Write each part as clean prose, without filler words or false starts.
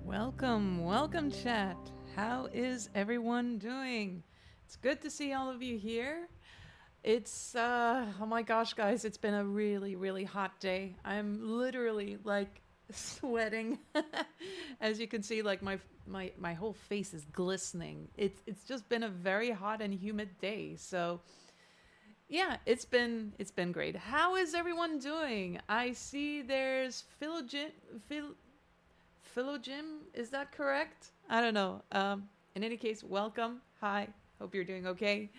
Welcome chat. How is everyone doing? It's good to see all of you here. It's oh my gosh guys, it's been a really hot day. I'm literally like sweating. As you can see, like my whole face is glistening. It's just been a very hot and humid day. So yeah, it's been great. How is everyone doing? I see there's Philogym, is that correct? I don't know. In any case, welcome. Hi. Hope you're doing okay.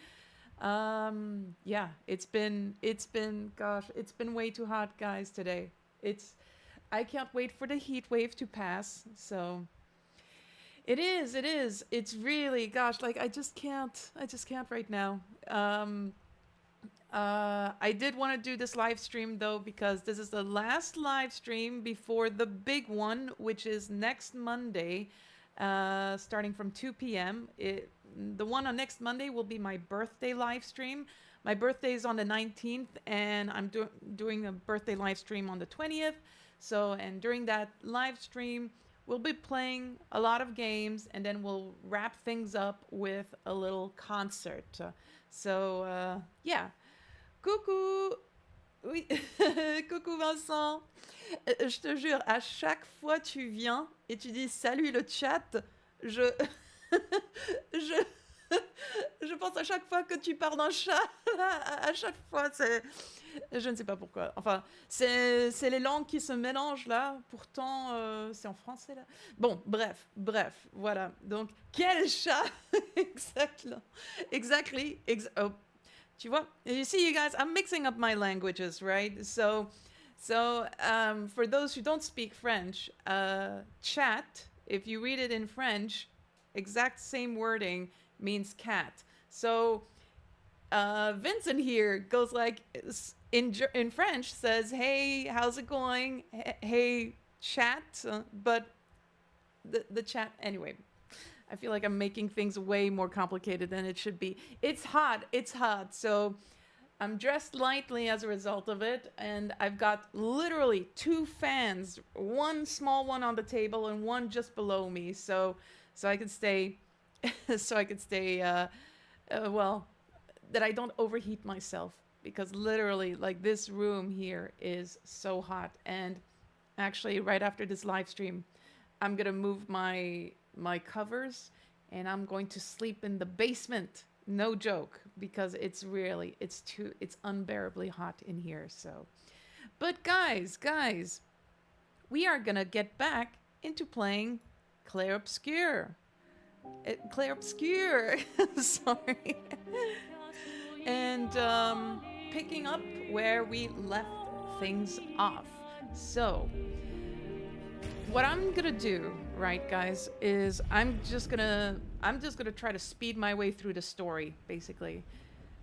Yeah, it's been gosh, it's been way too hot, guys, today. I can't wait for the heat wave to pass. So it is. It's really, gosh, like I just can't right now. I did want to do this live stream though, because this is the last live stream before the big one, which is next Monday, starting from 2 p.m. The one on next Monday will be my birthday live stream. My birthday is on the 19th, and I'm doing a birthday live stream on the 20th. So, and during that live stream, we'll be playing a lot of games, and then we'll wrap things up with a little concert. Yeah. Coucou! Oui, coucou Vincent. Je te jure, à chaque fois tu viens et tu dis salut le chat, je je pense à chaque fois que tu parles d'un chat. À chaque fois, je ne sais pas pourquoi. Enfin, c'est les langues qui se mélangent là. Pourtant, c'est en français là. Bon, bref, voilà. Donc, quel chat? Exactly. Oh. Tu vois? You see, you guys, I'm mixing up my languages, right? So, for those who don't speak French, chat, if you read it in French, exact same wording means cat. So, Vincent here goes like, in French, says, hey, how's it going? Hey, chat. But the chat, anyway. I feel like I'm making things way more complicated than it should be. It's hot. So I'm dressed lightly as a result of it. And I've got literally 2 fans, one small one on the table and one just below me. So I can stay, well, that I don't overheat myself. Because literally, like, this room here is so hot. And actually, right after this live stream, I'm going to move my covers, and I'm going to sleep in the basement. No joke, because it's unbearably hot in here. So, but guys, we are gonna get back into playing Clair Obscur. Clair Obscur, sorry. And picking up where we left things off. So, what I'm gonna do, right, guys, is I'm just gonna try to speed my way through the story, basically.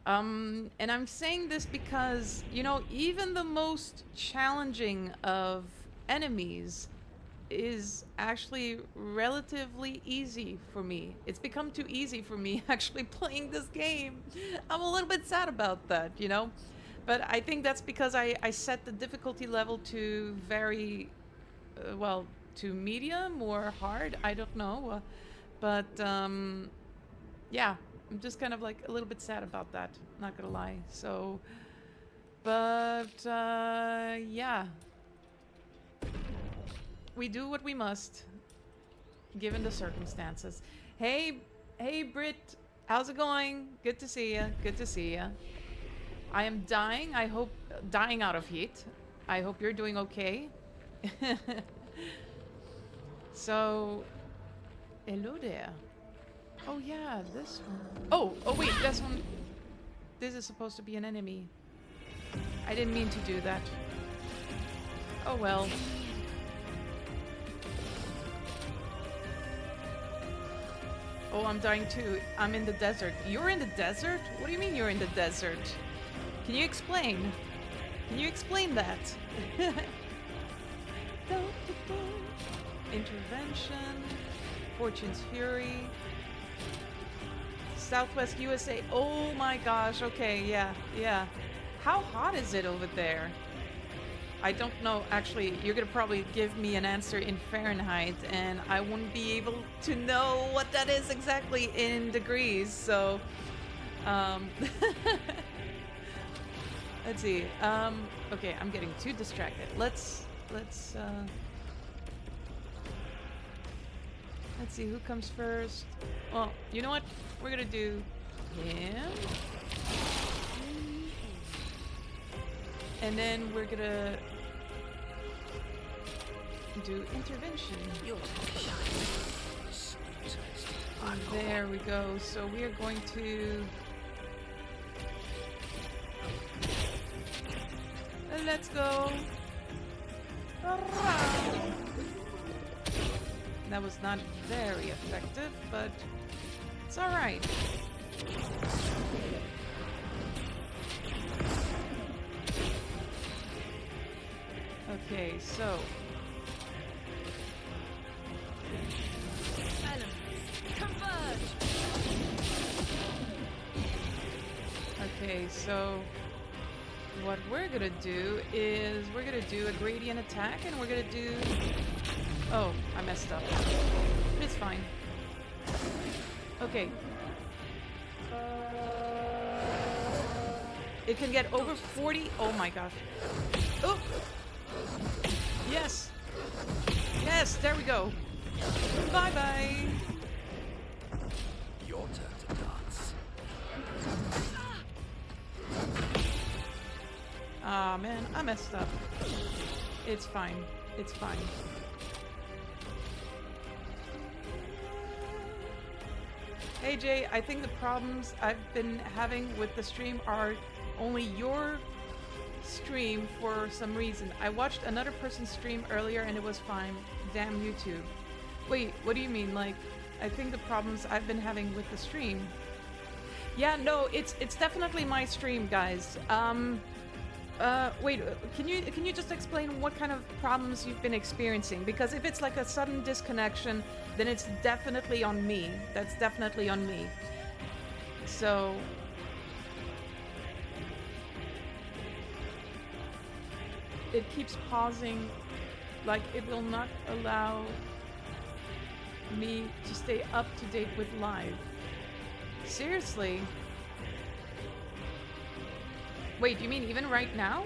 And I'm saying this because, you know, even the most challenging of enemies is actually relatively easy for me. It's become too easy for me actually playing this game. I'm a little bit sad about that, you know? But I think that's because I set the difficulty level to very, to medium or hard, I don't know. But yeah, I'm just kind of like a little bit sad about that, not gonna lie. So, but yeah. We do what we must, given the circumstances. Hey Britt, how's it going? Good to see ya. I am dying, dying out of heat. I hope you're doing okay. So, hello there. Oh yeah, this one. Oh wait, this one. This is supposed to be an enemy. I didn't mean to do that. Oh well. Oh, I'm dying too. I'm in the desert. You're in the desert? What do you mean you're in the desert? Can you explain? Can you explain that? Intervention, Fortune's Fury, Southwest USA. Oh my gosh, okay, yeah. How hot is it over there? I don't know. Actually, you're gonna probably give me an answer in Fahrenheit, and I wouldn't be able to know what that is exactly in degrees. So, let's see. Okay, I'm getting too distracted. Let's see who comes first. Well, you know what? We're gonna do him. And then we're gonna do intervention. And there we go. So we are going to... Let's go. That was not very effective, but it's alright. Okay, so... Okay, so... what we're gonna do is we're gonna do a gradient attack, and we're gonna do... Oh, I messed up. It's fine. Okay. It can get over 40... Oh my gosh. Oh! Yes! Yes, there we go. Bye-bye! Your turn to dance. Ah, man, I messed up. It's fine. It's fine. Hey Jay, I think the problems I've been having with the stream are only your stream for some reason. I watched another person's stream earlier and it was fine. Damn YouTube. Wait, what do you mean? Like, I think the problems I've been having with the stream. Yeah, no, it's definitely my stream, guys. Wait, can you just explain what kind of problems you've been experiencing? Because if it's like a sudden disconnection, then it's definitely on me. That's definitely on me. So... it keeps pausing, like it will not allow me to stay up to date with live. Seriously? Wait, you mean even right now?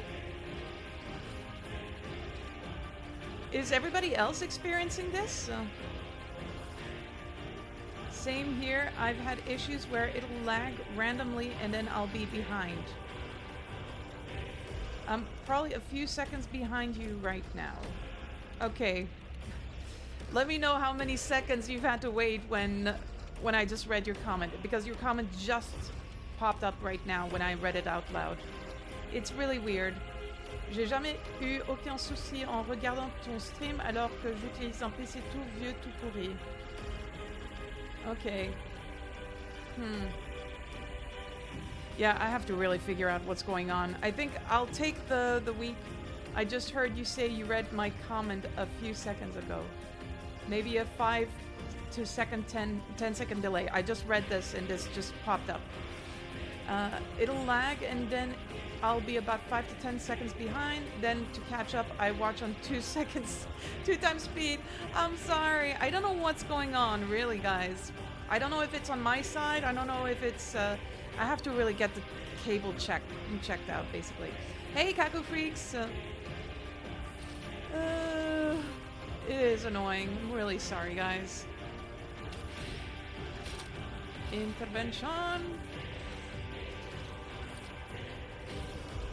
Is everybody else experiencing this? Same here. I've had issues where it'll lag randomly and then I'll be behind. I'm probably a few seconds behind you right now. Okay. Let me know how many seconds you've had to wait when I just read your comment, because your comment just popped up right now when I read it out loud. It's really weird. J'ai jamais eu aucun souci en regardant ton stream alors que j'utilise un PC tout vieux, tout pourri. Okay. Yeah, I have to really figure out what's going on. I think I'll take the week. I just heard you say you read my comment a few seconds ago. Maybe a 5 to 10 second delay. I just read this and this just popped up. It'll lag and then I'll be about 5 to 10 seconds behind. Then to catch up, I watch on 2 seconds, 2 times speed. I'm sorry. I don't know what's going on, really, guys. I don't know if it's on my side. I don't know if it's... I have to really get the cable checked out, basically. Hey, Kaku Freaks! It is annoying. I'm really sorry, guys. Intervention!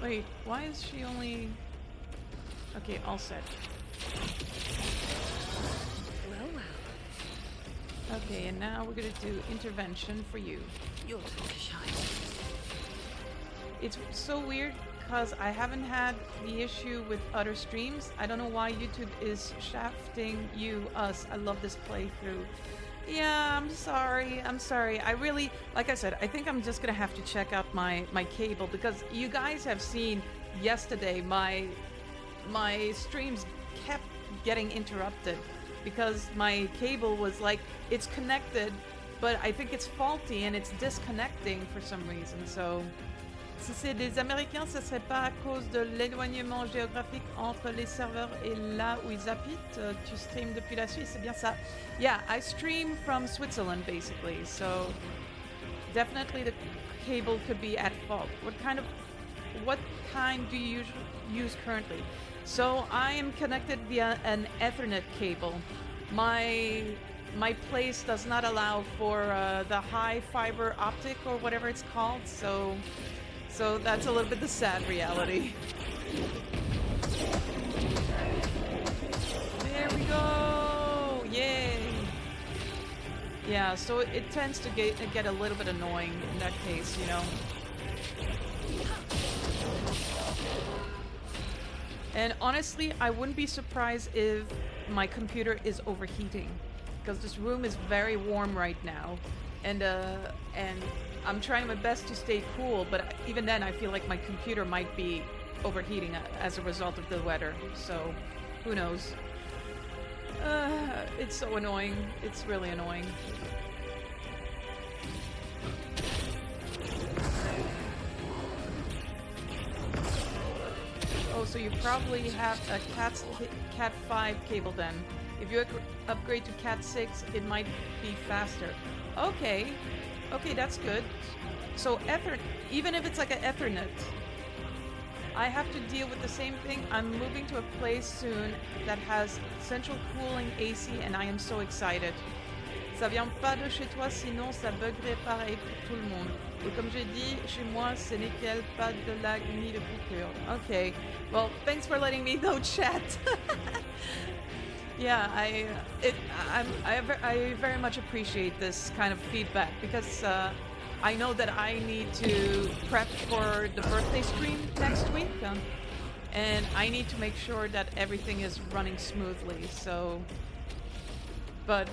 Wait, why is she only... Okay, all set. Okay, and now we're gonna do intervention for you. Your turn to shine. It's so weird because I haven't had the issue with other streams. I don't know why YouTube is shafting us. I love this playthrough. Yeah, I'm sorry. I really, like I said, I think I'm just gonna have to check out my cable, because you guys have seen yesterday my streams kept getting interrupted because my cable was like, it's connected, but I think it's faulty and it's disconnecting for some reason. So Si c'est des Américains, ce serait pas à cause de l'éloignement géographique entre les serveurs et là où ils habitent. Tu streams depuis la Suisse, c'est bien ça. Yeah, I stream from Switzerland basically, so definitely the cable could be at fault. What kind do you use currently? So I am connected via an Ethernet cable. My place does not allow for the high fiber optic or whatever it's called, so that's a little bit the sad reality. There we go! Yay! Yeah, so it tends to get a little bit annoying in that case, you know. And honestly, I wouldn't be surprised if my computer is overheating, because this room is very warm right now, and I'm trying my best to stay cool, but even then I feel like my computer might be overheating as a result of the weather, so who knows. It's so annoying. It's really annoying. Oh, so you probably have a Cat 5 cable then. If you upgrade to Cat 6, it might be faster. Okay. Okay, that's good. So even if it's like an Ethernet, I have to deal with the same thing. I'm moving to a place soon that has central cooling AC and I am so excited. Ça vient pas de chez toi, sinon ça buggerait pareil pour tout le monde. Et comme j'ai dit, chez moi, ce n'est pas de lag ni de coupure. Okay, well, thanks for letting me know, chat. Yeah, I very much appreciate this kind of feedback because I know that I need to prep for the birthday stream next week, and I need to make sure that everything is running smoothly. So, but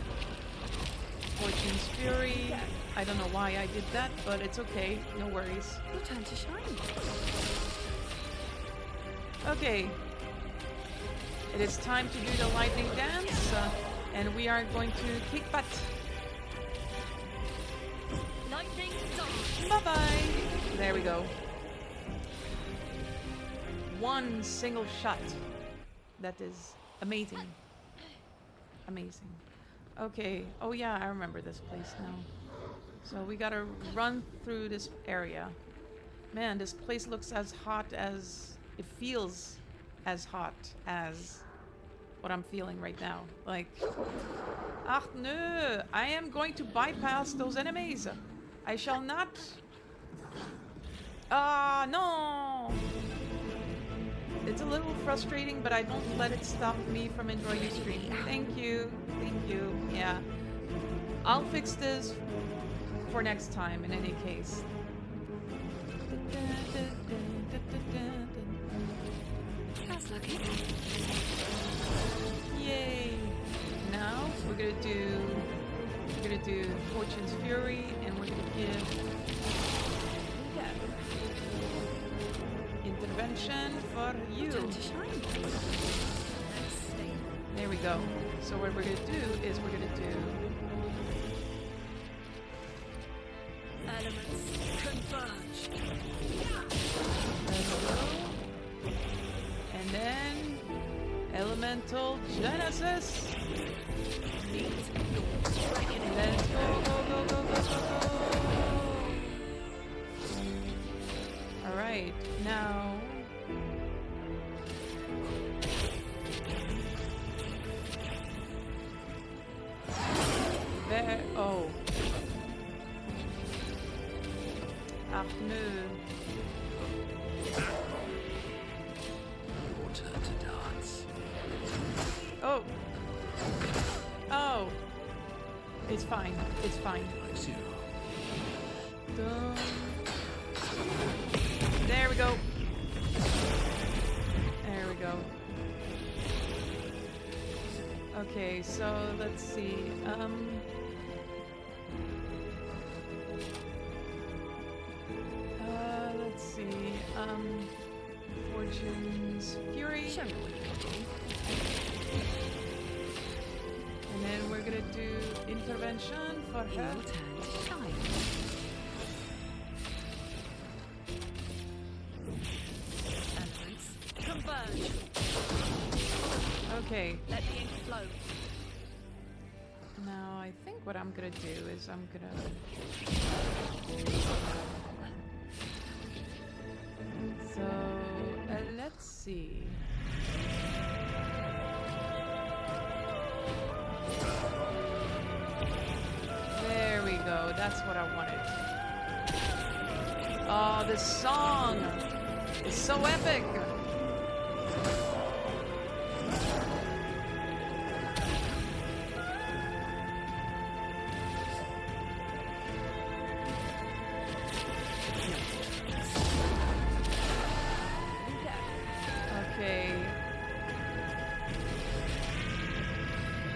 Fortune's Fury, I don't know why I did that, but it's okay, no worries. Your turn to shine. Okay. It is time to do the lightning dance, and we are going to kick butt. Lightning dance. Bye-bye! There we go. One single shot. That is amazing. Amazing. Okay. Oh yeah, I remember this place now. So we gotta run through this area. Man, this place looks as hot as... It feels as hot as what I'm feeling right now. Like... Ach no! I am going to bypass those enemies! I shall not... Ah, no! It's a little frustrating, but I don't let it stop me from enjoying the stream. Thank you. Thank you. Yeah. I'll fix this for next time, in any case. That's lucky. Yay! Now we're gonna do Fortune's Fury, and we're gonna give intervention for you. Turn to shine. There we go. So what we're gonna do is we're gonna do Elements converge. there we go. And then Elemental Genesis. Let's go, go, go, go, go, go, go. Alright, now there. Oh. Ach nö. Your turn to dance. Oh. Oh. It's fine. It's fine. Like zero. Dun. There we go. There we go. Okay, so let's see. Let's see. Fortune's Fury. Show me what you can do. And then we're gonna do intervention for her. Your turn to shine. Okay. Let the ink flow. Now I think what I'm gonna do is I'm gonna. So let's see. There we go. That's what I wanted. Oh, this song is so epic. Okay.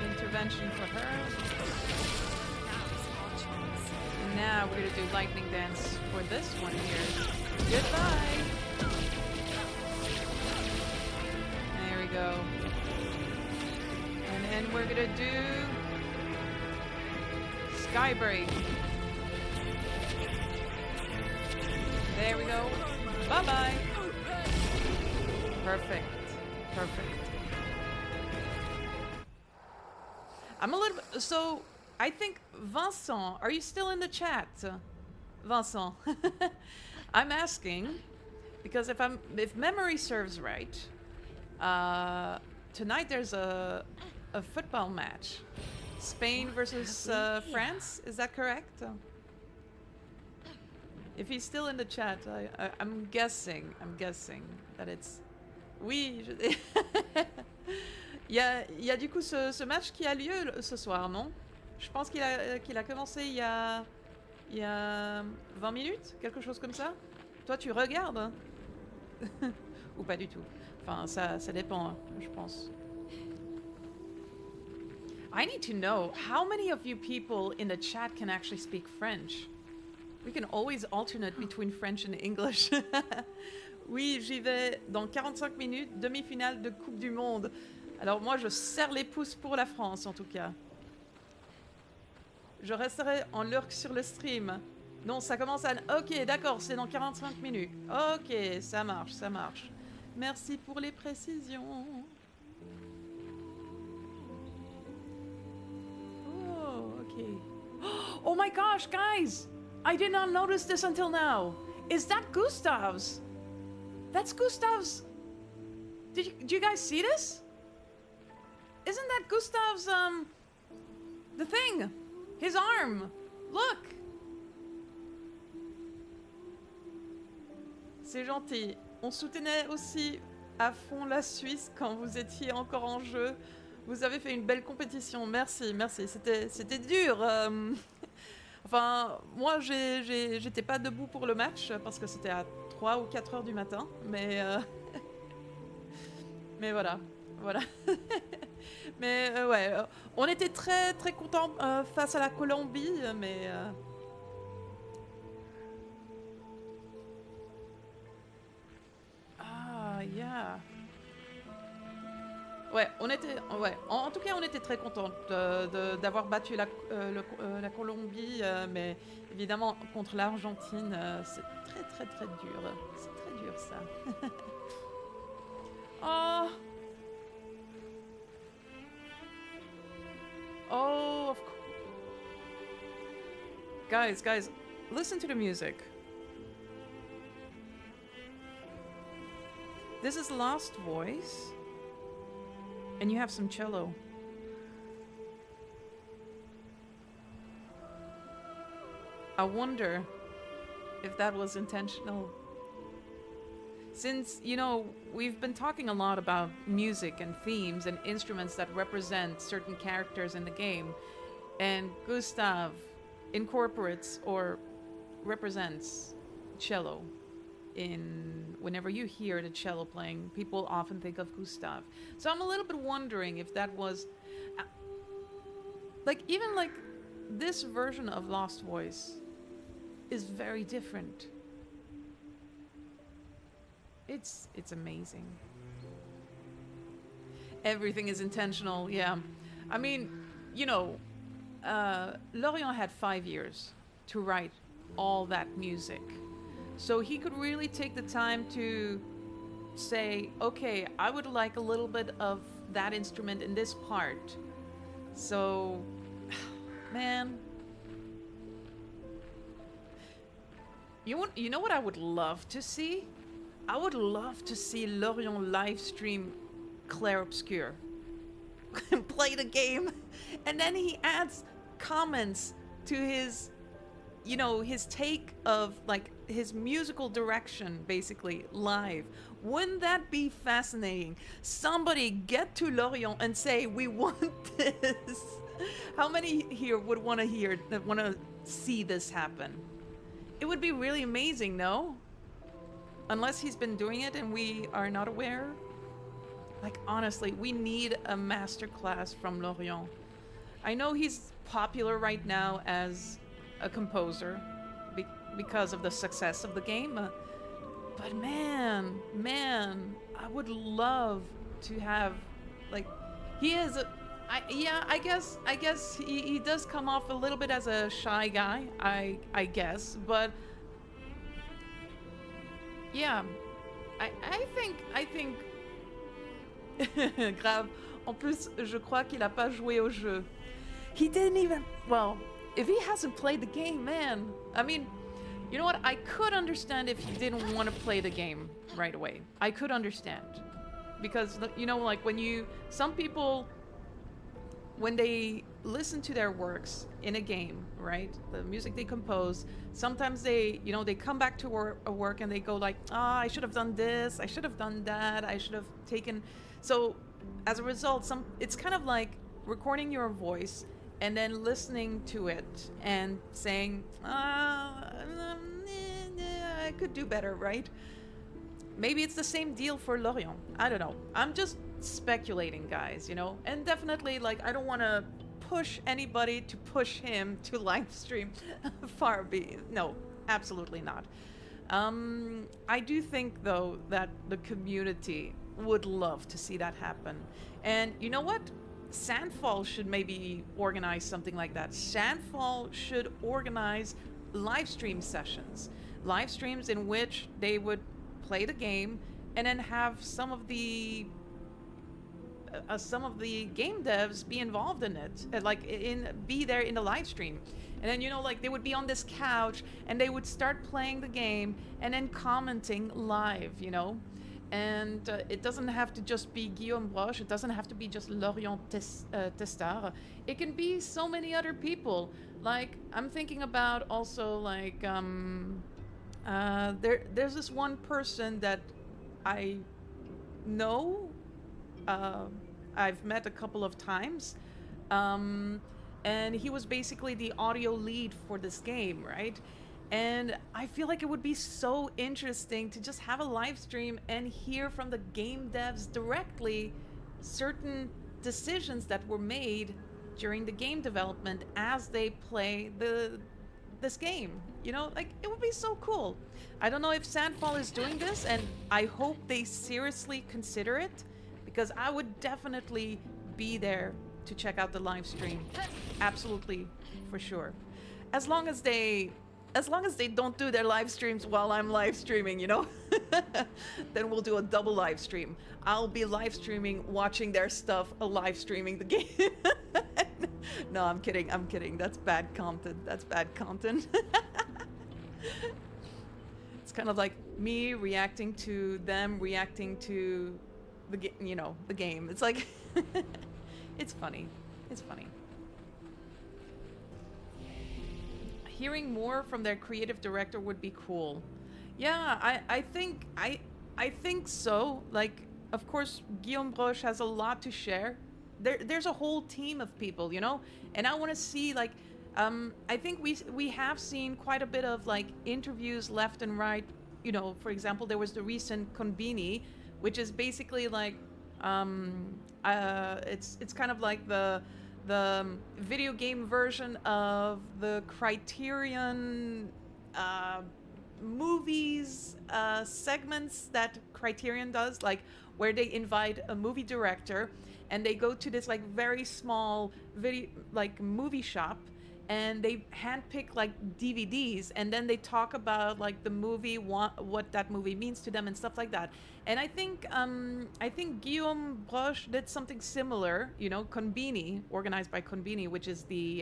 Intervention for her. Now's our chance. And now we're gonna do lightning dance for this one here. Goodbye. There we go. And then we're gonna do sky break. There we go. Bye bye. Perfect. Perfect. I'm a little bit. So, I think Vincent, are you still in the chat? Vincent. I'm asking because if memory serves right, tonight there's a football match. Spain versus France, is that correct? If he's still in the chat, I'm guessing that it's... Oui, il y a du coup ce match qui a lieu ce soir, non? Je pense qu'il a commencé il y a 20 minutes, quelque chose comme ça. Toi, tu regardes hein? Ou pas du tout. Enfin, ça dépend, hein, je pense. I need to know how many of you people in the chat can actually speak French. We can always alternate between French and English. Oui, j'y vais dans 45 minutes, demi-finale de Coupe du Monde. Alors moi, je serre les pouces pour la France, en tout cas. Je resterai en lurk sur le stream. Non, ça commence à... Ok, d'accord, c'est dans 45 minutes. Ok, ça marche, ça marche. Merci pour les précisions. Oh, ok. Oh my gosh, guys! I did not notice this until now. Is that Gustav's? That's Gustav's. Did you guys see this? Isn't that Gustav's the thing? His arm. Look. C'est gentil. On soutenait aussi à fond la Suisse quand vous étiez encore en jeu. Vous avez fait une belle compétition. Merci, merci. C'était dur. Enfin, moi, j'étais pas debout pour le match parce que c'était à 3 ou 4 heures du matin. Mais, mais voilà. Voilà. Mais ouais, on était très très contents face à la Colombie, mais... Ah, yeah. Ouais, on était... Ouais, en tout cas, on était très contents d'avoir battu la Colombie, mais évidemment, contre l'Argentine, c'est très très très dur. C'est très dur, ça. Oh... Oh, of course. Guys, listen to the music. This is Lost Voice, and you have some cello. I wonder if that was intentional. Since, you know, we've been talking a lot about music and themes and instruments that represent certain characters in the game, and Gustav incorporates or represents cello. Whenever you hear the cello playing, people often think of Gustav. So I'm a little bit wondering if that was... even this version of Lost Voice is very different. It's amazing. Everything is intentional, yeah. I mean, you know, Lorient had 5 years to write all that music. So he could really take the time to say, okay, I would like a little bit of that instrument in this part. So, man, you know what I would love to see? I would love to see Lorient live stream Clair Obscur and play the game, and then he adds comments to his, you know, his take of like his musical direction basically live. Wouldn't that be fascinating? Somebody get to Lorient and say, we want this. How many here would want to see this happen? It would be really amazing, no? Unless he's been doing it and we are not aware. Like, honestly, we need a masterclass from Lorient. I know he's popular right now as a composer because of the success of the game. But man, I would love to have, like, he is a, I guess he does come off a little bit as a shy guy, I guess, but yeah, I think grave. En plus, je crois qu'il a pas joué au jeu. He didn't even, well, if he hasn't played the game, man, I mean, you know what? I could understand if he didn't want to play the game right away. I could understand. Because, you know, like some people, when they listen to their works in a game, right? The music they compose, sometimes they, you know, they come back to work and they go like, I should have done this, I should have done that, I should have taken. So as a result, it's kind of like recording your voice and then listening to it and saying, I could do better, right? Maybe it's the same deal for Lorient. I don't know. I'm just speculating, guys, you know? And definitely, like, I don't want to push anybody to push him to live stream no, absolutely not. I do think, though, that the community would love to see that happen. And you know what? Sandfall should maybe organize something like that. Sandfall should organize live stream sessions. Live streams in which they would play the game and then have some of the game devs be involved in it, be there in the live stream. And then, you know, like, they would be on this couch and they would start playing the game and then commenting live, you know? And it doesn't have to just be Guillaume Broche. It doesn't have to be just Lorient Testard. It can be so many other people. Like, I'm thinking about also, like, there's this one person that I know. I've met a couple of times. And he was basically the audio lead for this game, right? And I feel like it would be so interesting to just have a live stream and hear from the game devs directly certain decisions that were made during the game development as they play this game. You know, like, it would be so cool. I don't know if Sandfall is doing this, and I hope they seriously consider it, because I would definitely be there to check out the live stream. Absolutely, for sure. As long as they don't do their live streams while I'm live streaming, you know? Then we'll do a double live stream. I'll be live streaming, watching their stuff, live streaming the game. No, I'm kidding. That's bad content. It's kind of like me reacting to them reacting to the game. It's like, it's funny. Hearing more from their creative director would be cool. Yeah, I think so. Like, of course, Guillaume Broche has a lot to share. There's a whole team of people, you know? And I want to see, like, I think we have seen quite a bit of, like, interviews left and right. You know, for example, there was the recent Conbini, which is basically like, it's kind of like the video game version of the Criterion movies segments that Criterion does, like, where they invite a movie director and they go to this, like, very small movie shop, and they handpick like DVDs, and then they talk about like the movie, what that movie means to them, and stuff like that. And I think Guillaume Broche did something similar. You know, Conbini, organized by Conbini, which is the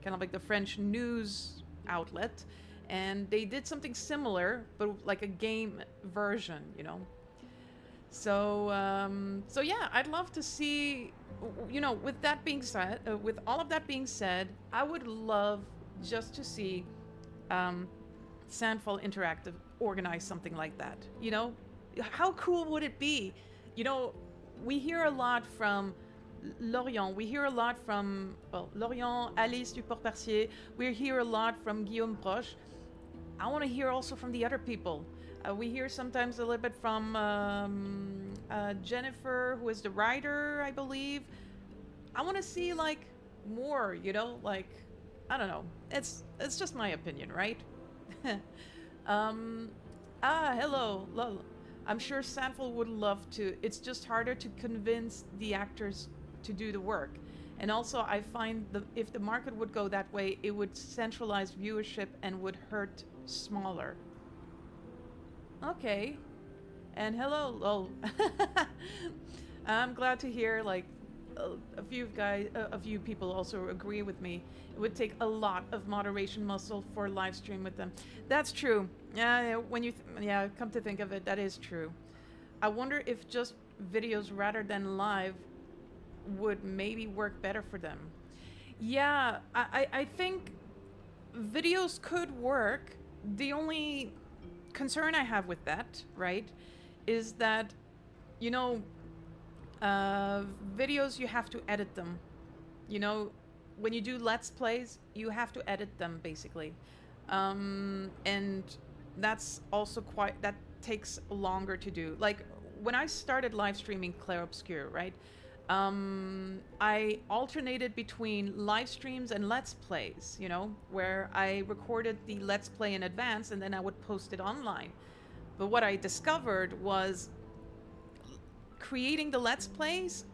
kind of like the French news outlet, and they did something similar, but like a game version. You know. So so yeah, I'd love to see. You know, with that being said, with all of that being said, I would love just to see Sandfall Interactive organize something like that. You know, how cool would it be? You know, we hear a lot from Lorient. We hear a lot from, well, Lorient, Alice duport-percier. We hear a lot from Guillaume Broche. I want to hear also from the other people. We hear sometimes a little bit from Jennifer, who is the writer, I believe. I want to see like more, you know, like, I don't know. It's just my opinion, right? Hello, lol. I'm sure Sandfall would love to. It's just harder to convince the actors to do the work. And also, I find if the market would go that way, it would centralize viewership and would hurt smaller. Okay. And hello, lol. I'm glad to hear like a few people also agree with me. It would take a lot of moderation muscle for live stream with them. That's true. Yeah, when you come to think of it, that is true. I wonder if just videos rather than live would maybe work better for them. Yeah, I think videos could work. The only concern I have with that, right, is that, you know, videos, you have to edit them. You know, when you do Let's Plays, you have to edit them, basically. And that's also that takes longer to do. Like, when I started live streaming Clair Obscur, right, I alternated between live streams and Let's Plays, you know, where I recorded the Let's Play in advance and then I would post it online. But what I discovered was creating the Let's Plays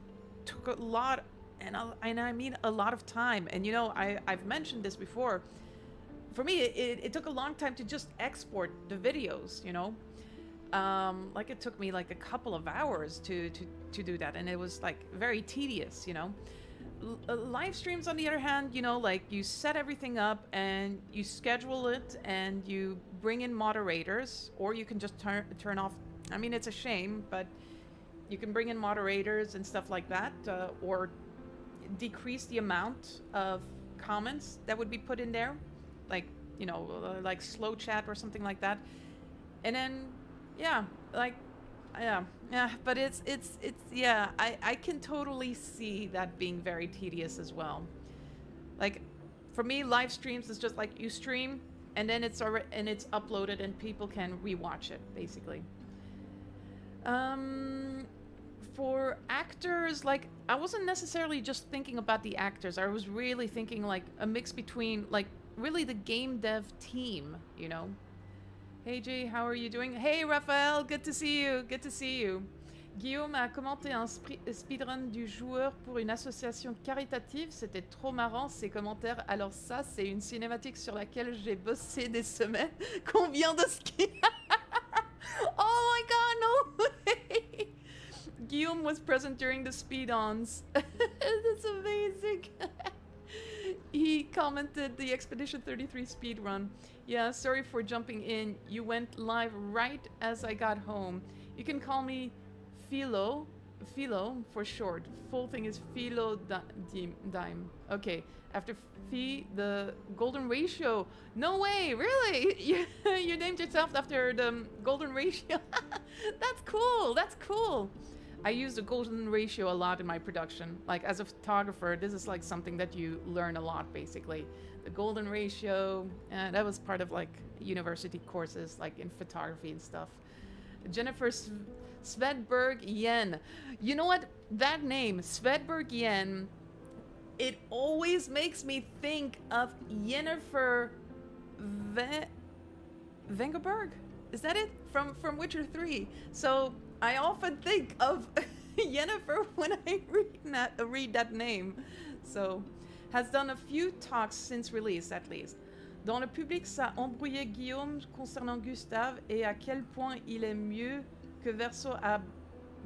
took a lot, and I mean a lot of time. And, you know, I've mentioned this before. For me, it took a long time to just export the videos, you know. Like, it took me like a couple of hours to do that, and it was like very tedious, you know. Live streams, on the other hand, you know, like, you set everything up and you schedule it and you bring in moderators, or you can just turn off. I mean, it's a shame, but you can bring in moderators and stuff like that, or decrease the amount of comments that would be put in there, like, you know, like slow chat or something like that. And then, yeah, like, yeah, but it's yeah, I can totally see that being very tedious as well. Like, for me, live streams is just like you stream and then it's already, and it's uploaded and people can rewatch it, basically. For actors, like, I wasn't necessarily just thinking about the actors. I was really thinking like a mix between like really the game dev team, you know. Hey Jay, how are you doing? Hey Raphaël, good to see you. Good to see you. Guillaume a commenté un speedrun du joueur pour une association caritative. C'était trop marrant ces commentaires. Alors ça, c'est une cinématique sur laquelle j'ai bossé des semaines. Combien de ski? Oh my god, no way! Guillaume was present during the speed-ons. That's amazing. He commented the Expedition 33 speedrun. Yeah, sorry for jumping in. You went live right as I got home. You can call me Philo for short. Full thing is Philo Dime. Okay, after Phi, the golden ratio. No way, really? You named yourself after the golden ratio? That's cool, that's cool. I use the golden ratio a lot in my production. Like, as a photographer, this is like something that you learn a lot, basically. The golden ratio, that was part of like university courses, like in photography and stuff. Jennifer Svedberg Yen. You know what? That name, Svedberg Yen, it always makes me think of Yennefer Vengerberg? Is that it? From Witcher 3. So I often think of Yennefer when I read that name. So has done a few talks since release at least. Dans le public, ça embrouillait Guillaume concernant Gustave et à quel point il est mieux que Verso à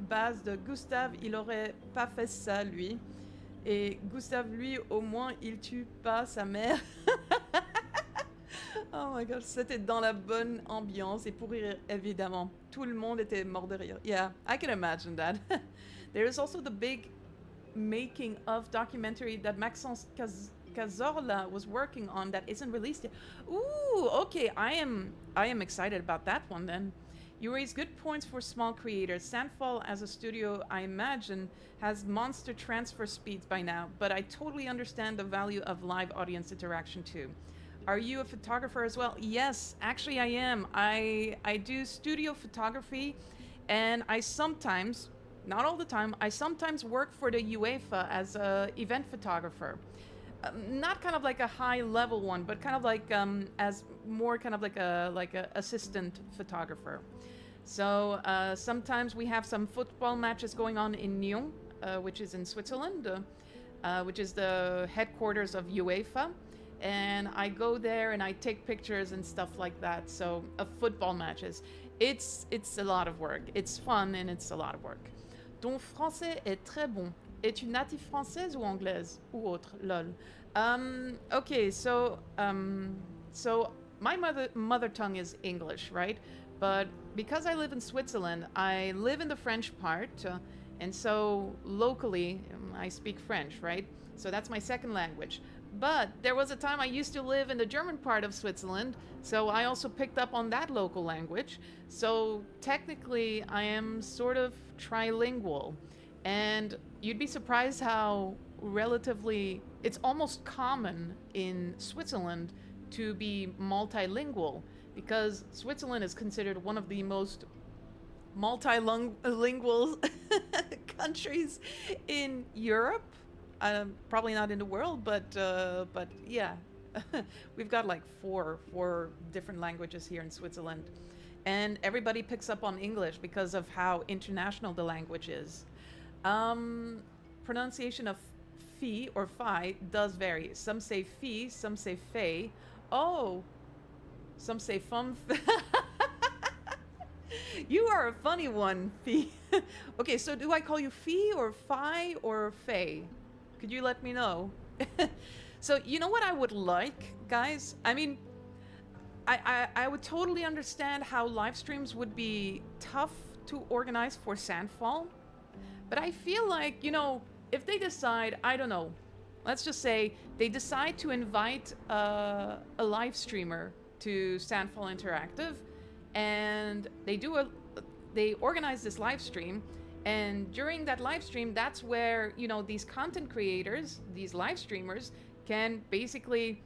base de Gustave, il aurait pas fait ça lui. Et Gustave, lui, au moins, il tue pas sa mère. Oh my god, c'était dans la bonne ambiance et pour rire, évidemment. Tout le monde était mort de rire. Yeah, I can imagine that. There is also the big making of documentary that Maxence Cazorla was working on that isn't released yet. Ooh, okay, I am excited about that one then. You raise good points for small creators. Sandfall as a studio, I imagine, has monster transfer speeds by now, but I totally understand the value of live audience interaction too. Are you a photographer as well? Yes, actually I am. I do studio photography, and I sometimes, not all the time, I sometimes work for the UEFA as a event photographer. Not kind of like a high level one, but kind of like as more kind of like a assistant photographer. So sometimes we have some football matches going on in Nyon, which is in Switzerland, which is the headquarters of UEFA. And I go there and I take pictures and stuff like that. So of football matches, it's a lot of work. It's fun and it's a lot of work. Ton français est très bon. Es-tu native française ou anglaise ou autre? Lol. Okay, so my mother tongue is English, right? But because I live in Switzerland, I live in the French part, and so locally I speak French, right? So that's my second language. But there was a time I used to live in the German part of Switzerland, so I also picked up on that local language. So technically I am sort of trilingual, and you'd be surprised how relatively it's almost common in Switzerland to be multilingual, because Switzerland is considered one of the most multilingual countries in Europe. Probably not in the world, but yeah, we've got like four different languages here in Switzerland, and everybody picks up on English because of how international the language is. Pronunciation of fi or fi does vary. Some say fi, some say fey. Oh, some say fum. You are a funny one, Fi. Okay, so do I call you Fi or Fi or Fey? Could you let me know? So you know what I would like, guys? I mean, I would totally understand how live streams would be tough to organize for Sandfall. But I feel like, you know, if they decide, I don't know, let's just say they decide to invite a live streamer to Sandfall Interactive, and they organize this live stream, and during that live stream, that's where, you know, these content creators, these live streamers, can basically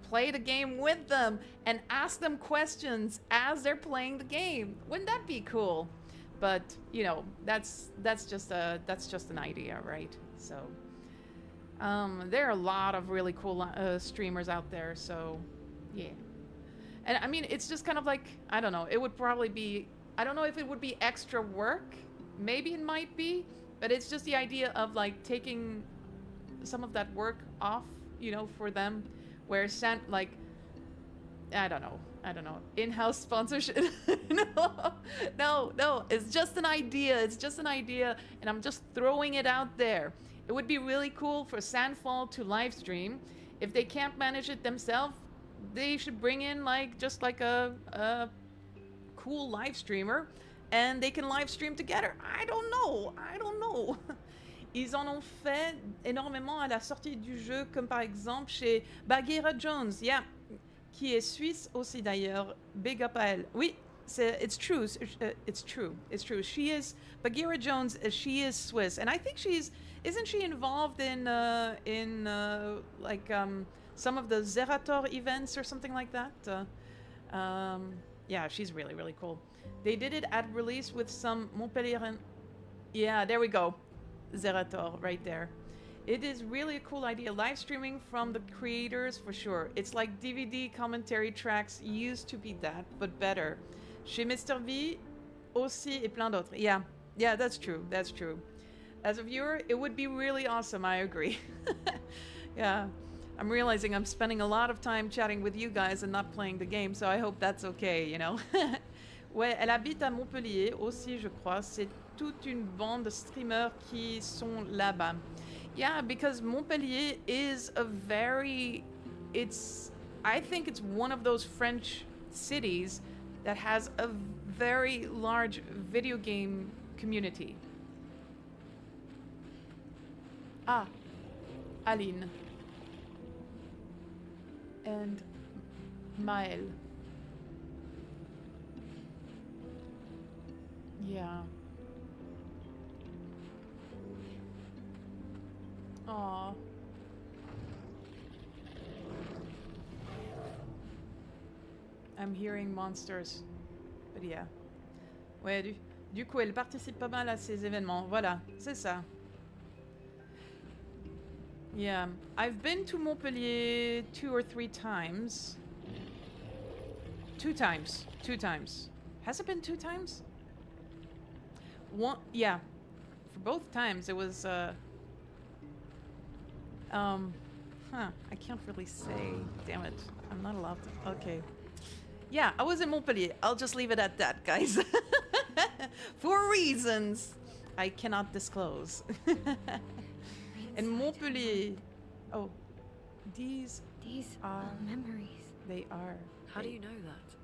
play the game with them and ask them questions as they're playing the game. Wouldn't that be cool? But, you know, that's just an idea, right? So there are a lot of really cool streamers out there, so yeah. And I mean, it's just kind of like, I don't know, it would probably be, I don't know if it would be extra work. Maybe it might be, but it's just the idea of like taking some of that work off, you know, for them, where like, I don't know, in-house sponsorship. No, it's just an idea. It's just an idea, and I'm just throwing it out there. It would be really cool for Sandfall to live stream. If they can't manage it themselves, they should bring in like just like a cool live streamer, and they can live stream together. I don't know. Ils en ont fait énormément à la sortie du jeu, comme par exemple chez Bagheera Jones, yeah, qui est suisse aussi d'ailleurs. Big up à elle. Oui, it's true. She is Bagheera Jones. She is Swiss, and I think isn't she involved in some of the Zerator events or something like that? Yeah, she's really, really cool. They did it at release with some Montpellier. Yeah, there we go. Zerator right there. It is really a cool idea. Live streaming from the creators for sure. It's like DVD commentary tracks used to be that, but better. Chez Mr. V aussi et plein d'autres. Yeah, that's true. As a viewer, it would be really awesome. I agree. Yeah. I'm realizing I'm spending a lot of time chatting with you guys and not playing the game, so I hope that's okay, you know. Ouais, elle habite à Montpellier aussi, je crois. C'est toute une bande de streamers qui sont là-bas. Yeah, because Montpellier is a very... I think it's one of those French cities that has a very large video game community. Ah, Aline. And Maël. Yeah. Aw. I'm hearing monsters. But yeah. Ouais, du coup, elle participe pas mal à ces événements. Voilà, c'est ça. Yeah. I've been to Montpellier 2 or 3 times. 2 times. 2 times. Has it been 2 times? One, yeah. For both times, it was, I can't really say. Damn it. I'm not allowed to. Okay. Yeah, I was in Montpellier. I'll just leave it at that, guys. For reasons I cannot disclose. And Montpellier. Oh, these are memories. They are. How do you know that?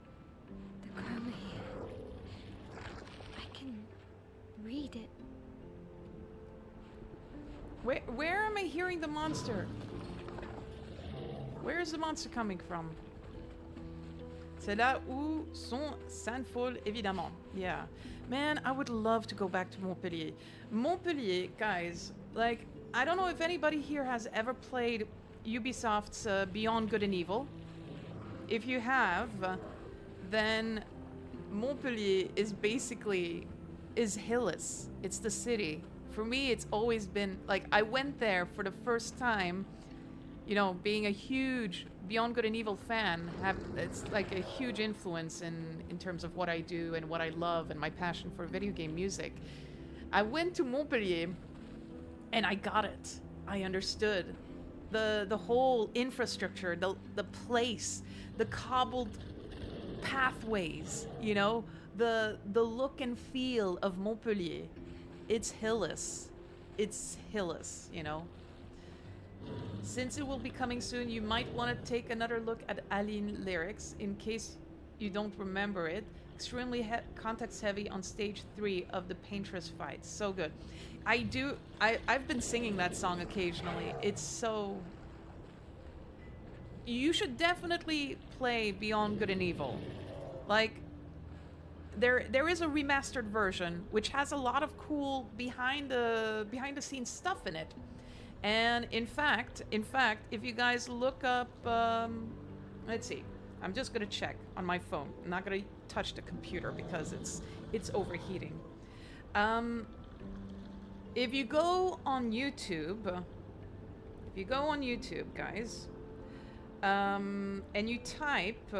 The chroma here. I can read it. Where am I hearing the monster? Where is the monster coming from? C'est là où sont Sandfall, évidemment. Yeah. Man, I would love to go back to Montpellier. Montpellier, guys, like, I don't know if anybody here has ever played Ubisoft's Beyond Good and Evil. If you have, then Montpellier is basically hillless. It's the city. For me, it's always been, like, I went there for the first time, you know, being a huge Beyond Good and Evil fan, it's like a huge influence in terms of what I do and what I love and my passion for video game music. I went to Montpellier and I got it. I understood the whole infrastructure, the place, the cobbled pathways, you know, the look and feel of Montpellier. It's hillless. It's hillless, you know. Since it will be coming soon, you might want to take another look at Aline lyrics in case you don't remember it. Extremely context heavy on stage 3 of the Paintress fight. So good. I've been singing that song occasionally. It's so... You should definitely play Beyond Good and Evil. Like, there is a remastered version which has a lot of cool behind the scenes stuff in it. And in fact, if you guys look up, let's see, I'm just gonna check on my phone. I'm not gonna touch the computer because it's overheating. If you go on YouTube, guys, and you type,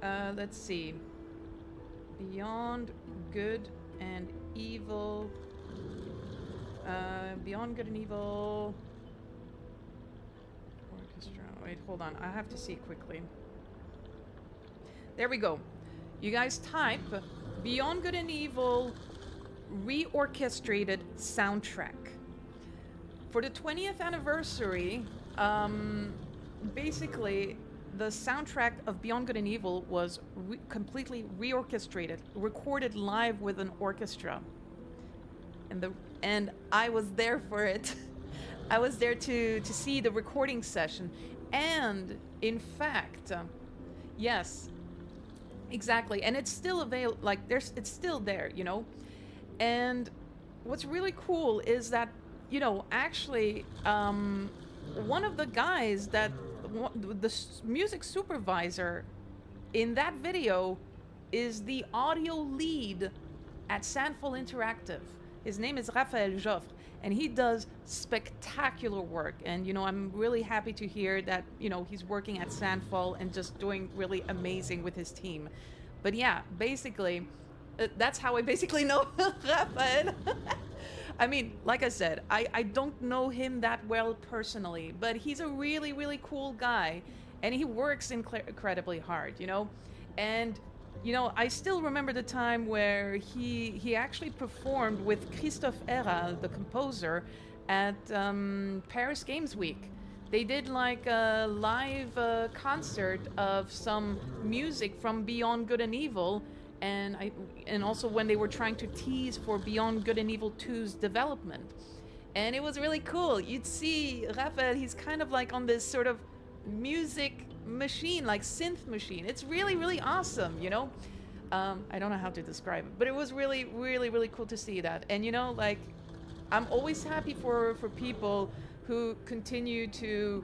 let's see, Beyond Good and Evil. Beyond Good and Evil Orchestra. Wait, hold on. I have to see quickly. There we go. You guys type Beyond Good and Evil reorchestrated soundtrack. For the 20th anniversary, basically the soundtrack of Beyond Good and Evil was completely reorchestrated, recorded live with an orchestra. And I was there for it. I was there to see the recording session. And in fact, yes, exactly. And it's still available, like it's still there, you know. And what's really cool is that, you know, actually, one of the guys the music supervisor in that video is the audio lead at Sandfall Interactive. His name is Raphael Joffre, and he does spectacular work. And, you know, I'm really happy to hear that, you know, he's working at Sandfall and just doing really amazing with his team. But yeah, basically, that's how I basically know Raphael. I mean, like I said, I don't know him that well personally, but he's a really, really cool guy, and he works incredibly hard, you know? And, you know, I still remember the time where he actually performed with Christophe Herral, the composer, at Paris Games Week. They did like a live concert of some music from Beyond Good and Evil, and also when they were trying to tease for Beyond Good and Evil 2's development. And it was really cool. You'd see Raphael, he's kind of like on this sort of music machine, like synth machine. It's really, really awesome, you know? I don't know how to describe it, but it was really, really, really cool to see that. And you know, like, I'm always happy for people who continue to,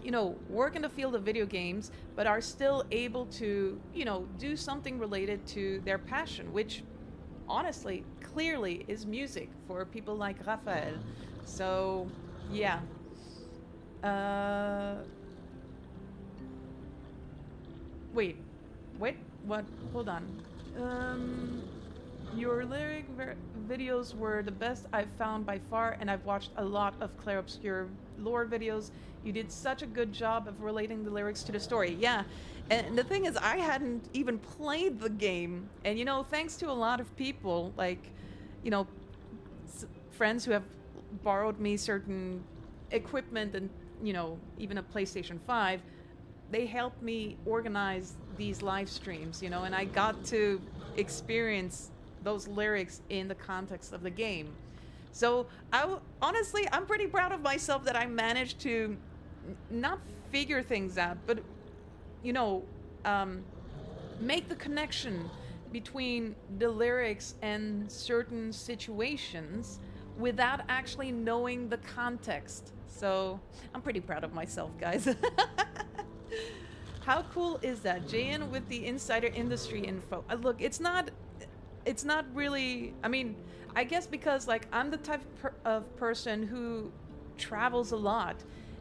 you know, work in the field of video games, but are still able to, you know, do something related to their passion, which honestly, clearly is music for people like Raphael. So, yeah. Wait, what? Hold on. Your lyric videos were the best I've found by far, and I've watched a lot of Clair Obscur lore videos. You did such a good job of relating the lyrics to the story. Yeah, and the thing is, I hadn't even played the game, and you know, thanks to a lot of people, like, you know, friends who have borrowed me certain equipment and, you know, even a PlayStation 5, they helped me organize these live streams, you know, and I got to experience those lyrics in the context of the game. So honestly, I'm pretty proud of myself that I managed to not figure things out, but, you know, make the connection between the lyrics and certain situations without actually knowing the context. So I'm pretty proud of myself, guys. How cool is that? Jayhan with the insider industry info. Look, it's not really, I mean, I guess because like I'm the type of person who travels a lot,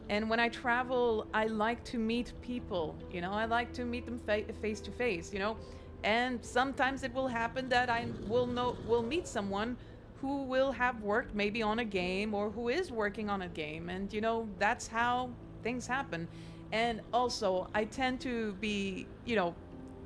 and when I travel, I like to meet people, you know, I like to meet them face to face, you know, and sometimes it will happen that I will meet someone who will have worked maybe on a game or who is working on a game, and you know, that's how things happen. And also, I tend to be, you know,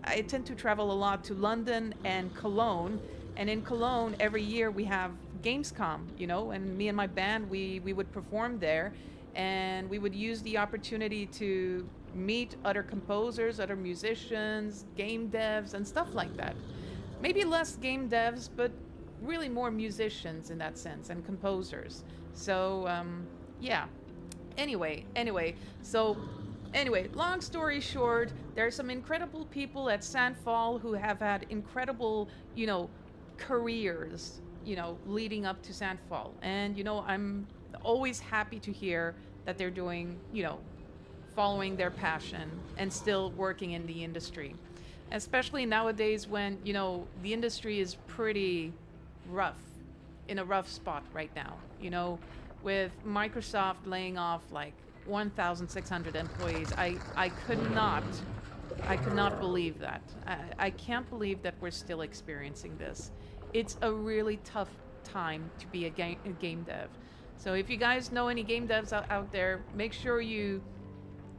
I tend to travel a lot to London and Cologne. And in Cologne, every year we have Gamescom, you know, and me and my band, we would perform there. And we would use the opportunity to meet other composers, other musicians, game devs, and stuff like that. Maybe less game devs, but really more musicians in that sense, and composers. So, yeah. Anyway, long story short, there are some incredible people at Sandfall who have had incredible, you know, careers, you know, leading up to Sandfall. And, you know, I'm always happy to hear that they're doing, you know, following their passion and still working in the industry. Especially nowadays when, you know, the industry is pretty rough, in a rough spot right now, you know, with Microsoft laying off like 1,600 employees. I could not believe that. I can't believe that we're still experiencing this. It's a really tough time to be a game dev. So if you guys know any game devs out there, make sure you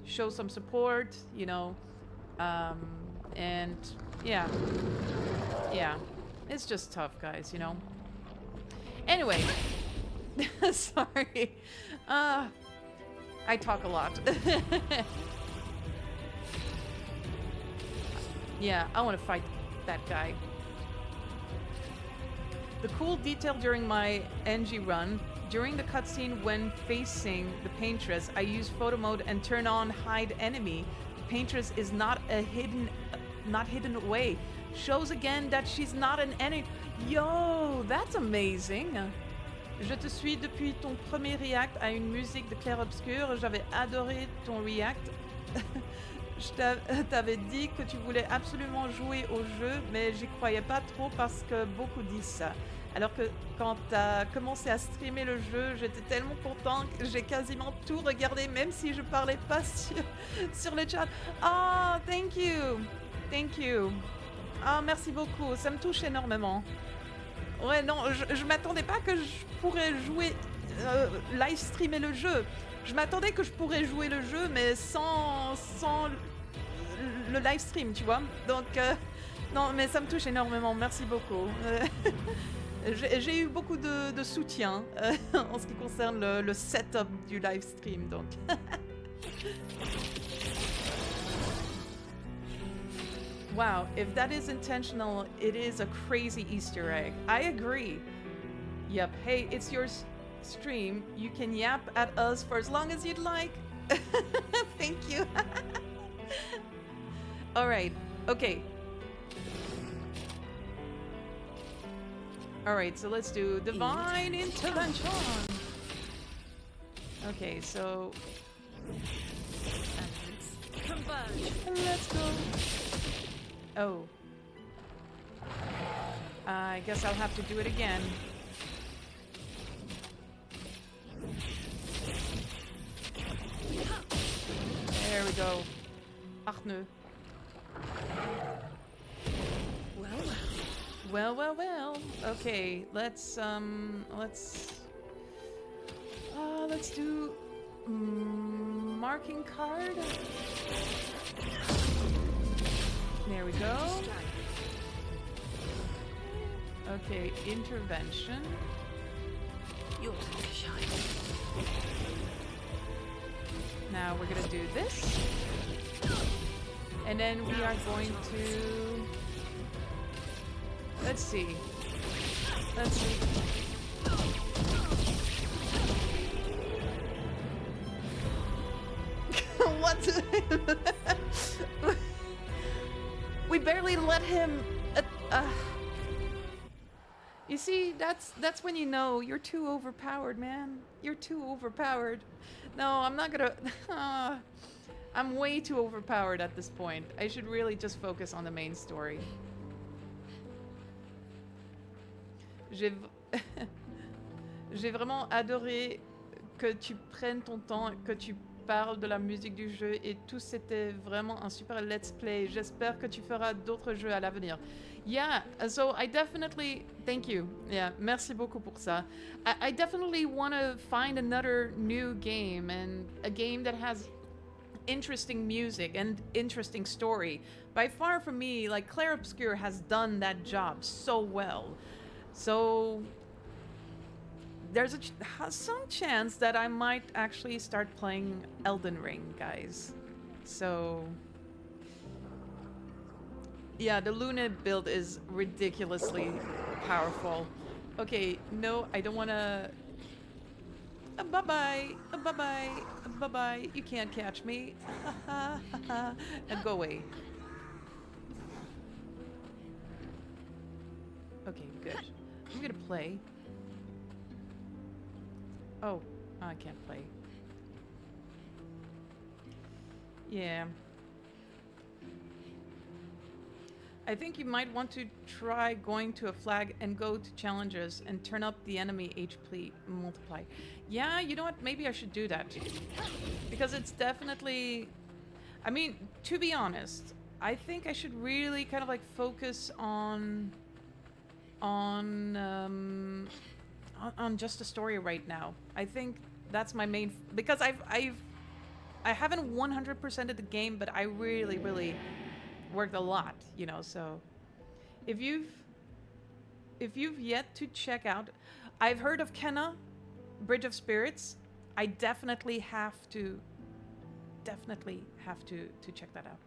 show some support, you know, and yeah, it's just tough, guys, you know. Anyway, sorry. I talk a lot. Yeah, I want to fight that guy. The cool detail during my NG run, during the cutscene when facing the Paintress, I use photo mode and turn on hide enemy. The Paintress is not hidden away. Shows again that she's not an enemy. Yo, that's amazing. Je te suis depuis ton premier react à une musique de Clair Obscur. J'avais adoré ton react. Je t'avais dit que tu voulais absolument jouer au jeu, mais j'y croyais pas trop parce que beaucoup disent ça. Alors que quand t'as commencé à streamer le jeu, j'étais tellement content que j'ai quasiment tout regardé, même si je parlais pas sur le chat. Oh, thank you. Thank you. Ah, merci beaucoup. Ça me touche énormément. Ouais, non, je m'attendais pas que je pourrais jouer, live streamer le jeu. Je m'attendais que je pourrais jouer le jeu, mais sans le live stream, tu vois. Donc, non, mais ça me touche énormément. Merci beaucoup. J'ai eu beaucoup de soutien en ce qui concerne le setup du live stream, donc. Wow, if that is intentional, it is a crazy Easter egg. I agree. Yep. Hey, it's your stream. You can yap at us for as long as you'd like. Thank you. All right. Okay. All right, so let's do Divine Intervention. Okay, so Converge. let's go. Oh. I guess I'll have to do it again. There we go. Ach nu. Well. Okay, let's do marking card. There we go. Okay, intervention. Your time to shine. Now we're gonna do this. And then we are going to... Let's see. What? We barely let him... You see, that's when you know you're too overpowered, man. You're too overpowered. No, I'm not gonna... I'm way too overpowered at this point. I should really just focus on the main story. J'ai vraiment adoré que tu prennes ton temps, que tu parles de la musique du jeu et tout, c'était vraiment un super let's play. J'espère que tu feras d'autres jeux à l'avenir. Yeah, so I definitely... Thank you. Yeah, merci beaucoup pour ça. I definitely want to find another new game, and a game that has interesting music and interesting story. By far for me, like, Clair Obscur has done that job so well. So there's some chance that I might actually start playing Elden Ring, guys. So yeah, the Luna build is ridiculously powerful. Okay, no, I don't want to... bye-bye, bye-bye, bye-bye. You can't catch me. And go away. Okay, good. I'm gonna play. Oh, I can't play. Yeah. I think you might want to try going to a flag and go to challenges and turn up the enemy HP multiply. Yeah, you know what? Maybe I should do that. Because it's definitely... I mean, to be honest, I think I should really kind of like focus on just the story right now. I think that's my main... Because I haven't 100%ed the game, but I really worked a lot, you know. So if you've yet to check out, I've heard of Kenna, Bridge of Spirits. I definitely have to check that out.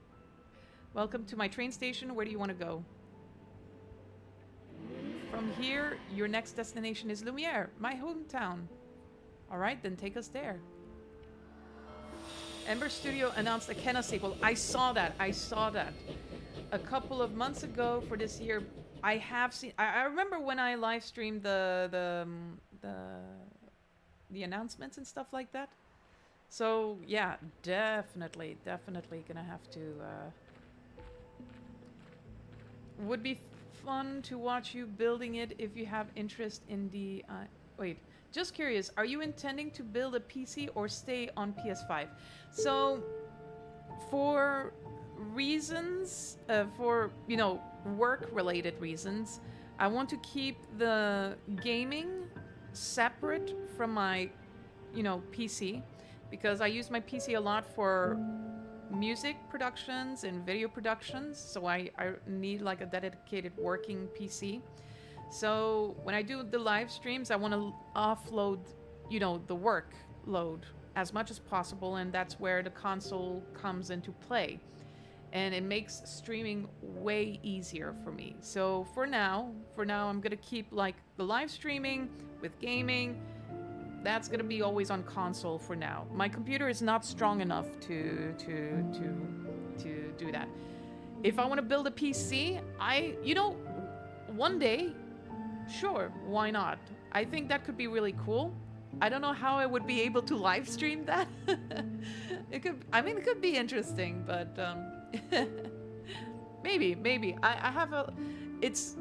Welcome to my train station. Where do you want to go? From here, your next destination is Lumiere, my hometown. All right, then take us there. Ember Studio announced a Kenna sequel. I saw that. A couple of months ago for this year. I have seen... I remember when I live streamed the announcements and stuff like that. So, yeah, definitely gonna have to... Would be fun to watch you building it if you have interest in the... wait. Just curious, are you intending to build a PC or stay on PS5? So, for reasons, for, you know, work-related reasons, I want to keep the gaming separate from my, PC, because I use my PC a lot for music productions and video productions, so I need like a dedicated working PC. So when I do the live streams, I want to offload, the workload as much as possible, and that's where the console comes into play. And it makes streaming way easier for me. So for now, I'm gonna keep like the live streaming with gaming. That's gonna be always on console for now. My computer is not strong enough to do that. If I want to build a PC, one day, sure, why not? I think that could be really cool. I don't know how I would be able to live stream that. It could be interesting, but maybe. I have a. It's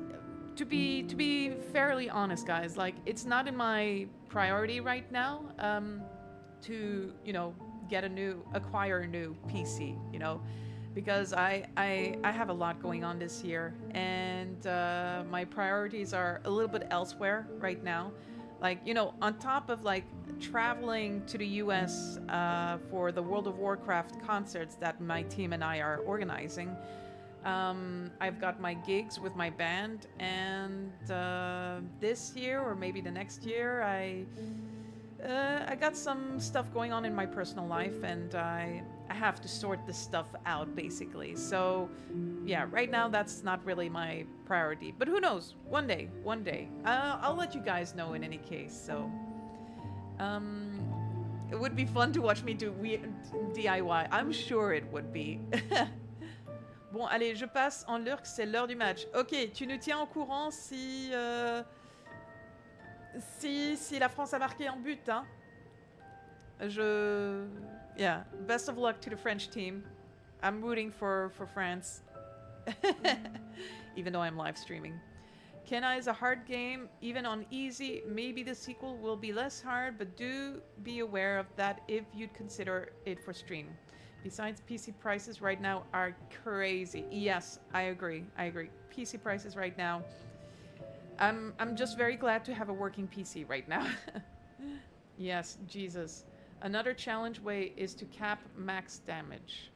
to be fairly honest, guys. Like, it's not in my priority right now. To acquire a new PC. Because I have a lot going on this year, and my priorities are a little bit elsewhere right now. Like, on top of like traveling to the US for the World of Warcraft concerts that my team and I are organizing, I've got my gigs with my band, and this year or maybe the next year, I got some stuff going on in my personal life, and I have to sort this stuff out, basically. So, yeah, right now that's not really my priority. But who knows? One day. I'll let you guys know in any case. So, it would be fun to watch me do DIY. I'm sure it would be. Bon, allez, je passe en lurk, c'est l'heure du match. Ok, tu nous tiens au courant si la France a marqué un but, hein. Yeah, best of luck to the French team. I'm rooting for France. Even though I'm live streaming. Kenna is a hard game, even on easy. Maybe the sequel will be less hard, but do be aware of that if you'd consider it for stream. Besides, PC prices right now are crazy. Yes, I agree. PC prices right now. I'm just very glad to have a working PC right now. Yes, Jesus. Another challenge way is to cap max damage.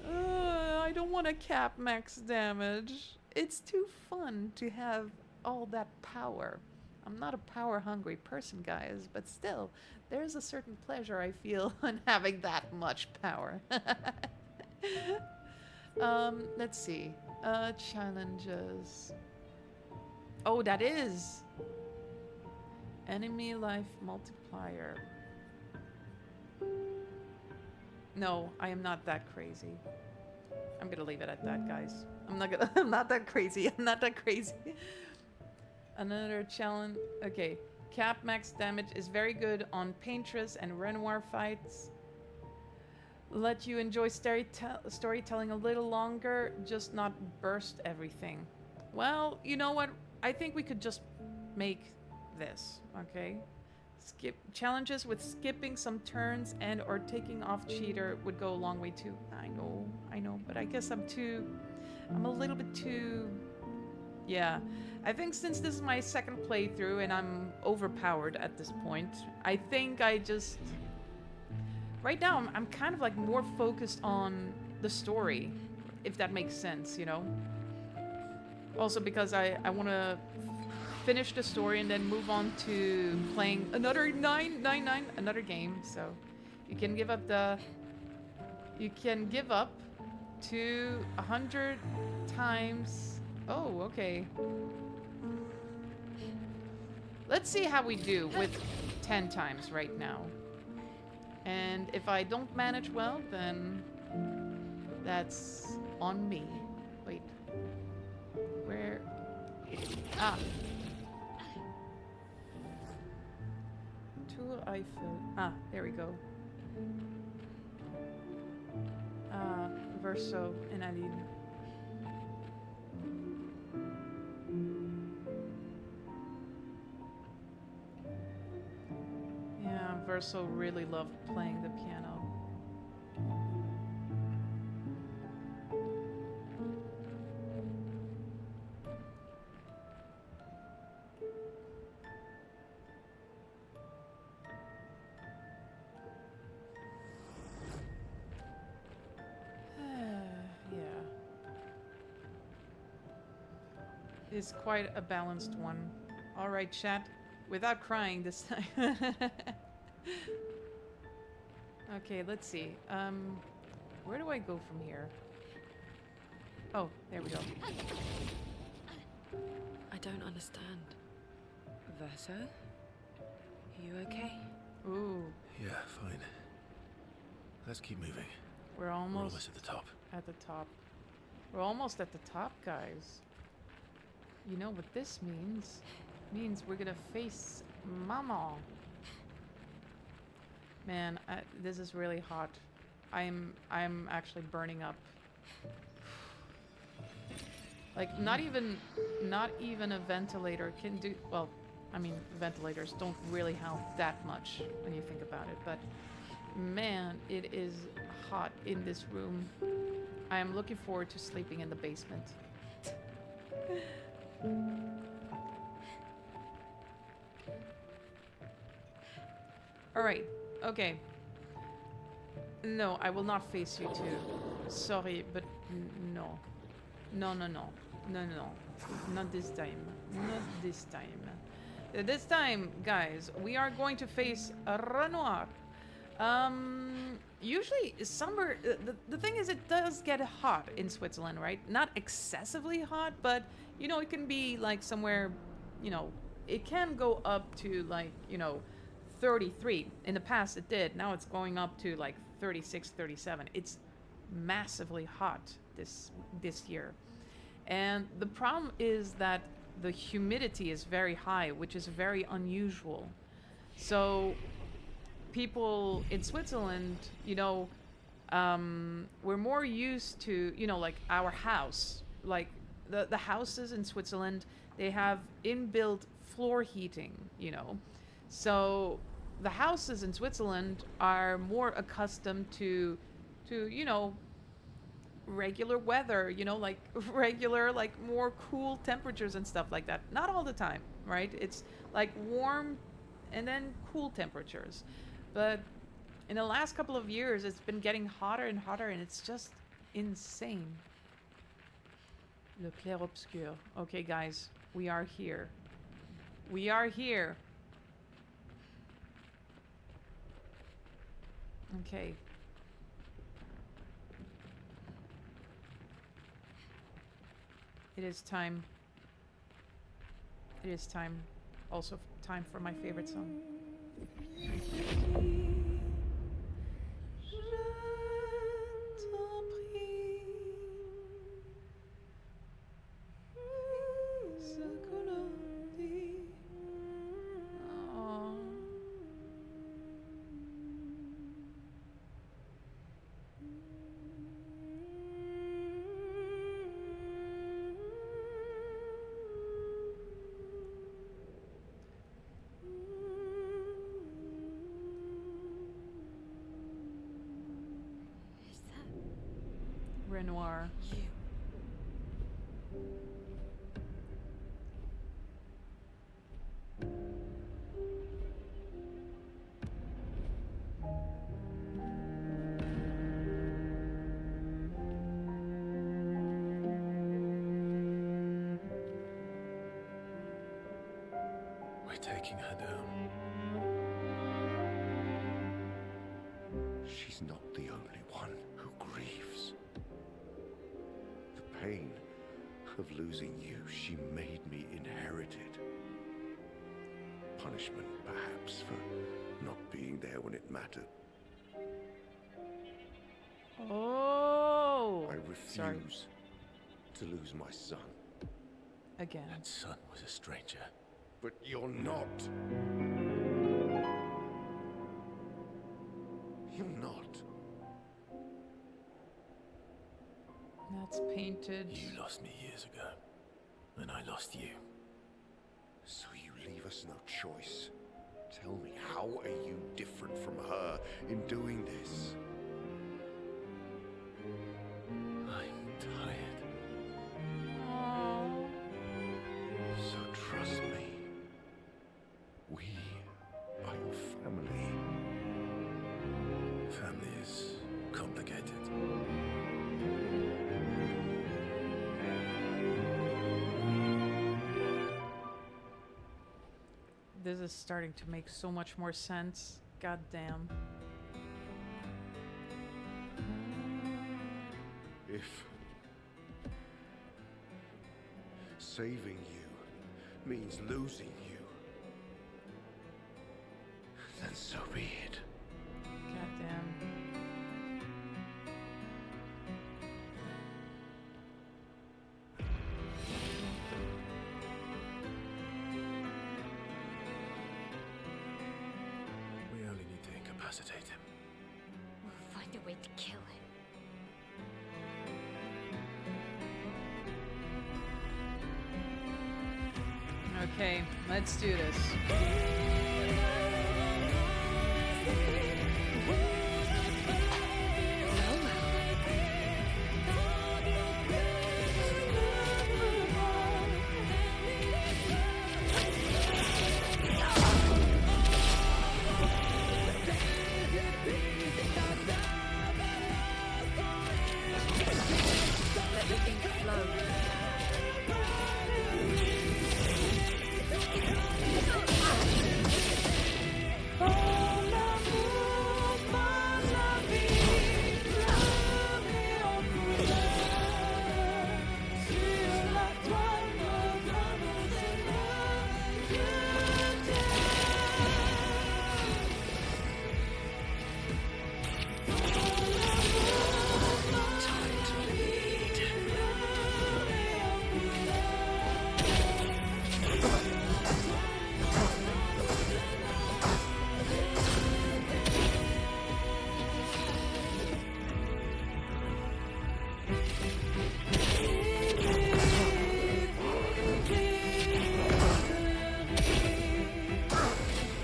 I don't want to cap max damage. It's too fun to have all that power. I'm not a power-hungry person, guys, but still, there's a certain pleasure I feel in having that much power. Let's see. Challenges. Oh, that is enemy life multiplier. No, I am not that crazy. I'm gonna leave it at that, guys. I'm not that crazy. Another challenge. Okay. Cap max damage is very good on Paintress and Renoir fights. Let you enjoy storytelling a little longer, just not burst everything. Well, you know what? I think we could just make this, okay? Skip challenges with skipping some turns and or taking off cheater would go a long way too. I know, but I guess I'm a little bit too, yeah. I think since this is my second playthrough and I'm overpowered at this point, I think right now I'm kind of like more focused on the story, if that makes sense, Also because I want to finish the story and then move on to playing another another game. So you can give up to 100 times. Oh, okay. Let's see how we do with 10 times right now. And if I don't manage well, then that's on me. Wait. Where? Ah. Tour Eiffel. Ah, there we go. Verso and Aline. Yeah, Verso really loved playing the piano. is quite a balanced one. All right, chat. Without crying this time. Okay, let's see. Where do I go from here? Oh, there we go. I don't understand. Verso? You okay? Ooh, Yeah, fine. Let's keep moving. we're We're almost almost at the top. at the top. We're almost at the top, guys. You know what this means? Means we're gonna face Mama. Man, this is really hot. I'm actually burning up. Like not even a ventilator can do. Well, I mean ventilators don't really help that much when you think about it. But man, it is hot in this room. I am looking forward to sleeping in the basement. All right. Okay. No, I will not face you two. Sorry, but no. No, no, no. No, no, no. Not this time. Not this time. This time, guys, we are going to face Renoir. Usually summer, the thing is it does get hot in Switzerland, right? Not excessively hot, but, you know, it can be like somewhere, you know, it can go up to like, you know, 33. In the past it did. Now it's going up to like 36, 37. It's massively hot this year. And the problem is that the humidity is very high, which is very unusual. So people in Switzerland, you know, we're more used to, you know, like our house, like the houses in Switzerland, they have inbuilt floor heating, you know. So the houses in Switzerland are more accustomed to, you know, regular weather, you know, like regular, like more cool temperatures and stuff like that. Not all the time, right? It's like warm and then cool temperatures. But in the last couple of years, it's been getting hotter and hotter, and it's just insane. Le Clair Obscur. Okay, guys, we are here. We are here. Okay. It is time. It is time. Also time for my favorite song. Renoir. You. We're taking her down. She's not the only one who grieves. The pain of losing you, she made me inherit it. Punishment, perhaps, for not being there when it mattered. Oh. I refuse Sorry. to lose my son. Again. That son was a stranger. But you're not. You're not. That's painted. You lost me years ago, and I lost you. So you leave us no choice. Tell me, how are you different from her in doing this? I'm tired. Oh. So trust me. We are your family. Family is complicated. This is starting to make so much more sense. God damn. If saving you means losing you, then so be it. God damn. We only need to incapacitate him. We'll find a way to kill him. Okay, let's do this. Let the ink flow.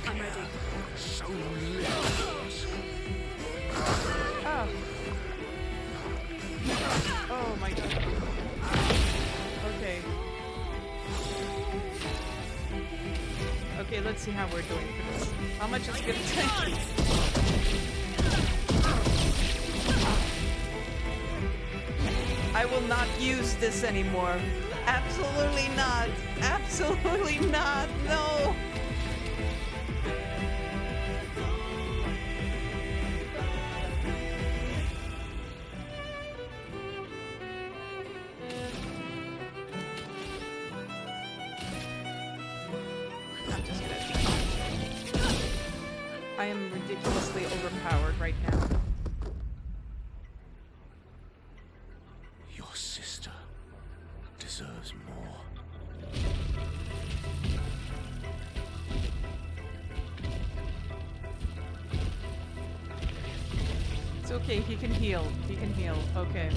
I'm ready. So little. Oh. Oh my god. Okay. Okay, let's see how we're doing for this. How much it's gonna take? I will not use this anymore. Absolutely not. Absolutely not. No. I'm just gonna... I am ridiculously overpowered right now. Your sister deserves more. It's okay, he can heal. He can heal. Okay.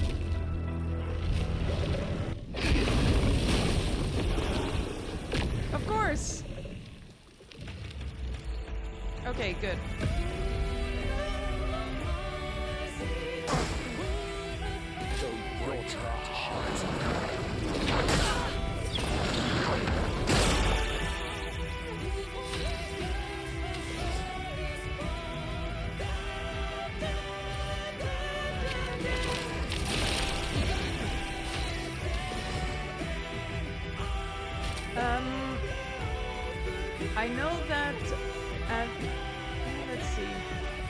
Of course! Okay, good. Your turn to shine. I know that. Let's see.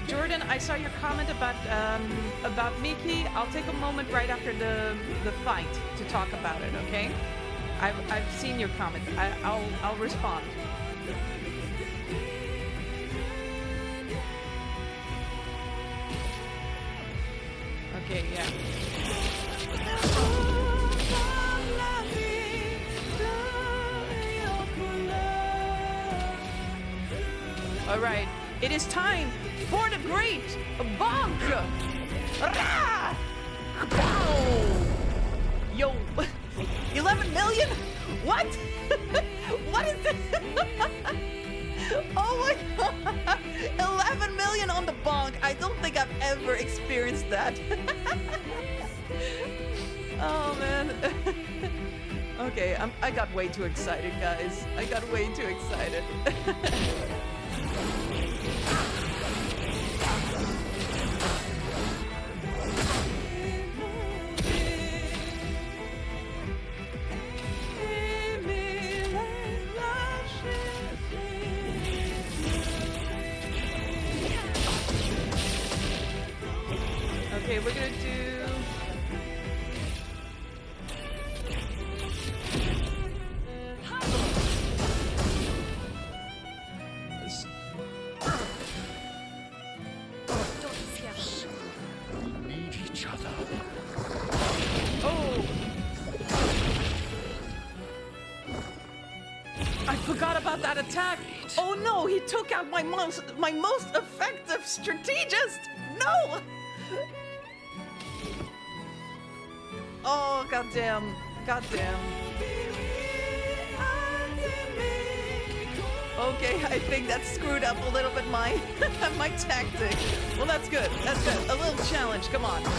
Jordan, I saw your comment about Miki. I'll take a moment right after the fight to talk about it. Okay? I've seen your comment. I'll respond. Okay, yeah. All right, it is time for the great bonk! Rah! Pow! Yo, 11 million? What? What is this? Oh my god! 11 million on the bonk. I don't think I've ever experienced that. Oh man. Okay, I got way too excited, guys. I got way too excited. Okay, we're gonna do... We need each other. Oh! I forgot about that attack! Oh no, he took out my most effective strategist! No! Oh, goddamn. Goddamn. Okay, I think that screwed up a little bit my my tactic. Well, that's good. That's good. A little challenge. Come on. Come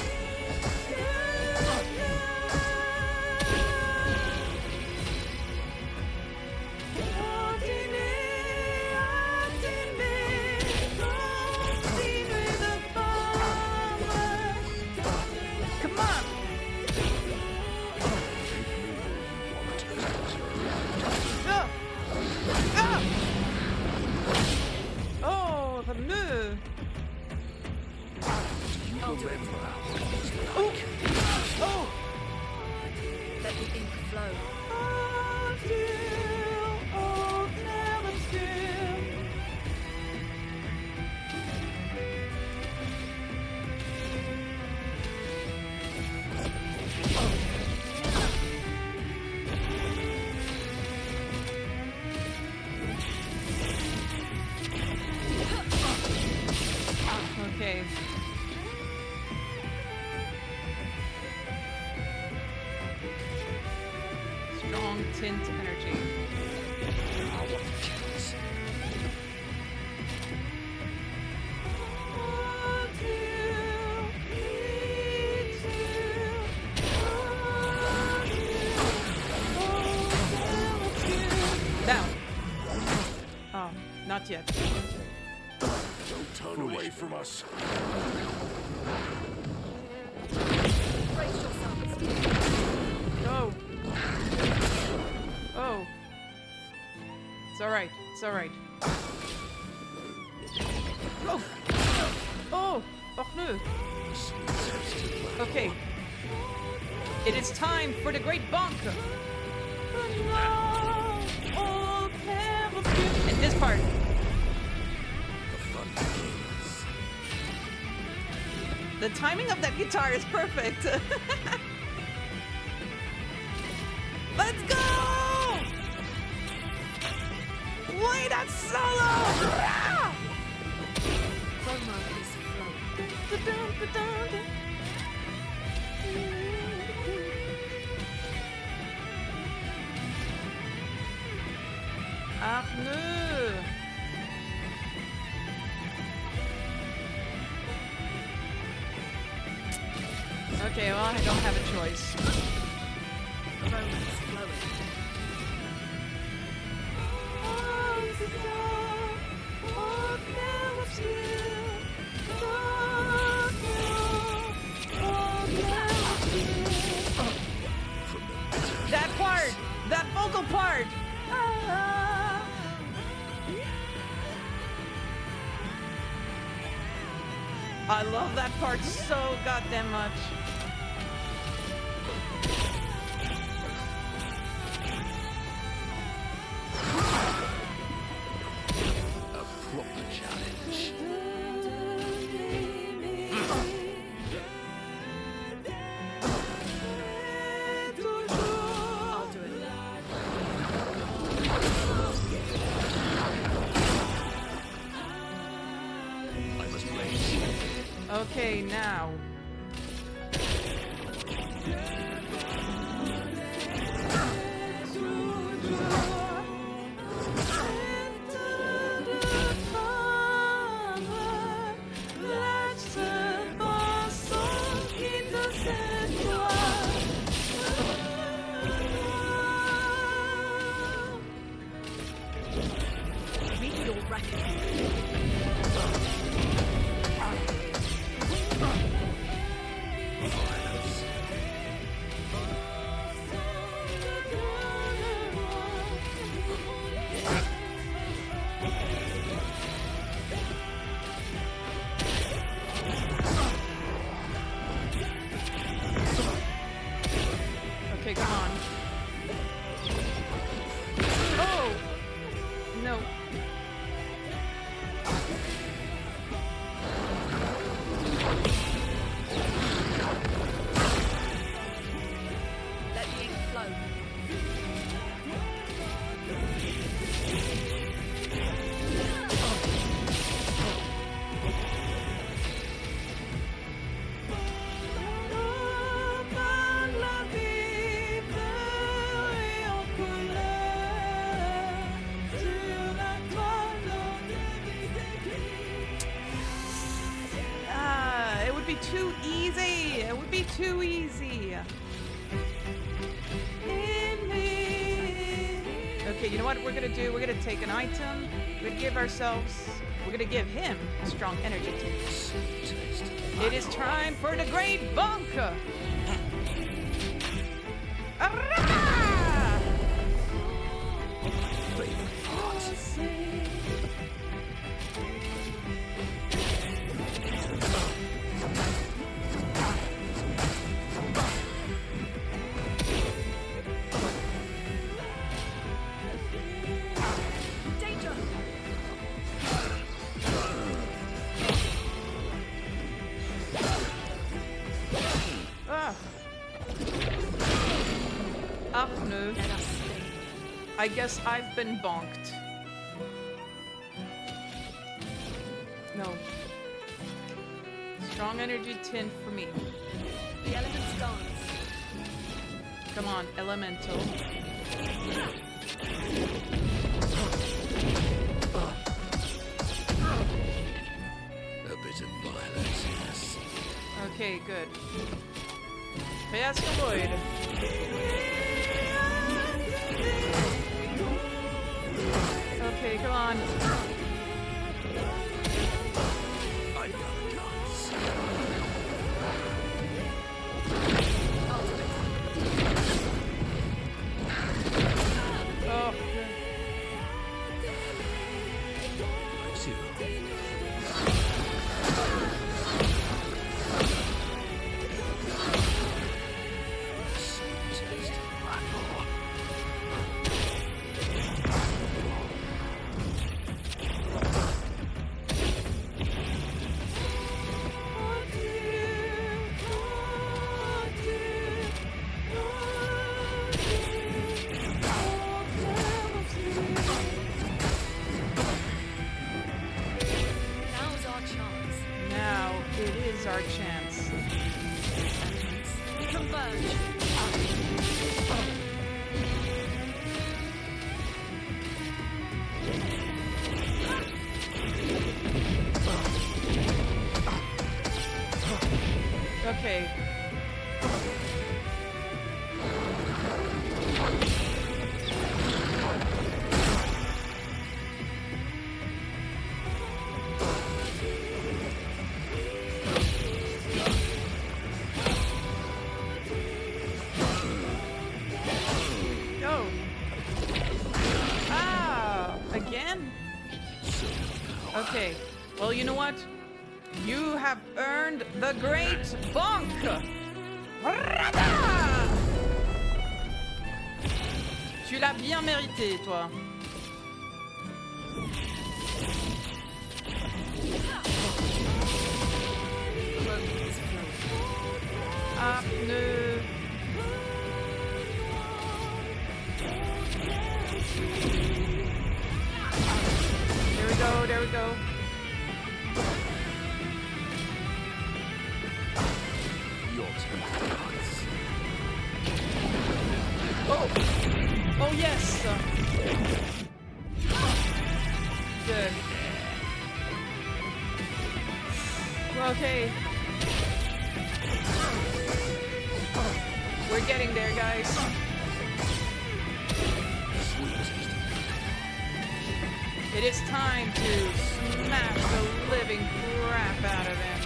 on. Ah. Ah. Oh, no. Oh. Oh. Let the ink flow. Oh, Clair Obscur. Okay. Strong tint energy. Down. Oh, not yet. Don't turn away from us. Brace yourselves. Oh. Oh. It's alright. It's alright. Oh. Oh. Oh no. Okay. It is time for the great bonk. And this part. The fun begins. The timing of that guitar is perfect. Let's go! Wait, that solo! Chroma is flowing. Ach nö. Okay, well, I don't have a choice. Chroma is flowing. That part! That vocal part! I love that part so goddamn much. A proper challenge. I'll do it. I must race. Okay, now. Meet your reckoning. too easy. It would be too easy. Okay, you know what we're gonna do? We're gonna take an item. We're gonna give ourselves. We're gonna give him a strong energy tint. It is time for the great bunk. Arrah! Danger! Ah. Ach no. Let us stay. I guess I've been bonked. No. Strong energy tint for me. The elements dance. Come on, elemental. A bit of violence, yes. Okay, good. Asteroid. Okay, come on. I got guns. Oh, Zero. Now's our chance. now it is our chance. Converge. Okay. Go. Ah, again? Okay. Well, you know what? You have earned the great bonk. Rada! Tu l'as bien mérité, toi. Apneu. There we go, there we go. Your turn, guys. Oh! Oh, yes! Good. Okay. We're getting there, guys. It is time to smash the living crap out of him.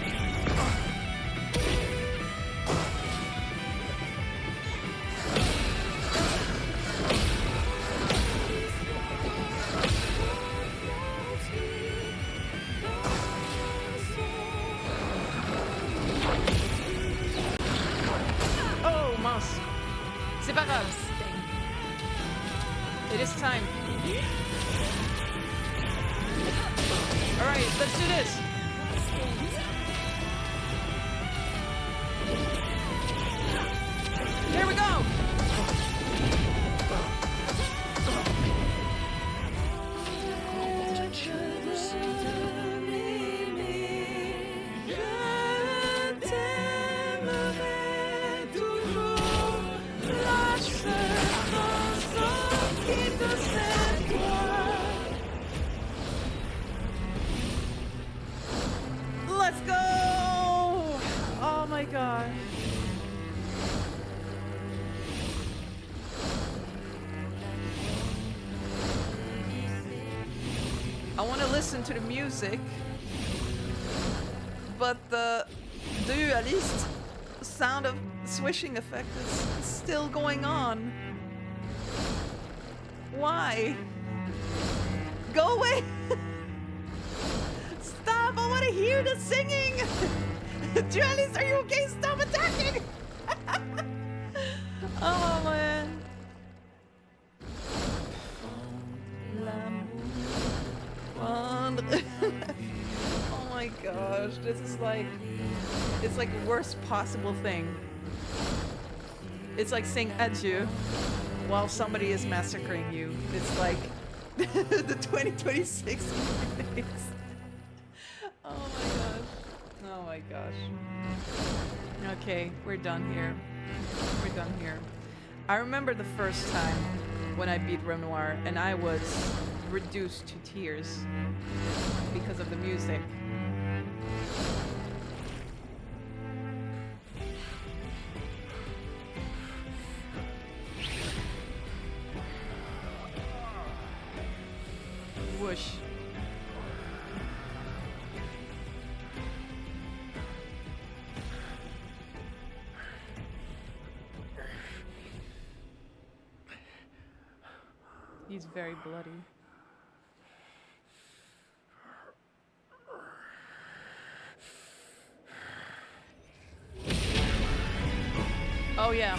Oh, mince. C'est pas grave. It is time. Alright, let's do this. Here we go. I want to listen to the music, but the dualist sound of swishing effect is still going on. Why? Go away! Stop! I want to hear the singing! Dualist, are you okay? Stop attacking! Oh man. Oh my gosh, this is like, it's like the worst possible thing. It's like saying adieu while somebody is massacring you. It's like the 2026 minutes. Oh my gosh. Oh my gosh. Okay, we're done here. We're done here. I remember the first time when I beat Renoir and I was reduced to tears because of the music. Whoosh. He's very bloody. Oh yeah.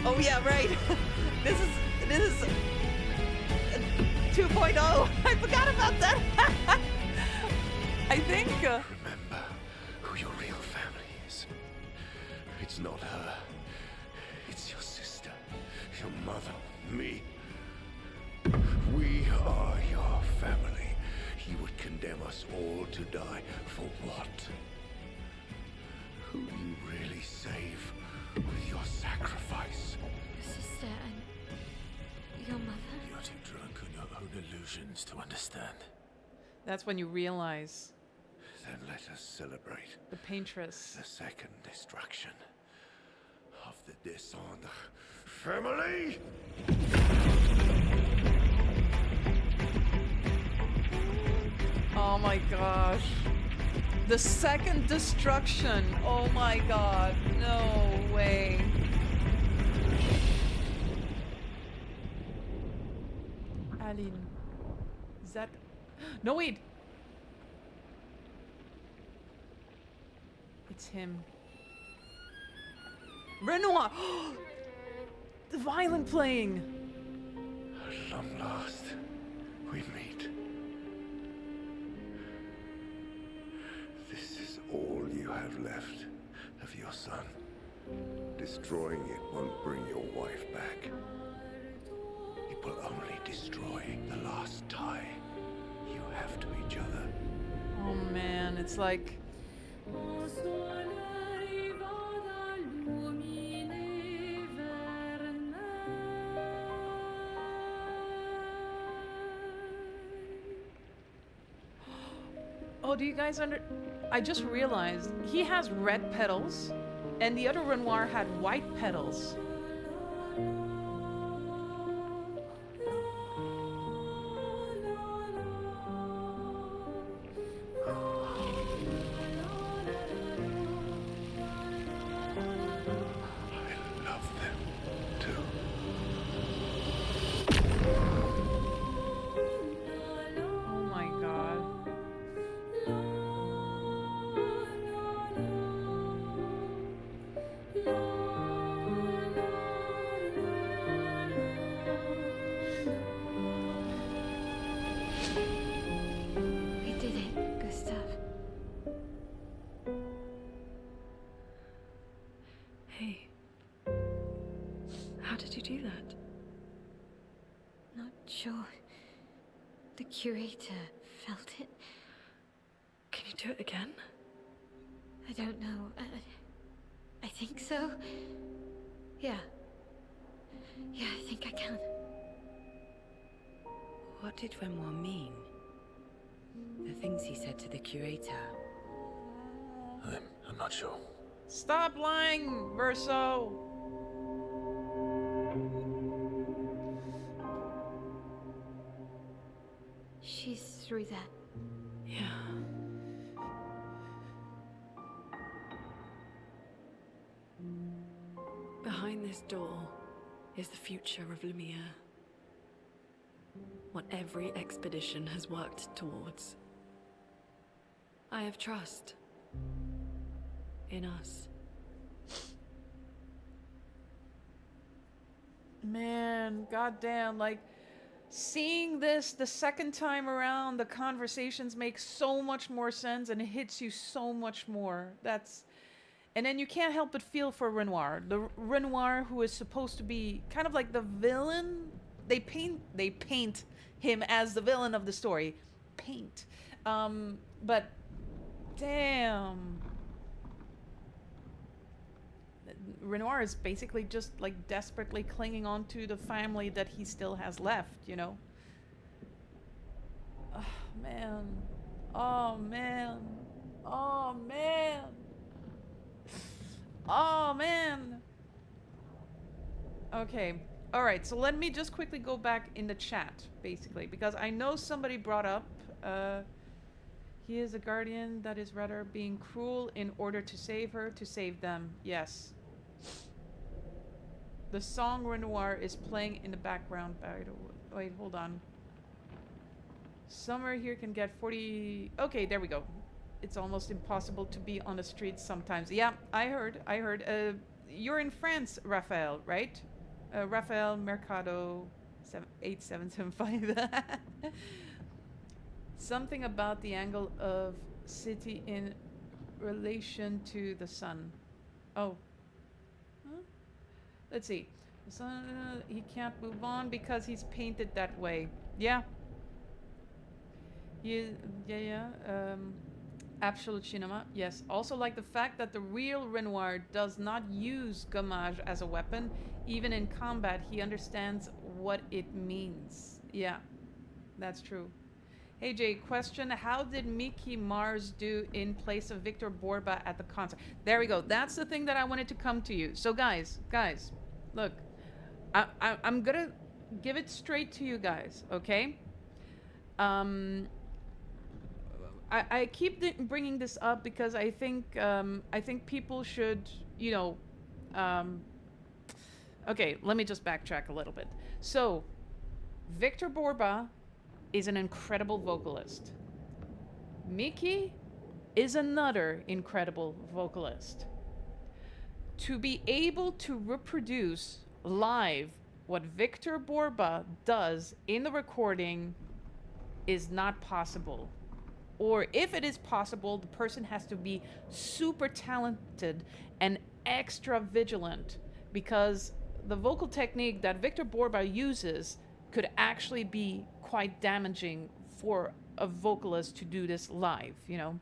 Oh yeah, right. This is 2.0. I forgot about that. I think Remember who your real family is. It's not her. It's your sister, your mother, me. We are your family. He would condemn us all to die for what? Who do you really save with your sacrifice? Your sister and your mother. You're too drunk on your own illusions to understand. that's when you realize Then let us celebrate the Paintress. the second destruction of the Descendre family. Oh my gosh. The second destruction. Oh my god. No way. Aline. Is that... No, wait. It's him. Renoir! The violin playing! At long last, we meet. This is all you have left of your son. Destroying it won't bring your wife back. It will only destroy the last tie you have to each other. Oh man, it's like... Oh, do you guys I just realized he has red petals and the other Renoir had white petals. I love them too. Oh my god. We did it, Gustav. Hey. How did you do that? Not sure. The curator felt it. Can you do it again? I don't know. I think so. Yeah. Yeah, I think I can. What did Renoir mean? The things he said to the curator. I'm not sure. Stop lying, Verso! She's 3. through there. Yeah. Behind this door is the future of Lumiere. What every expedition has worked towards. I have trust in us. Man, goddamn, like, seeing this the second time around, the conversations make so much more sense and it hits you so much more. And then you can't help but feel for Renoir. The Renoir who is supposed to be kind of like the villain. They paint him as the villain of the story. But damn. Renoir is basically just like desperately clinging on to the family that he still has left, you know? Oh, man. Oh, man. Oh, man. Oh, man. Okay. All right. So let me just quickly go back in the chat, basically, because I know somebody brought up, he is a guardian that is rather being cruel in order to save her, to save them. Yes. The song Renoir is playing in the background. Wait, hold on. Summer here can get 40... Okay, there we go. It's almost impossible to be on the streets sometimes. Yeah, I heard. You're in France, Raphael, right? Raphael Mercado 8775. Something about the angle of city in relation to the sun. Oh. Huh? Let's see. The sun, he can't move on because he's painted that way. Yeah. Absolute cinema. Yes. Also like the fact that the real Renoir does not use gommage as a weapon. Even in combat, he understands what it means. Yeah. That's true. Hey Jay, question, how did Mickey Mars do in place of Victor Borba at the concert? There we go. That's the thing that I wanted to come to you. So guys, look, I'm gonna give it straight to you guys, okay? I keep bringing this up because I think people should, you know, okay, let me just backtrack a little bit. So, Victor Borba is an incredible vocalist. Mickey is another incredible vocalist. To be able to reproduce live what Victor Borba does in the recording is not possible. Or if it is possible, the person has to be super talented and extra vigilant, because the vocal technique that Victor Borba uses could actually be quite damaging for a vocalist to do this live, you know.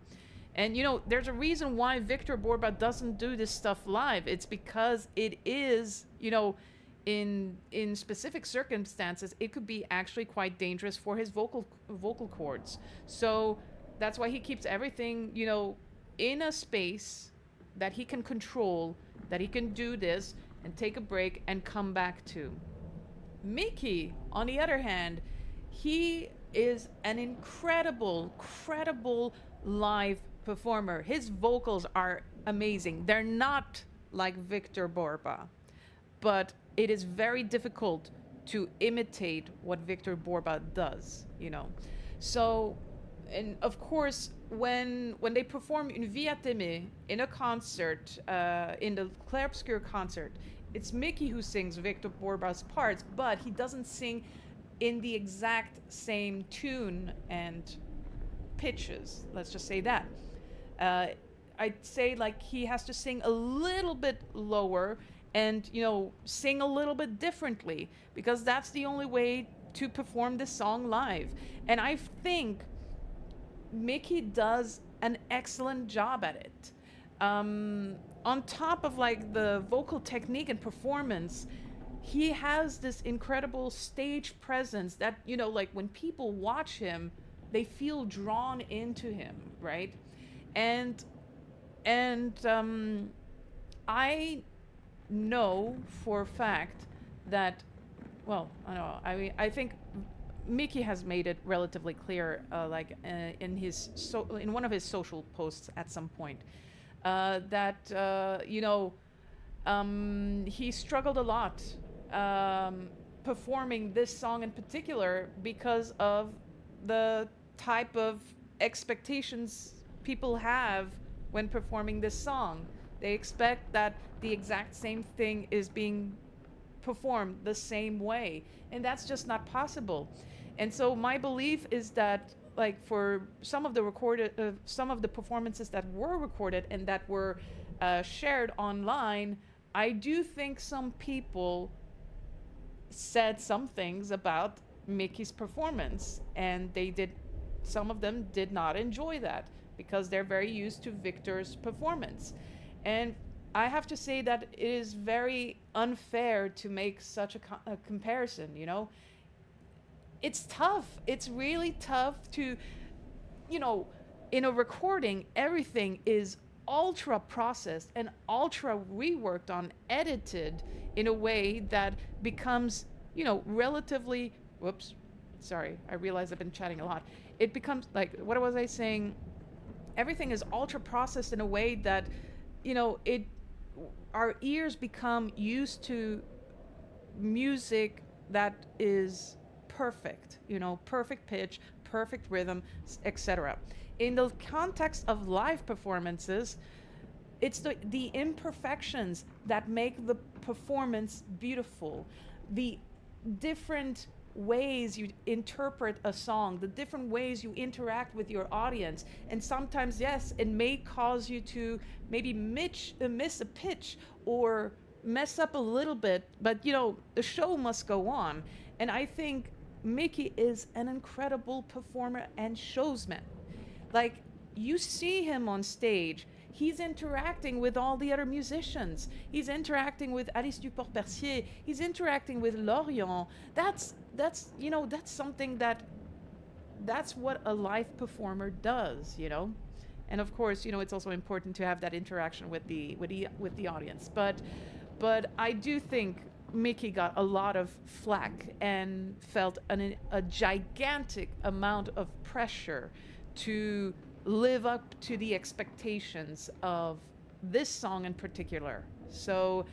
And, you know, there's a reason why Victor Borba doesn't do this stuff live. It's because it is, you know, in specific circumstances, it could be actually quite dangerous for his vocal cords. So that's why he keeps everything, you know, in a space that he can control, that he can do this and take a break and come back to. Mickey, on the other hand, he is an incredible live performer. His vocals are amazing. They're not like Victor Borba, but it is very difficult to imitate what Victor Borba does, you know. So, and of course, when they perform Une Vie à t'aimer in a concert, in the Clair Obscur concert, it's Mickey who sings Victor Borba's parts, but he doesn't sing in the exact same tune and pitches. Let's just say that. I'd say like he has to sing a little bit lower and, you know, sing a little bit differently, because that's the only way to perform this song live. And I think Mickey does an excellent job at it. On top of like the vocal technique and performance, he has this incredible stage presence that, you know, like when people watch him, they feel drawn into him, right? And I know for a fact that, well, I don't know, I mean, I think Mickey has made it relatively clear, in one of his social posts at some point, that he struggled a lot performing this song in particular because of the type of expectations people have when performing this song. They expect that the exact same thing is being performed the same way, and that's just not possible. And so my belief is that, like, for some of the performances that were recorded and that were shared online, I do think some people said some things about Mickey's performance, and some of them did not enjoy that because they're very used to Victor's performance. And I have to say that it is very unfair to make such a comparison, you know? It's tough. It's really tough to, in a recording, everything is ultra processed and ultra reworked on, edited in a way that becomes, relatively, whoops, sorry, I realize I've been chatting a lot. It becomes, like, what was I saying? Everything is ultra processed in a way that, our ears become used to music that is perfect, perfect pitch, perfect rhythm, etc. In the context of live performances, it's the imperfections that make the performance beautiful. The different ways you interpret a song, the different ways you interact with your audience. And sometimes, yes, it may cause you to maybe miss a pitch or mess up a little bit, but the show must go on. And I think Mickey is an incredible performer and showsman. Like, you see him on stage, he's interacting with all the other musicians. He's interacting with Alice Duport-Percier. He's interacting with Lorient. That's something that's what a live performer does, And of course, it's also important to have that interaction with the audience. But I do think Mickey got a lot of flack and felt a gigantic amount of pressure to live up to the expectations of this song in particular. So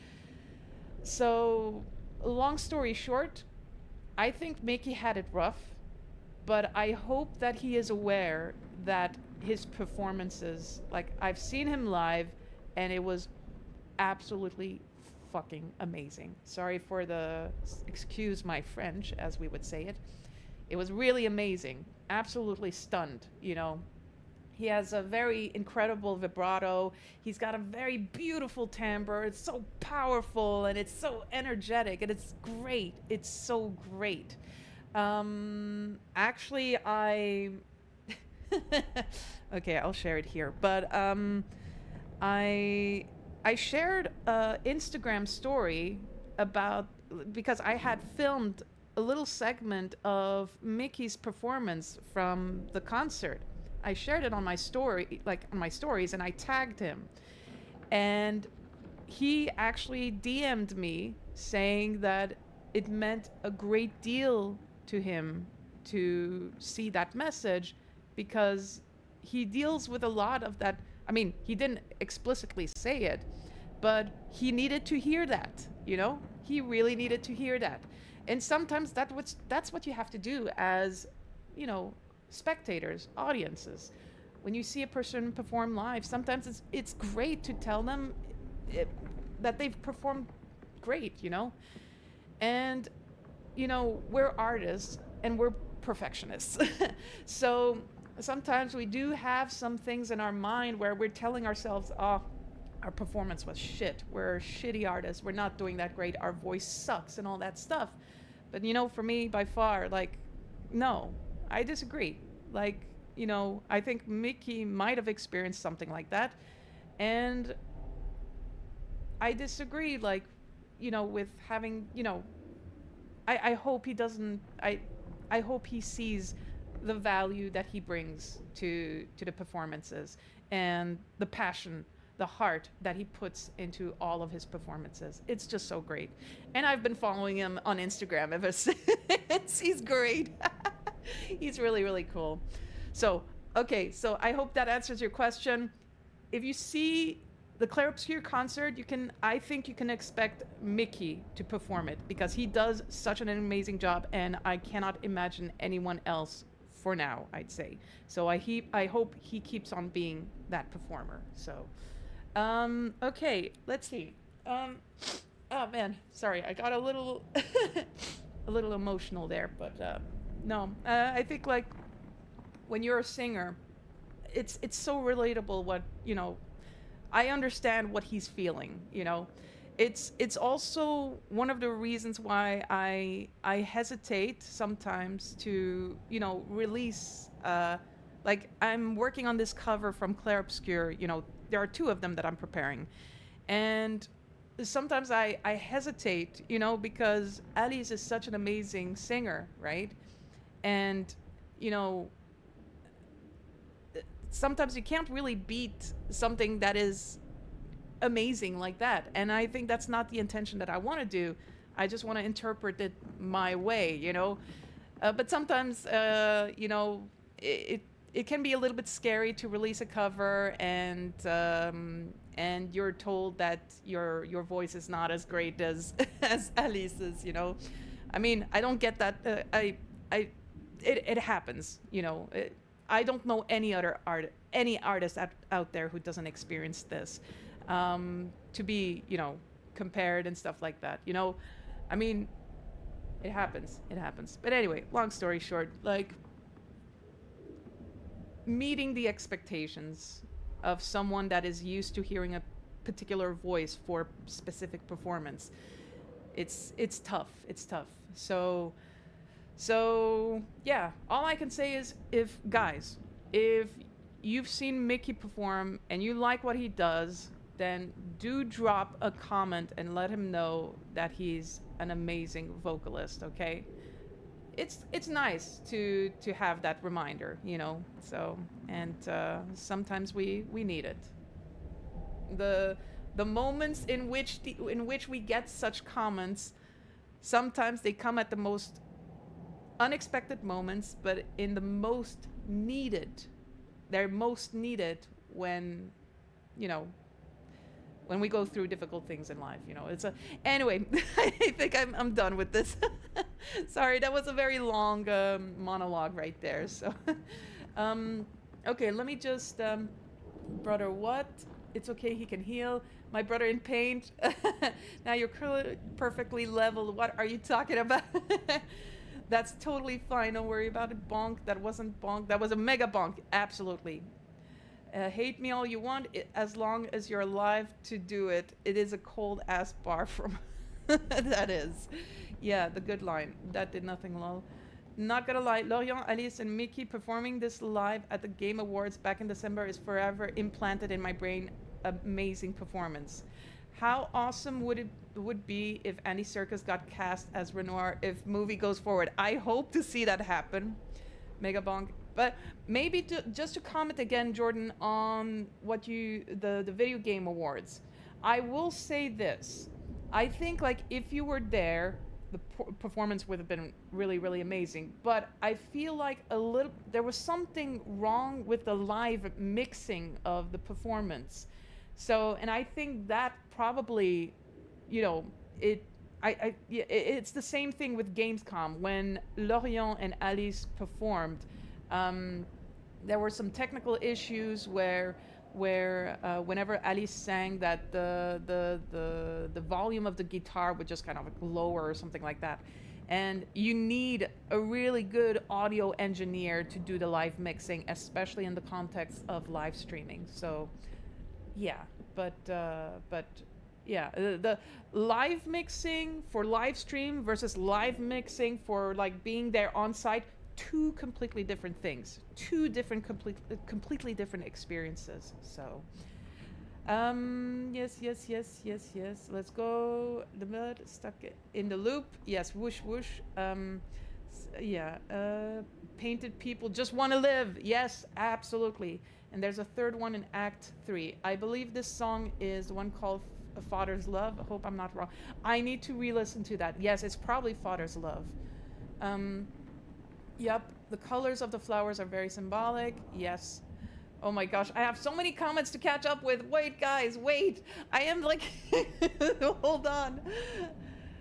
long story short, I think Mickey had it rough, but I hope that he is aware that his performances, like, I've seen him live and it was absolutely fucking amazing. Sorry for excuse my French, as we would say it. It was really amazing. Absolutely stunned, He has a very incredible vibrato. He's got a very beautiful timbre. It's so powerful and it's so energetic and it's great. It's so great. Actually, okay, I'll share it here. But I shared an Instagram story because I had filmed a little segment of Mickey's performance from the concert. I shared it on my stories, and I tagged him. And he actually DM'd me saying that it meant a great deal to him to see that message, because he deals with a lot of that. I mean, he didn't explicitly say it, but he needed to hear that, He really needed to hear that. And sometimes that's what you have to do as, spectators, audiences. When you see a person perform live, sometimes it's great to tell them that they've performed great, And, we're artists and we're perfectionists. So sometimes we do have some things in our mind where we're telling ourselves, oh, our performance was shit. We're shitty artists. We're not doing that great. Our voice sucks and all that stuff. But, for me, by far, no, I disagree. I think Mickey might have experienced something like that. And I disagree, with having, I hope he doesn't, I hope he sees the value that he brings to the performances and the passion, the heart that he puts into all of his performances. It's just so great. And I've been following him on Instagram ever since. He's great. He's really, really cool. So, okay, so I hope that answers your question. If you see the Clair Obscur concert, I think you can expect Mickey to perform it, because he does such an amazing job, and I cannot imagine anyone else for now, I'd say. So I hope he keeps on being that performer. So, okay, let's see. Oh man, sorry, I got a little a little emotional there, but no, I think like when you're a singer, it's so relatable. What, you know, I understand what he's feeling. You know, it's also one of the reasons why I hesitate sometimes to, you know, release. Like, I'm working on this cover from Clair Obscur. You know, there are 2 of them that I'm preparing, and sometimes I hesitate, you know, because Alice is such an amazing singer, right? And, you know, sometimes you can't really beat something that is amazing like that. And I think that's not the intention that I want to do. I just want to interpret it my way, you know. But sometimes, you know, it can be a little bit scary to release a cover, and you're told that your voice is not as great as as Alice's, you know. I mean, I don't get that. It happens, you know. I don't know any artist out there who doesn't experience this, to be, you know, compared and stuff like that, you know. I mean, it happens. But anyway, long story short, like, meeting the expectations of someone that is used to hearing a particular voice for specific performance, it's tough. So yeah, all I can say is, if you've seen Mickey perform and you like what he does, then do drop a comment and let him know that he's an amazing vocalist, okay? It's nice to have that reminder, you know. So, and sometimes we need it. The moments in which we get such comments, sometimes they come at the most unexpected moments, but in the most needed. They're most needed when, you know, when we go through difficult things in life, you know. Anyway, I think I'm done with this. Sorry, that was a very long monologue right there. So, okay, let me just, brother, what? It's okay, he can heal. My brother in pain. Now you're perfectly level. What are you talking about? That's totally fine. Don't worry about it. Bonk. That wasn't bonk. That was a mega bonk. Absolutely. Hate me all you want, as long as you're alive to do it. It is a cold ass bar from. That is. Yeah, the good line. That did nothing, lol. Not gonna lie, Lorient, Alice, and Mickey performing this live at the Game Awards back in December is forever implanted in my brain. Amazing performance. How awesome would it be if Andy Serkis got cast as Renoir if movie goes forward? I hope to see that happen. Mega bonk. But maybe just to comment again, Jordan, on what the Video Game Awards. I will say this. I think, like, if you were there, the performance would have been really, really amazing. But I feel like there was something wrong with the live mixing of the performance. So, and I think that probably, you know, it's the same thing with Gamescom. When Lorient and Alice performed, there were some technical issues where whenever Alice sang, that the volume of the guitar would just kind of like lower or something like that. And you need a really good audio engineer to do the live mixing, especially in the context of live streaming. So, yeah, but yeah, the live mixing for live stream versus live mixing for like being there on site, 2 completely different things, 2 different completely different experiences. So, yes. Let's go. The mud stuck in the loop. Yes, whoosh whoosh. Yeah. Painted people just want to live. Yes, absolutely. And there's a third one in Act 3. I believe this song is the one called Father's Love. I hope I'm not wrong. I need to re-listen to that. Yes, it's probably Father's Love. Yep. The colors of the flowers are very symbolic. Yes. Oh my gosh, I have so many comments to catch up with. Wait, guys, wait. I am like, hold on.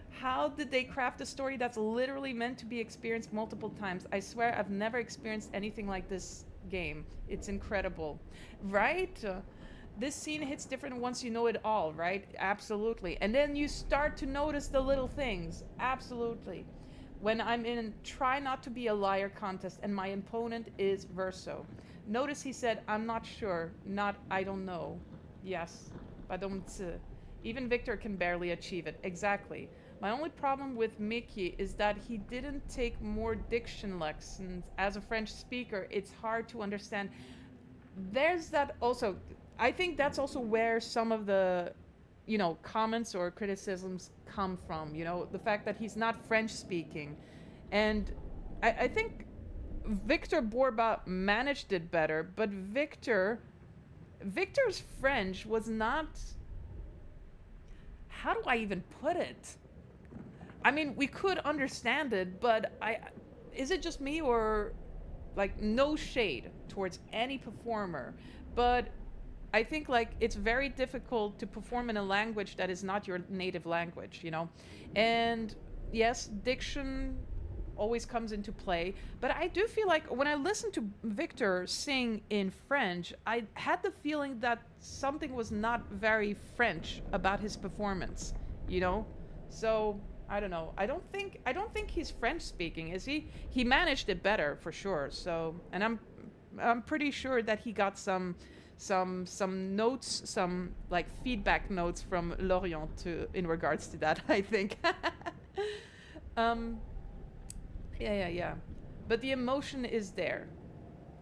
How did they craft a story that's literally meant to be experienced multiple times? I swear I've never experienced anything like this game. It's incredible. Right? This scene hits different once you know it all, right? Absolutely. And then you start to notice the little things. Absolutely. When I'm in Try Not to Be a Liar contest and my opponent is Verso. Notice he said, I'm not sure, not I don't know. Yes, even Victor can barely achieve it. Exactly. My only problem with Mickey is that he didn't take more diction lessons. As a French speaker, it's hard to understand. There's that also. I think that's also where some of the, you know, comments or criticisms come from. You know, the fact that he's not French speaking. And I think Victor Borba managed it better, but Victor's French was not, how do I even put it? I mean, we could understand it, but is it just me, or like, no shade towards any performer, but I think like it's very difficult to perform in a language that is not your native language, you know? And yes, diction always comes into play, but I do feel like when I listened to Victor sing in French, I had the feeling that something was not very French about his performance, you know? So I don't know. I don't think he's French speaking, is he? He managed it better for sure. So, and I'm pretty sure that he got some notes, some like feedback notes from Lorient in regards to that, I think. Yeah. But the emotion is there.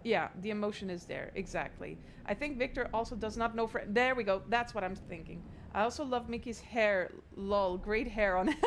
Yeah, the emotion is there, exactly. I think Victor also does not know French. There we go, that's what I'm thinking. I also love Mickey's hair. Lol, great hair on it.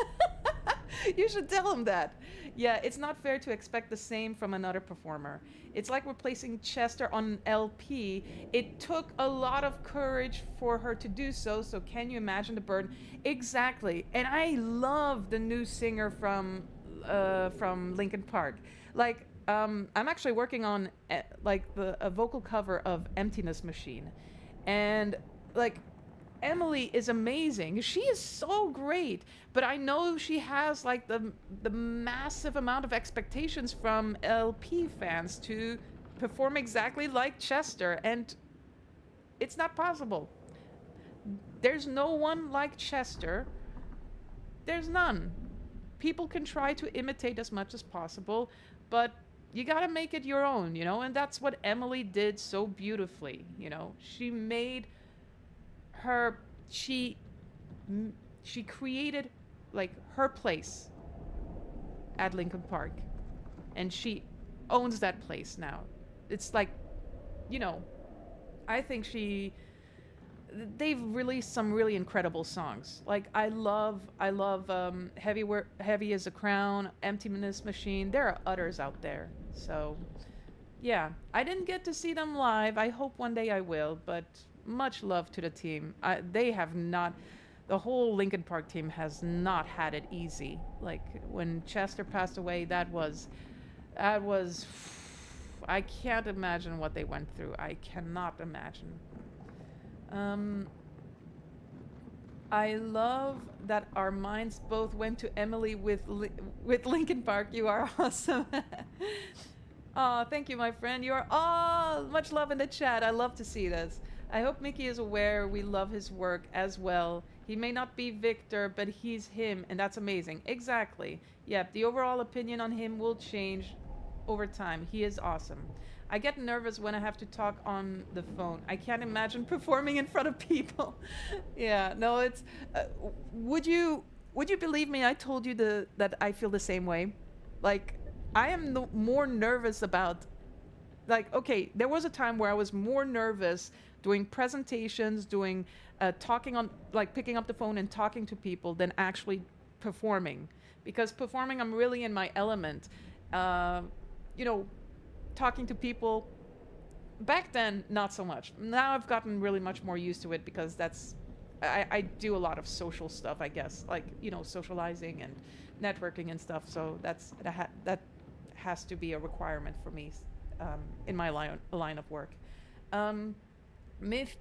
You should tell him that. Yeah, it's not fair to expect the same from another performer. It's like replacing Chester on an LP. It took a lot of courage for her to do so, so can you imagine the burden? Exactly. And I love the new singer from Linkin Park. Like, I'm actually working on a vocal cover of Emptiness Machine. And like, Emily is amazing. She is so great, but I know she has like the massive amount of expectations from LP fans to perform exactly like Chester, and it's not possible. There's no one like Chester. There's none. People can try to imitate as much as possible, but you gotta make it your own, you know, and that's what Emily did so beautifully, you know. She made her, she created like her place at Linkin Park, and she owns that place now. It's like, you know, I think they've released some really incredible songs. Like I love Heavy as a Crown, Emptiness Machine. There are others out there. So yeah, I didn't get to see them live. I hope one day I will, but much love to the team. They have not, the whole Linkin Park team has not had it easy. Like when Chester passed away, that was I can't imagine what they went through. I cannot imagine. I love that our minds both went to Emily with Linkin Park. You are awesome. Oh, thank you, my friend. You are all much love in the chat. I love to see this. I hope Mickey is aware we love his work as well. He may not be Victor, but he's him, and that's amazing. Exactly. Yep, the overall opinion on him will change over time. He is awesome. I get nervous when I have to talk on the phone. I can't imagine performing in front of people. Yeah, no, it's... would you believe me? I told you that I feel the same way. Like, I am more nervous about... Like, okay, there was a time where I was more nervous doing presentations, talking on... Like, picking up the phone and talking to people than actually performing. Because performing, I'm really in my element. You know... Talking to people, back then, not so much. Now I've gotten really much more used to it because I do a lot of social stuff, I guess, like, you know, socializing and networking and stuff. So that has to be a requirement for me in my line of work.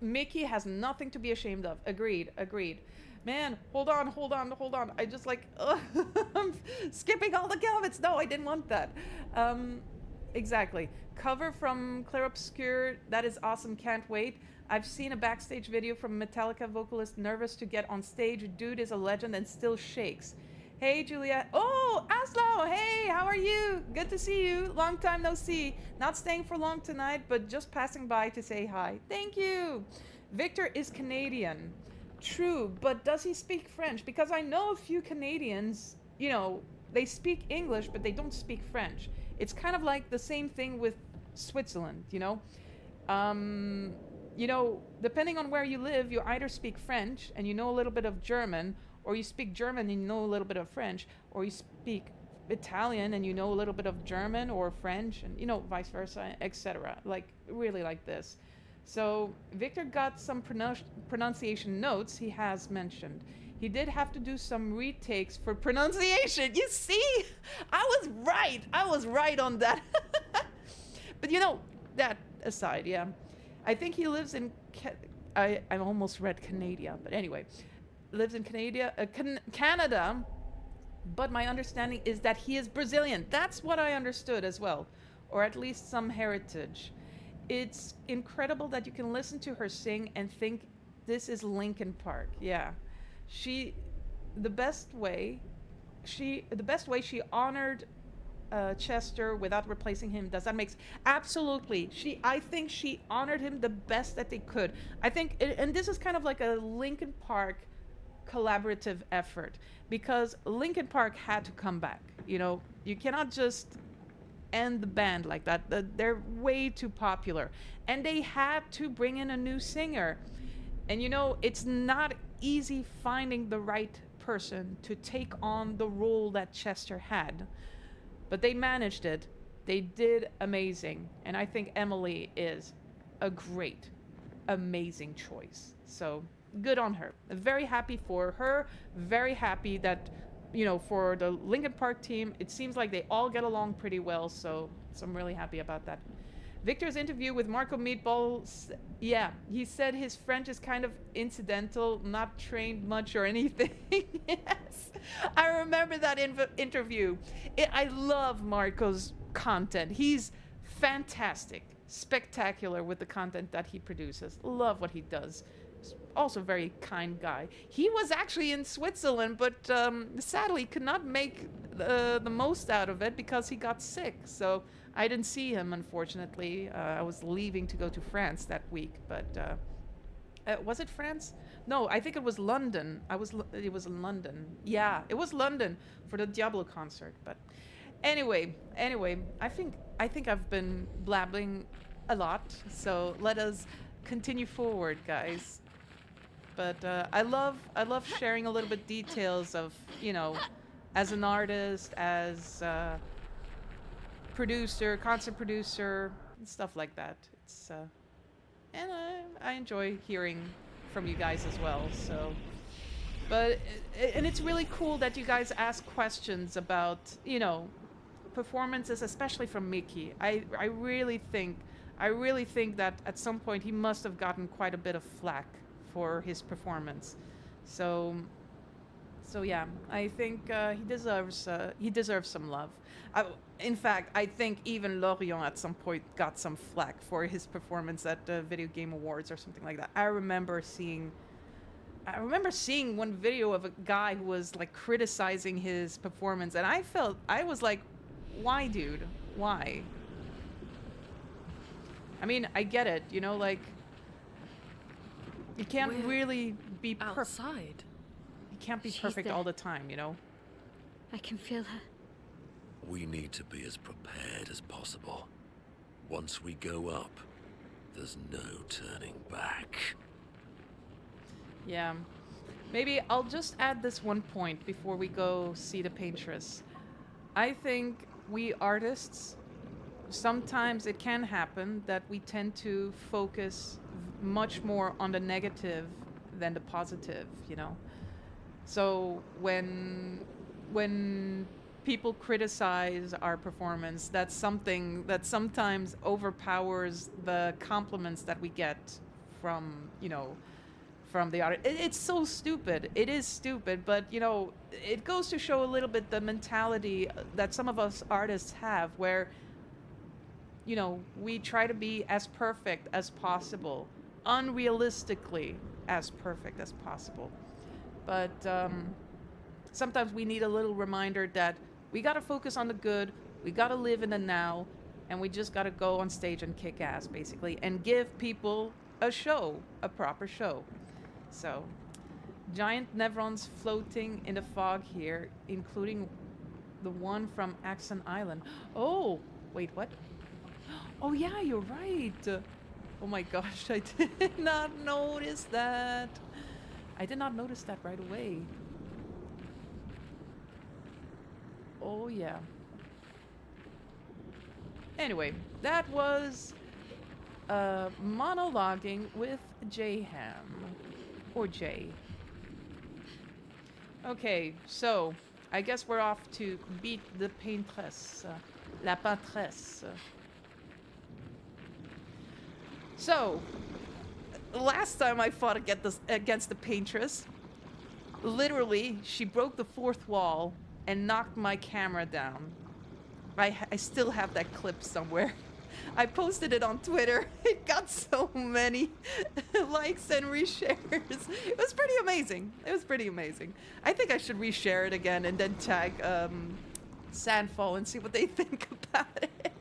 Mickey has nothing to be ashamed of. Agreed. Man, hold on. I just like, I'm skipping all the comments. No, I didn't want that. Exactly. Cover from Clair Obscur. That is awesome. Can't wait. I've seen a backstage video from Metallica vocalist nervous to get on stage. Dude is a legend and still shakes. Hey, Julia. Oh, Aslo. Hey, how are you? Good to see you. Long time no see. Not staying for long tonight, but just passing by to say hi. Thank you. Victor is Canadian. True, but does he speak French? Because I know a few Canadians, you know, they speak English, but they don't speak French. It's kind of like the same thing with Switzerland, you know? You know, depending on where you live, you either speak French and you know a little bit of German, or you speak German and you know a little bit of French, or you speak Italian and you know a little bit of German or French, and, you know, vice versa, etc. Like, really like this. So Victor got some pronunciation notes he has mentioned. He did have to do some retakes for pronunciation. You see, I was right on that. But you know, that aside, yeah. I think he lives in, I almost read Canada, but anyway, lives in Canada, but my understanding is that he is Brazilian. That's what I understood as well, or at least some heritage. It's incredible that you can listen to her sing and think this is Linkin Park. Yeah. The best way she honored Chester without replacing him. Does that make sense? Absolutely. I think she honored him the best that they could. I think, and this is kind of like a Linkin Park collaborative effort, because Linkin Park had to come back. You know, you cannot just end the band like that. They're way too popular, and they had to bring in a new singer. And you know, it's not easy finding the right person to take on the role that Chester had, but they managed it. They did amazing, and I think Emily is a great, amazing choice. So good on her. Very happy for her. Very happy that, you know, for the Linkin Park team, it seems like they all get along pretty well, so I'm really happy about that. Victor's interview with Marco Meatball, yeah, he said his French is kind of incidental, not trained much or anything. Yes, I remember that interview. I love Marco's content. He's fantastic, spectacular with the content that he produces. Love what he does. Also a very kind guy. He was actually in Switzerland, but sadly could not make the most out of it because he got sick. So I didn't see him, unfortunately. I was leaving to go to France that week, but was it France? No, I think it was London. It was in London. Yeah, it was London for the Diablo concert. But anyway, I think I've been blabbling a lot. So let us continue forward, guys. But I love sharing a little bit details of, you know, as an artist, as producer, concert producer, and stuff like that. It's and I enjoy hearing from you guys as well. So, but and it's really cool that you guys ask questions about, you know, performances, especially from Mickey. I really think that at some point he must have gotten quite a bit of flack for his performance. So yeah, I think he deserves some love. In fact, I think even Lorient at some point got some flack for his performance at the Video Game Awards or something like that. I remember seeing one video of a guy who was like criticizing his performance, and I was like, why, dude? Why? I mean, I get it, you know, like, you can't really be outside. You can't be She's perfect there. all the time, you know? I can feel her. We need to be as prepared as possible. Once we go up, there's no turning back. Yeah. Maybe I'll just add this one point before we go see the Paintress. I think we artists, sometimes it can happen that we tend to focus much more on the negative than the positive, you know? So when people criticize our performance, that's something that sometimes overpowers the compliments that we get from, you know, from the audience. It's so stupid. It is stupid, but, you know, it goes to show a little bit the mentality that some of us artists have, where, you know, we try to be as perfect as possible, unrealistically as perfect as possible. But sometimes we need a little reminder that we got to focus on the good, we got to live in the now, and we just got to go on stage and kick ass, basically, and give people a show, a proper show. So, giant nevrons floating in the fog here, including the one from Axon Island. Oh, wait, what? Oh yeah, you're right. Oh my gosh, I did not notice that. I did not notice that right away. Oh yeah. Anyway, that was monologuing with Jayhan. Or Jay. Okay, so I guess we're off to beat the Paintress. La Paintress. So, last time I fought against the Paintress, literally, she broke the fourth wall and knocked my camera down. I still have that clip somewhere. I posted it on Twitter. It got so many likes and reshares. It was pretty amazing. It was pretty amazing. I think I should reshare it again and then tag Sandfall and see what they think about it.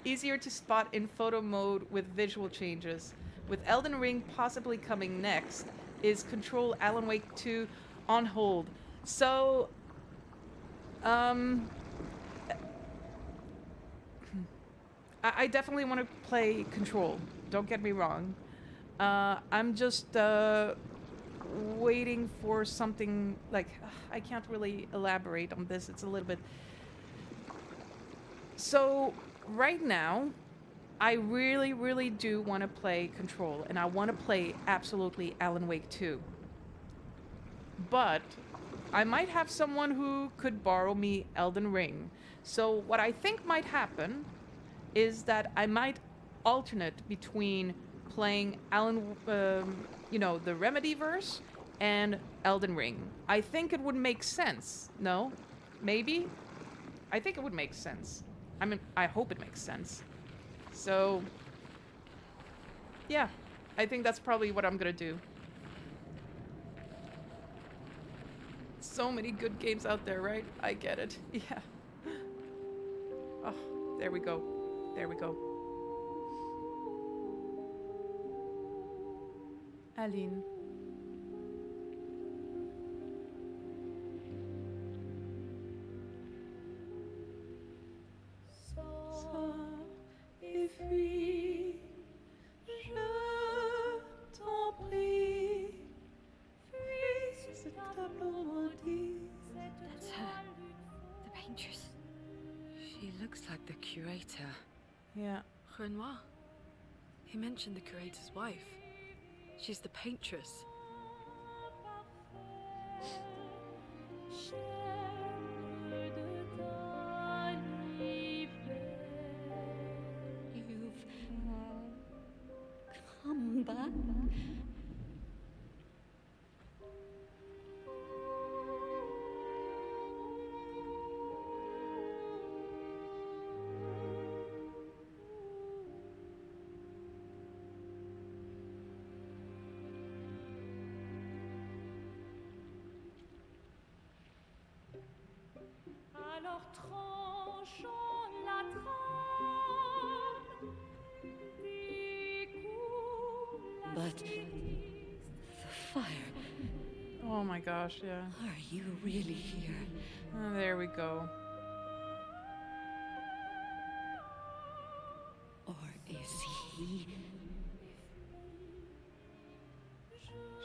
Easier to spot in photo mode with visual changes. With Elden Ring possibly coming next, is Control Alan Wake 2 on hold. So, I definitely want to play Control. Don't get me wrong. I'm just waiting for something like... I can't really elaborate on this. It's a little bit... So, right now, I really, really do want to play Control. And I want to play absolutely Alan Wake 2. But I might have someone who could borrow me Elden Ring. So what I think might happen is that I might alternate between playing you know, the Remedyverse and Elden Ring. I think it would make sense. No? Maybe? I think it would make sense. I mean, I hope it makes sense. So, yeah. I think that's probably what I'm gonna do. So many good games out there, right? I get it. Yeah. Oh, there we go. There we go. Aline. That's her. The Paintress. She looks like the curator. Yeah. Renoir. He mentioned the curator's wife. She's the Paintress. You've come back. Alors tranchons la trame, découle la But the fire. Oh my gosh, yeah. Are you really here? Oh, there we go. Or is he?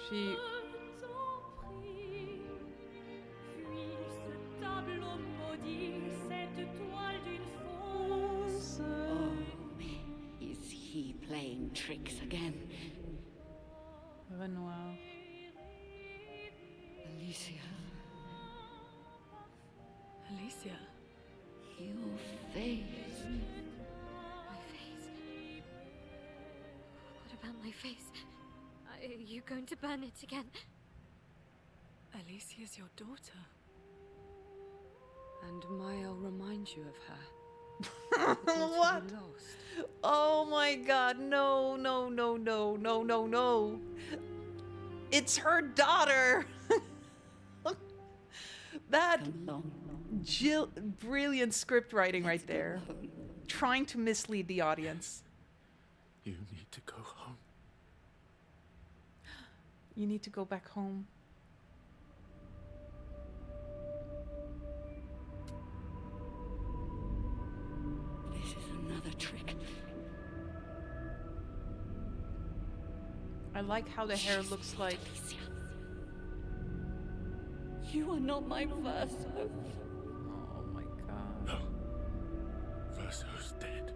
She... Oh, is he playing tricks again? Renoir. Alicia. Alicia. Your face. My face? What about my face? Are you going to burn it again? Alicia's your daughter. And May'll remind you of her. What? You lost. Oh my god, no, no, no, no, no, no, no. It's her daughter. That brilliant script writing right there. Trying to mislead the audience. You need to go home. You need to go back home. This is another trick. I like how the hair looks like. Alicia. You are not my first hope. Oh my god. No. Verso's dead.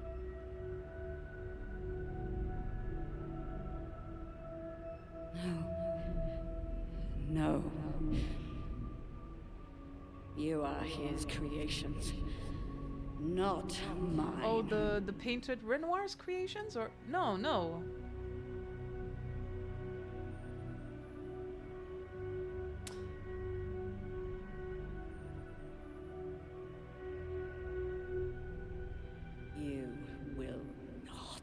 No. You are his creations, not mine. Oh, the painted Renoir's creations? Or no. You will not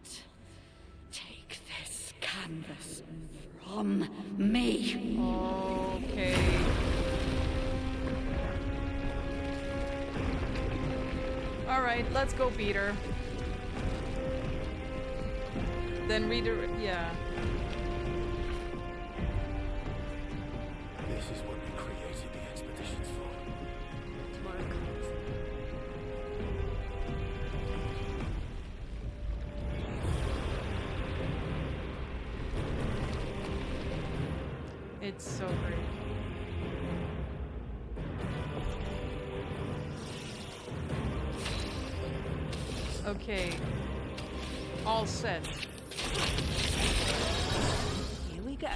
take this canvas from me. Okay. All right, let's go beat her. Then yeah. This is what we created the expeditions for. Tomorrow comes. It's so great. Okay. All set. Here we go.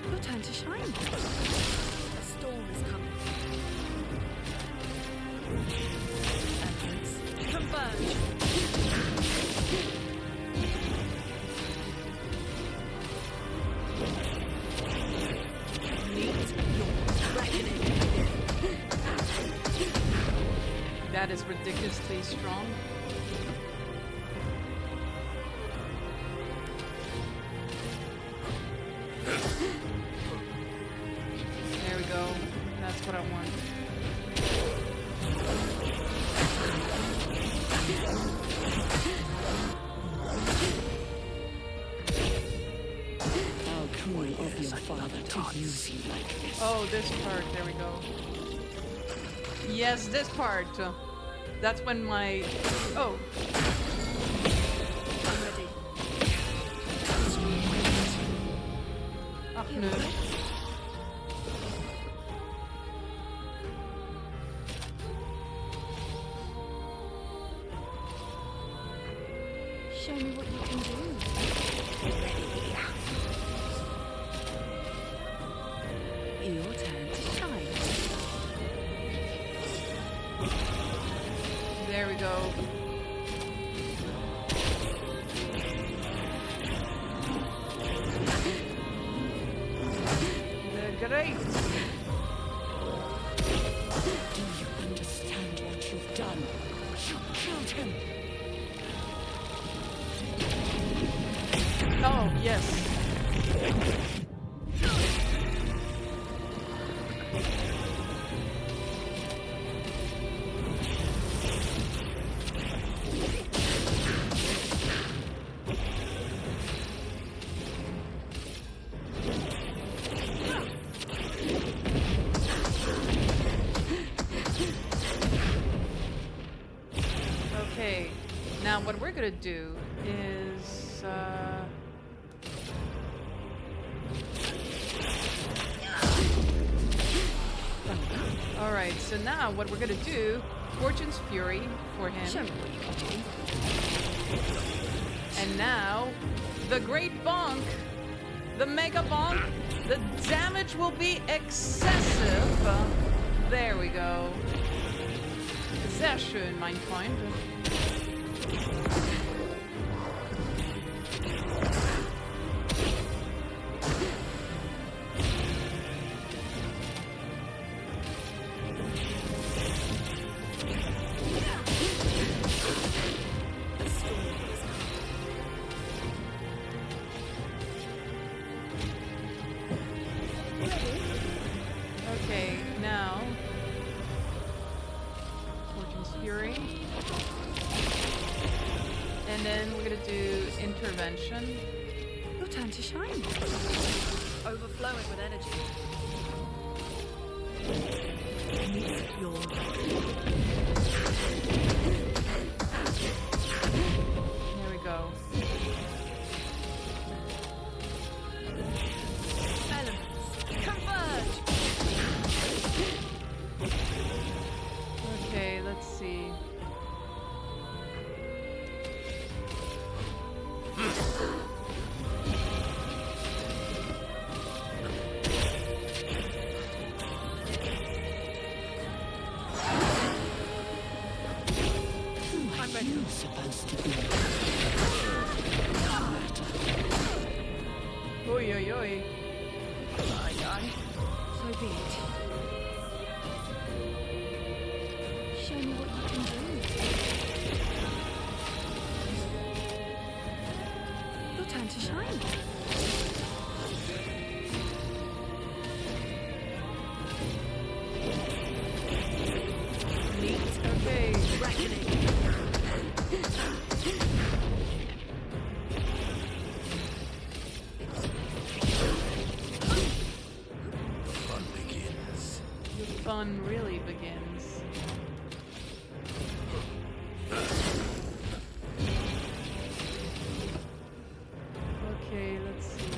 Your turn to shine. A storm is coming. Efforts converge. Meet your reckoning. That is ridiculously strong. There we go. That's what I want. How cruel of your father to use you like this. Oh, this part. There we go. Yes, this part. That's when my... Oh. I'm ready. Ach, nö. Show me what you can do. Your turn to shine. There we go. Great. Do you understand what you've done? You killed him. Oh, yes. Okay, now what we're gonna do is, Alright, so now what we're gonna do, Fortune's Fury for him. Show me what you can do. And now, the Great Bonk, the Mega Bonk, the damage will be excessive. There we go. Sehr schön, mein Freund. Okay, now Fortune's Fury. And then we're gonna do intervention. Your time to shine. Overflowing with energy. Meet your There we go. elements. Converge. Okay, let's see. I'm ready. You're supposed to be. Oi, oi, oi. So be it. Show me what you can do. Your time to shine. Neat. Okay. Reckoning. Fun begins. The fun really begins. Okay, let's see.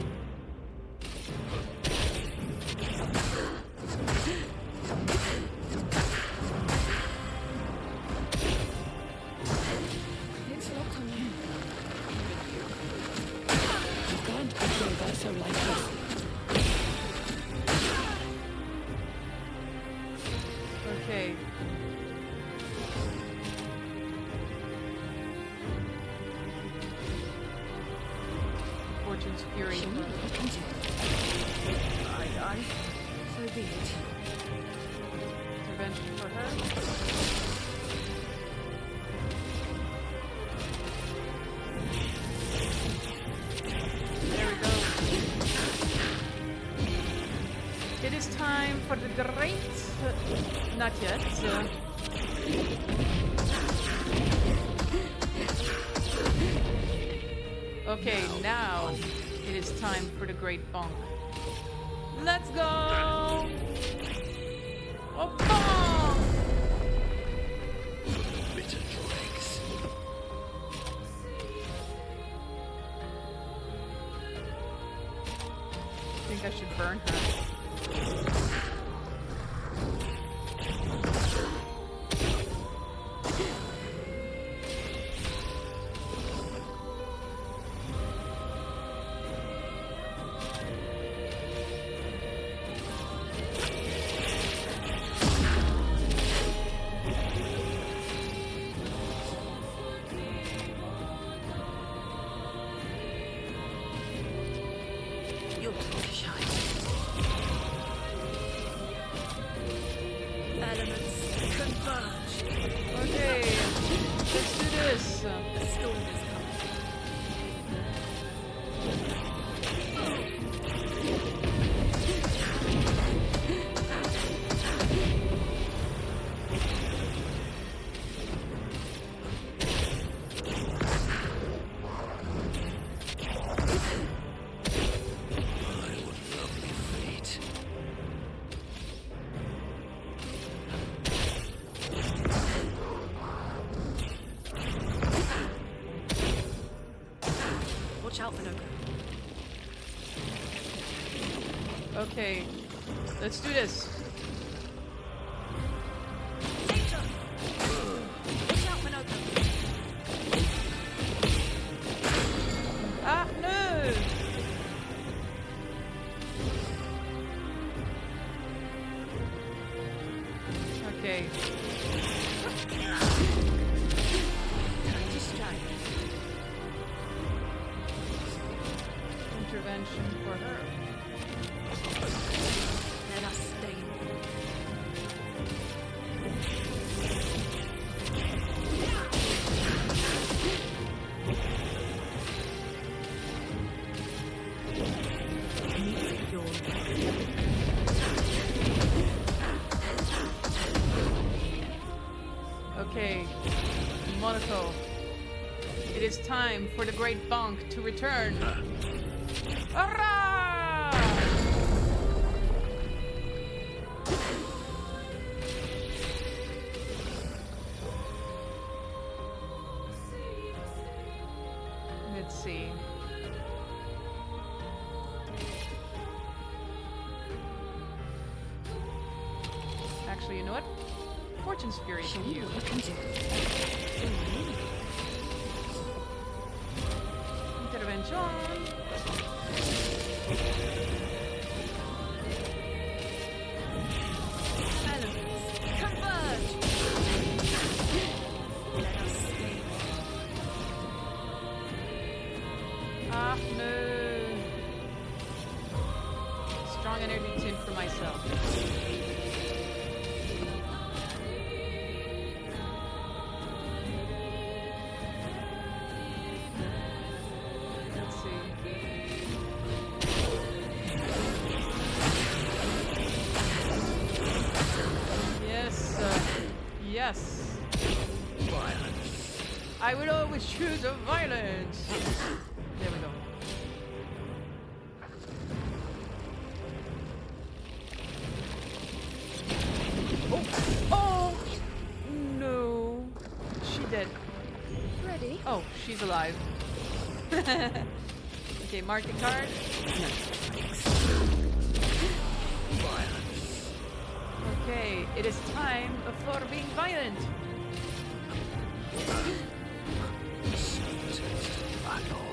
It's locked on you. You can't control her so like this. Okay. Fortune's Fury. Show me what you can do. Aye. So be it. Intervention for her. There we go. It is time for the great... not yet. Okay, now it is time for the great bonk. Let's go! A bonk! Bitter dregs. I think I should burn her. Your time to shine. Elements converge. Okay, let's do this. A storm is coming. My what lovely fate. Watch out, Pinocchio. Okay, let's do this. intervention for her. Let us stay. Okay, Monaco. It is time for the Great Bonk to return. Hurrah! Let's see. Actually, you know what? Fortune's Fury for you. Intervention. Elements, converge! Let us stay. Ah, no. Strong energy tint for myself. Let's see. Yes, yes. Violence. I would always choose a violence. There we go. Oh! No. She dead. Ready? Oh, she's alive. Okay, mark the card. Violence. Okay, it is time for being violent. Battle.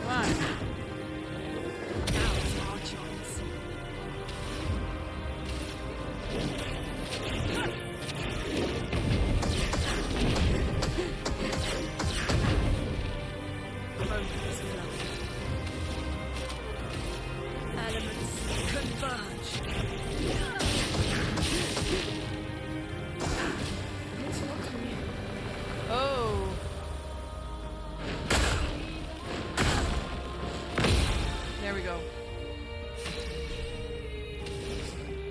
Come on. Now's our chance. Focus flow. Elements converge. It's not me. Oh. There we go.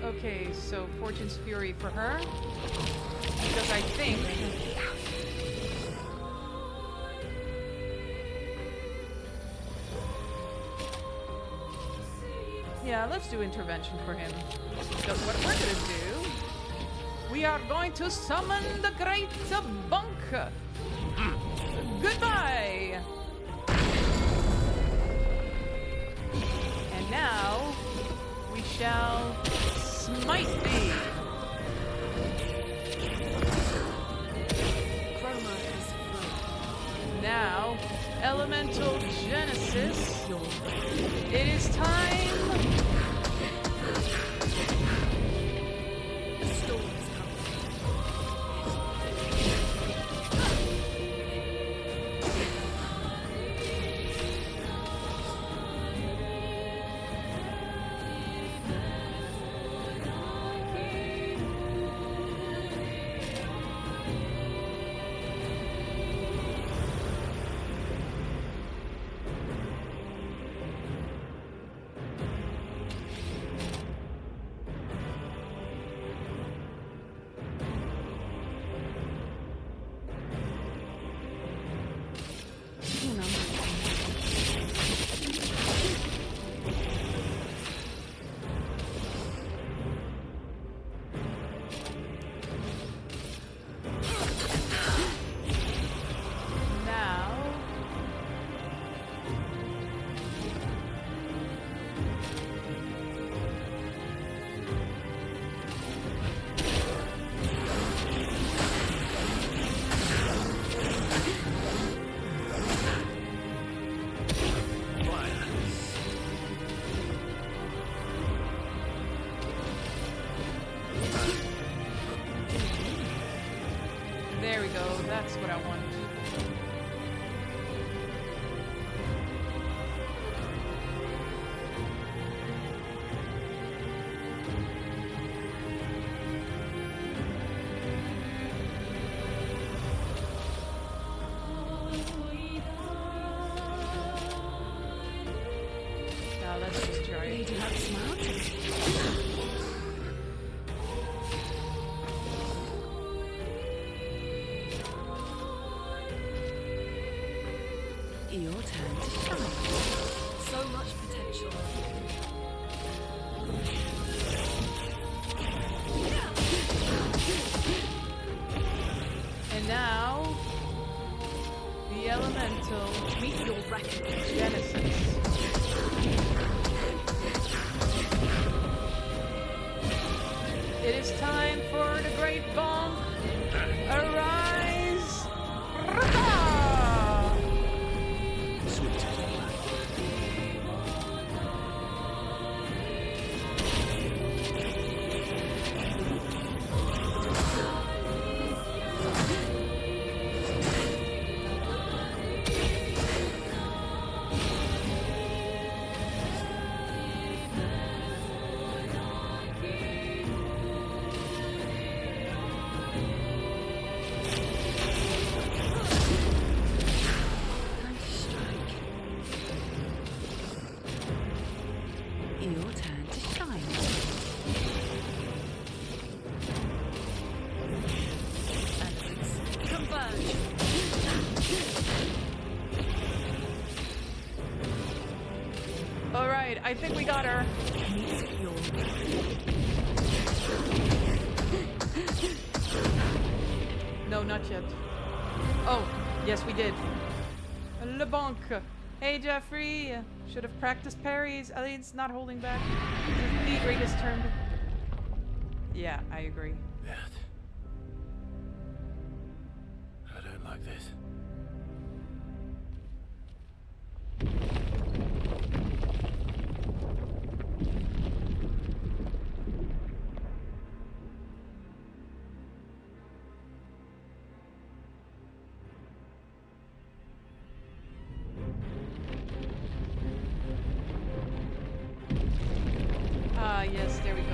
Okay, so Fortune's Fury for her. Because I think... Yeah, let's do intervention for him. Because what we're gonna do... We are going to summon the Great Bonk! Goodbye! And now, we shall smite thee! Chroma is flow. Now, Elemental Genesis. It is time! The storm is coming. go. That's what I want. Now let's just try it. Lady Luck smart. Your turn to shine. So much potential. And now, the elemental Meet your reckoning. Genesis. It is time for the great bomb. Arise! Rah! Sweet. Time to strike. Your turn to shine. Converge. All right, I think we got her. Meet your No, not yet. Oh, yes, we did. Le Bonk. Hey, Jeffrey. Should have practiced parries. Elliot's not holding back. The lead rate is turned. Yeah, I agree. Beth. I don't like this. Ah, yes, there we go.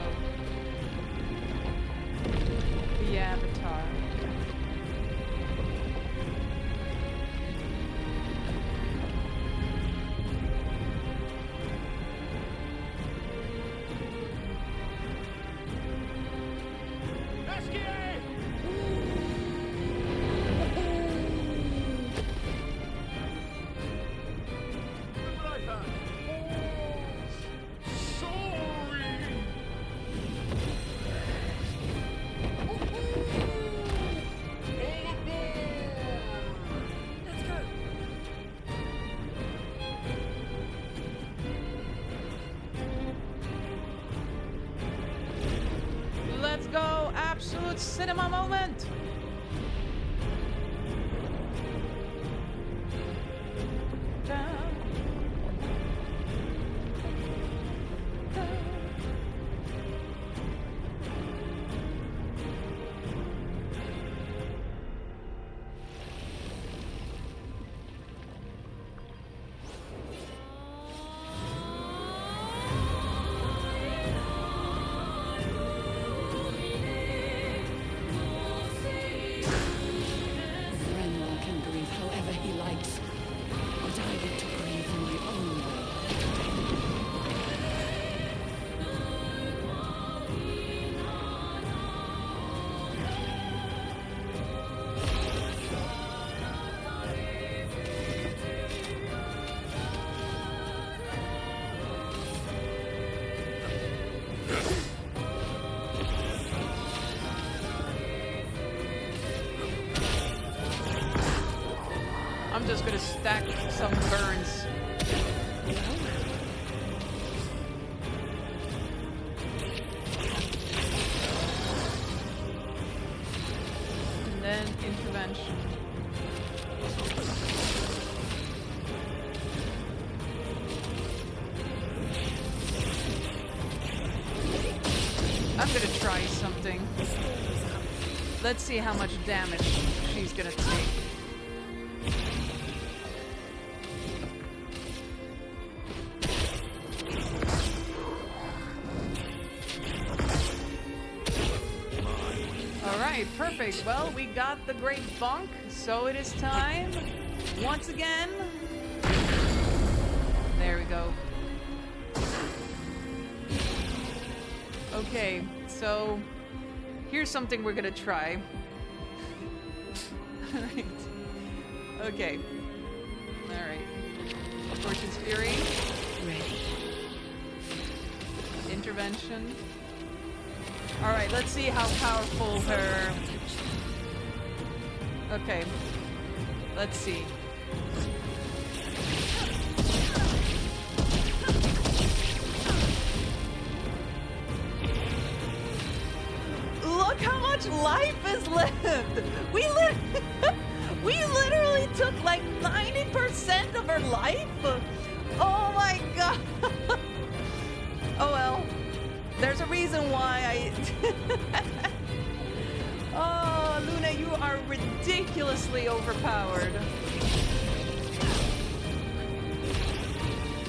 The avatar. Let's go. Let's go! Absolute cinema moment! Down. Down. Renwar can grieve however he likes, but I get to grieve in my own way. I'm just gonna stack some burns. And then intervention. I'm gonna try something. Let's see how much damage she's gonna take. Alright, perfect. Well, we got the great bonk, so it is time. Once again. There we go. Okay, so here's something we're gonna try. Alright. Okay. Alright. Fortune's Fury. Ready. Intervention. Alright, let's see how powerful her... Okay. Let's see. Look how much life is left! We literally took like 90% of her life? Oh my god! Oh well. There's a reason why I... Oh, Luna, you are ridiculously overpowered.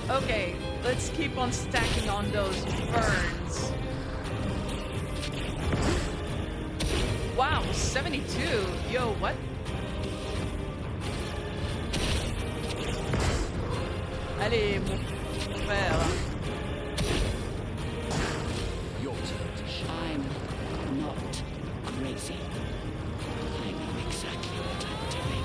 Okay, let's keep on stacking on those burns. Wow, 72. Yo, what? Allez, mon frère. Your turn to shine. I'm not crazy. I know exactly what I'm doing.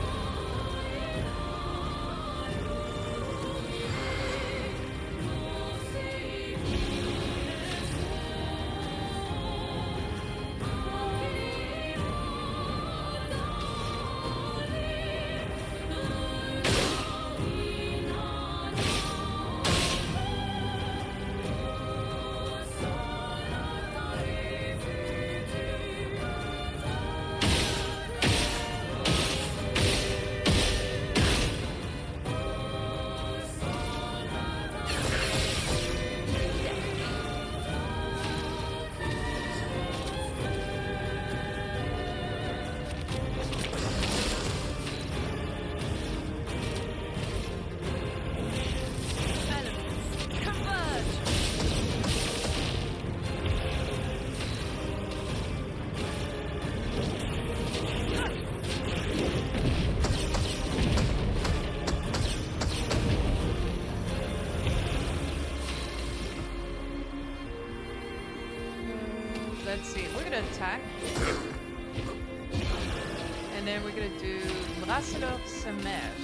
Let's see, we're gonna attack. And then we're gonna do Bracelor Smash.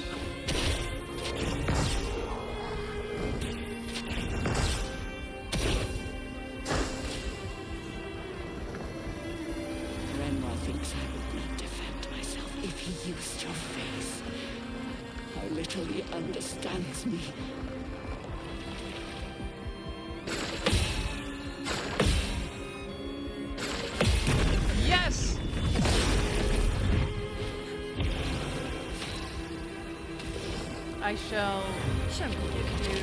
Renoir thinks I would not defend myself if he used your face. How little he understands me. Yes! I shall give you...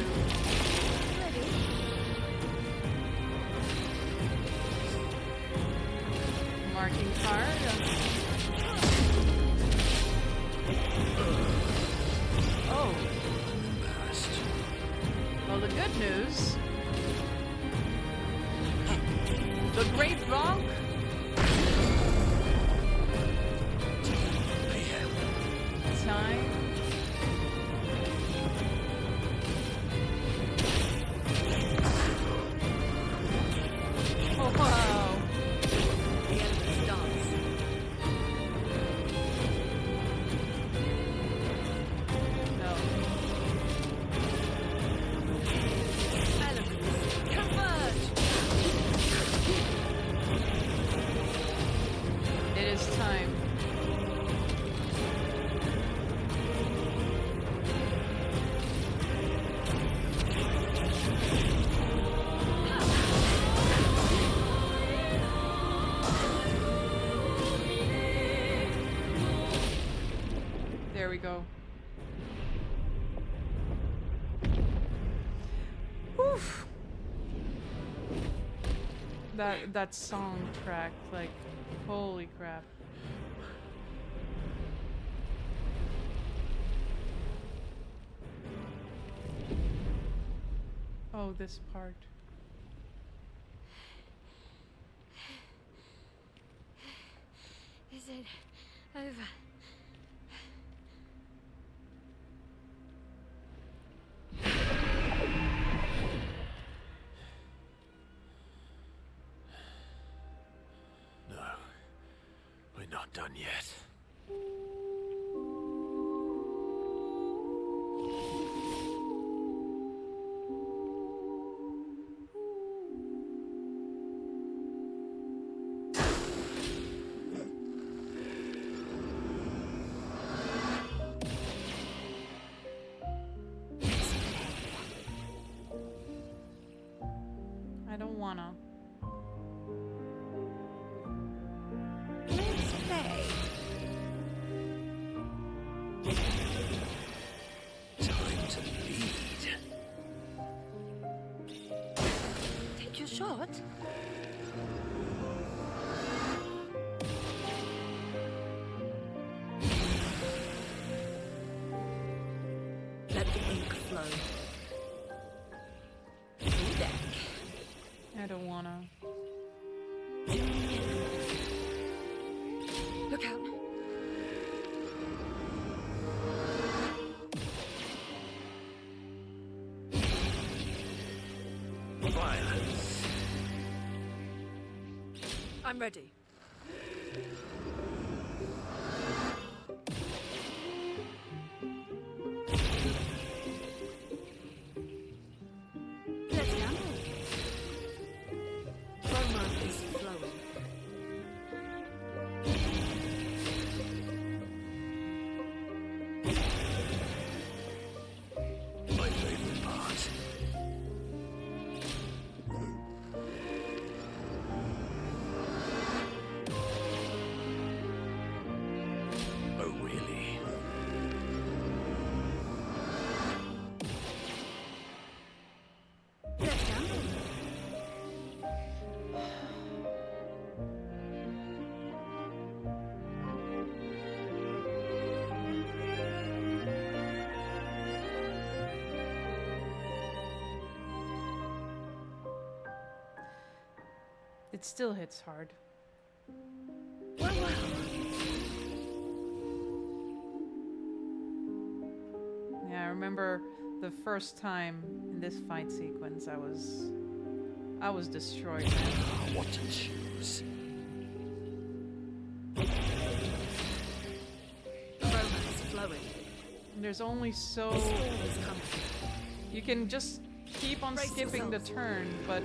Marking card. Oh. Well, the good news... The Great Bonk... Time. Oh, wow. The elements dance. No. Elements converge. It is time. There we go. Oof. That soundtrack, like, holy crap. Oh, this part. Is it over? No, we're not done yet. I don't wanna. Let's play. Time to lead. Take your shot. Let the ink flow. Full deck. I don't wanna. Look out. Violence. I'm ready. Let's gamble. Romance is flowing. My favorite part. Oh, really? Let's gamble. It still hits hard. Well, well. Yeah, I remember the first time in this fight sequence, I was destroyed. Man. What to choose? Romance flowing. There's only so Storm is coming. you can just keep on Brace skipping the yourselves. turn, but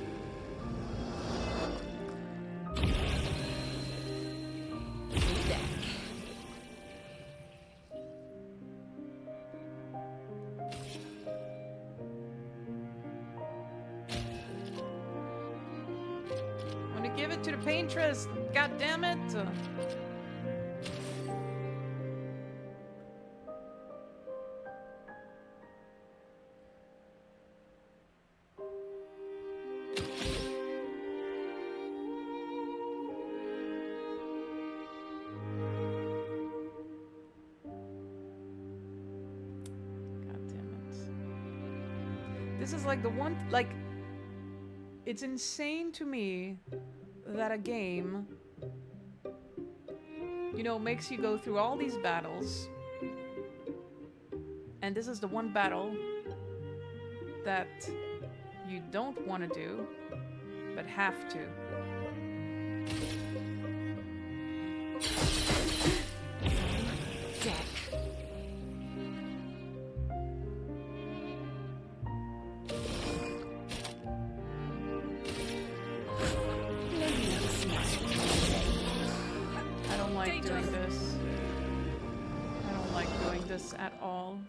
Full deck. I'm gonna give it to the Paintress. God damn it! God damn it! This is like the one like. It's insane to me that a game, you know, makes you go through all these battles, and this is the one battle that you don't want to do, but have to. Deck. I don't like doing this. I don't like doing this at all.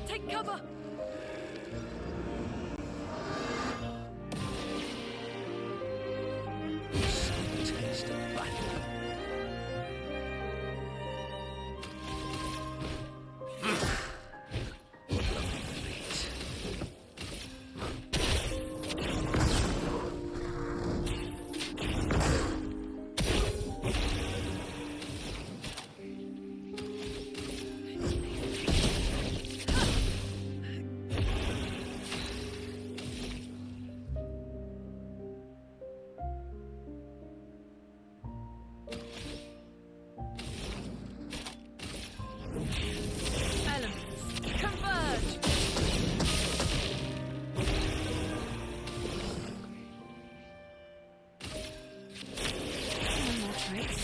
Take cover! Taste of battle. Elements, converge! And that's right.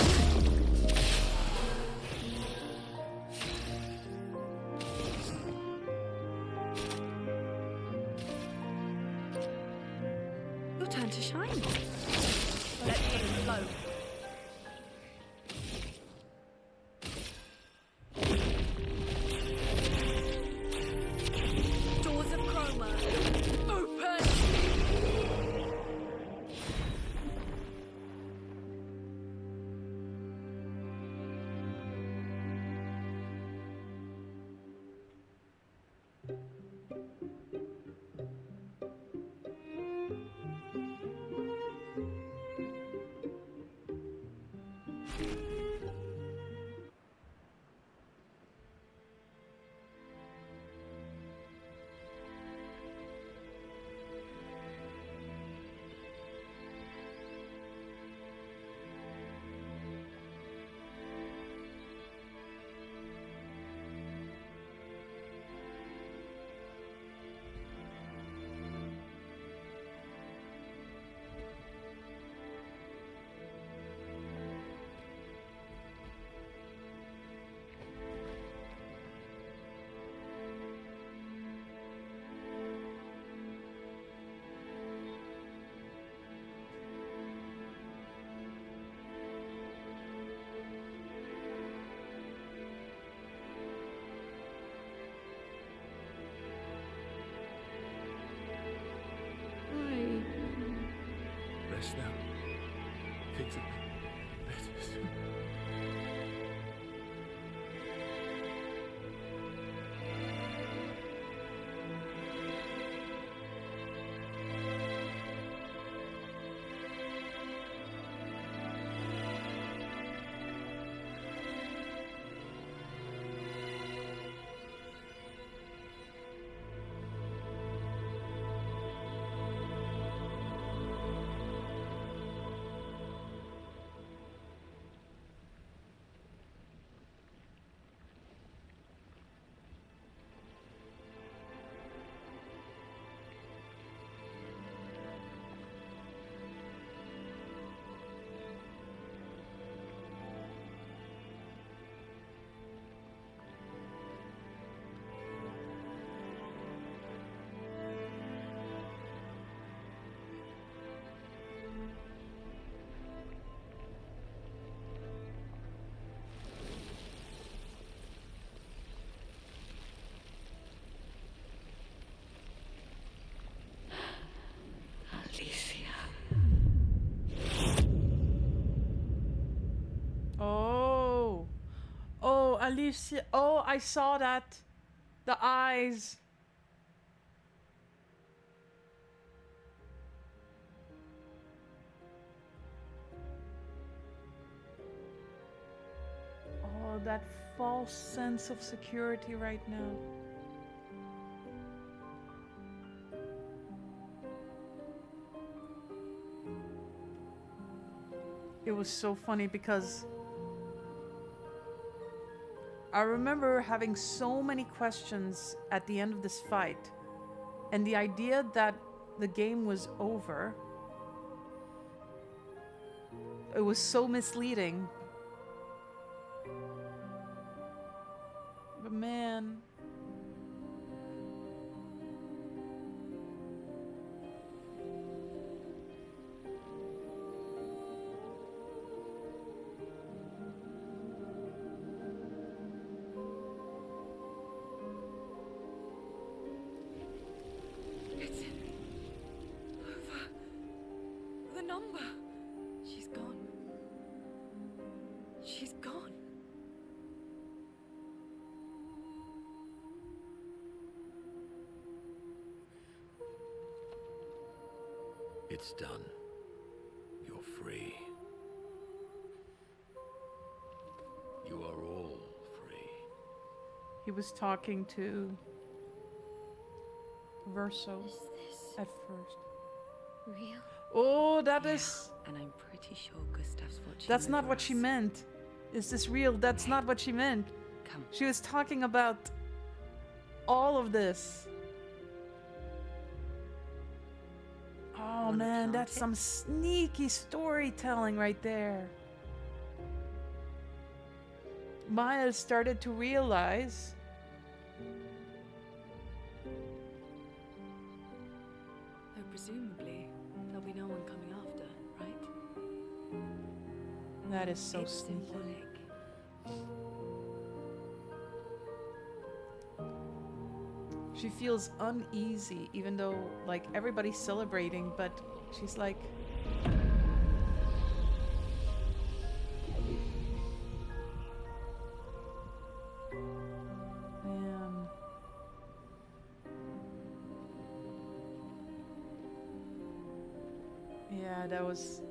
Your turn to shine. Let it flow. Doors of chroma. Open! Rest now. Things have been better soon. Oh. Oh, Alicia. Oh, I saw that. The eyes. Oh, that false sense of security right now. it was so funny because I remember having so many questions at the end of this fight, and the idea that the game was over, it was so misleading. But man, It's over. The number. She's gone. She's gone. It's done. You're free. You are all free. he was talking to Verso Is this at first. real? Oh, that Yeah, is... and I'm pretty sure Gustav's watching. That's not over what she us. meant. Is this real? That's not what she meant. Come. She was talking about all of this. Oh Wanna man, plant that's it? some sneaky storytelling right there. Miles started to realize Though presumably, there'll be no one coming after, right? that is so It's sneaky. symbolic. She feels uneasy, even though like everybody's celebrating, but she's like, man. Yeah, that was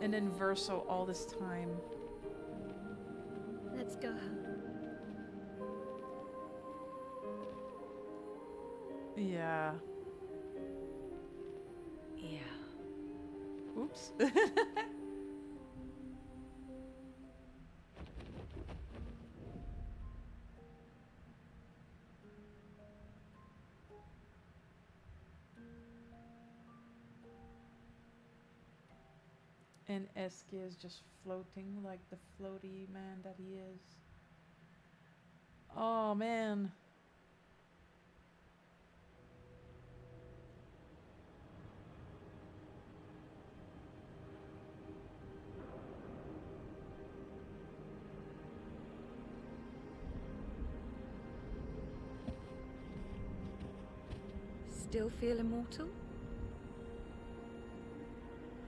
an inverso all this time. Let's go home. Yeah. Yeah. Oops. And Eski is just floating like the floaty man that he is. Oh man. Still feel immortal?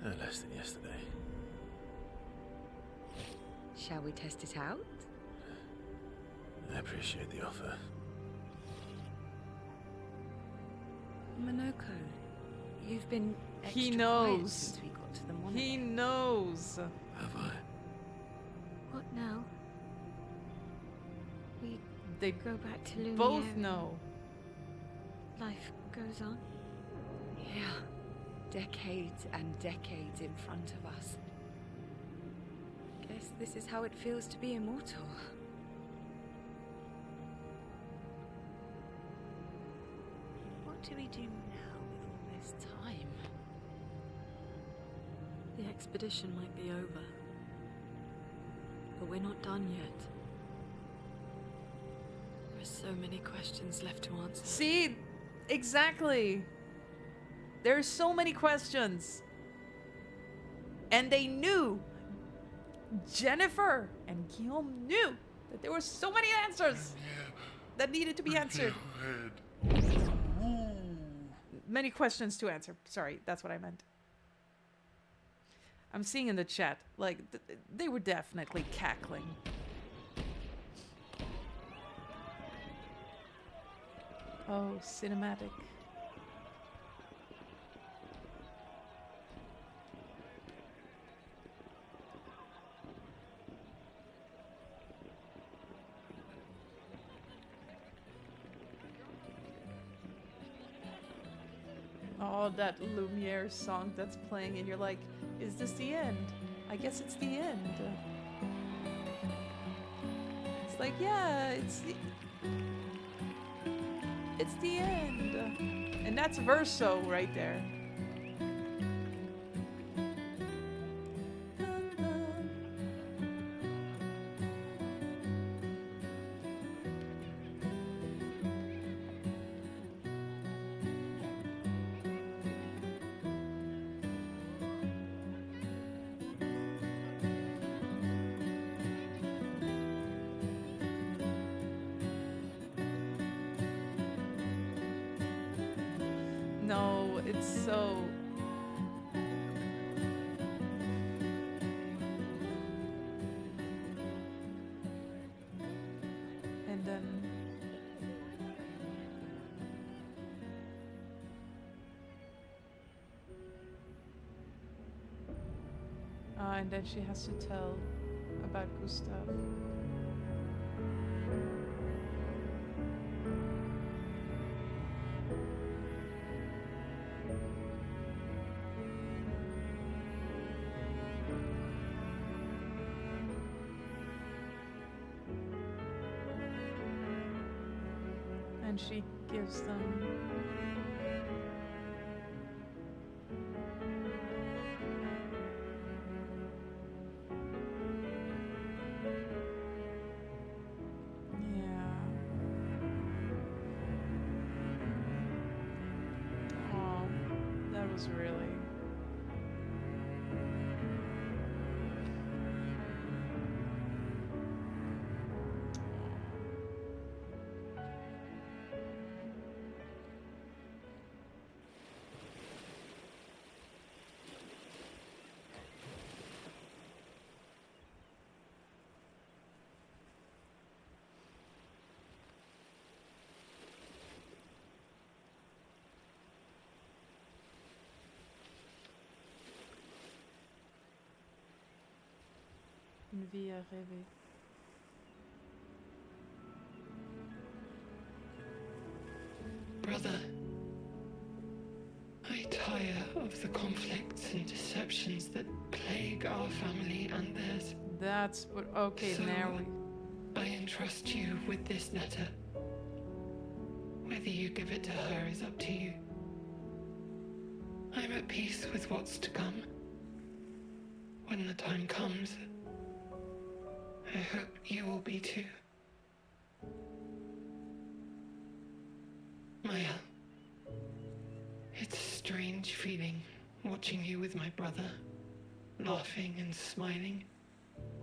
No less than yesterday. Shall we test it out? I appreciate the offer. Monoko, you've been extra He quiet knows. since we got to the He monastery. knows. Have I? What now? We They go back to Lumiere. both and know. Life goes on. Yeah. Decades and decades in front of us. Guess this is how it feels to be immortal. What do we do now with all this time? The expedition might be over. But we're not done yet. There are so many questions left to answer. See? Exactly. There's so many questions. And they knew. Jennifer and Guillaume knew that there were so many answers that needed to be answered. Many questions to answer. Sorry, that's what I meant. I'm seeing in the chat, like, they were definitely cackling. Oh, cinematic. Oh, that Lumiere song that's playing, and you're like, Is this the end? I guess it's the end. It's like, yeah, it's the end. And that's verso right there. No, it's so... And then... and then she has to tell about Gustav. And she gives them was really... Une vie à rêver. Brother, I tire of the conflicts and deceptions that plague our family and theirs. That's what... Okay, so now we... I entrust you with this letter. Whether you give it to her is up to you. I'm at peace with what's to come. When the time comes, I hope you will be too. Maya, it's a strange feeling watching you with my brother, laughing and smiling,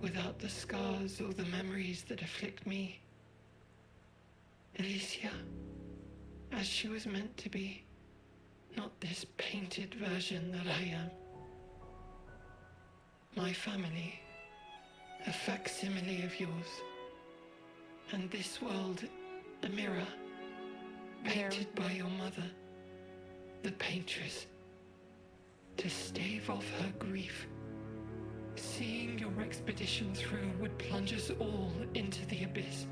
without the scars or the memories that afflict me. Alicia, as she was meant to be, not this painted version that I am. My family, a facsimile of yours, and this world, a mirror, painted by your mother, the Paintress, to stave off her grief. Seeing your expedition through would plunge us all into the abyss.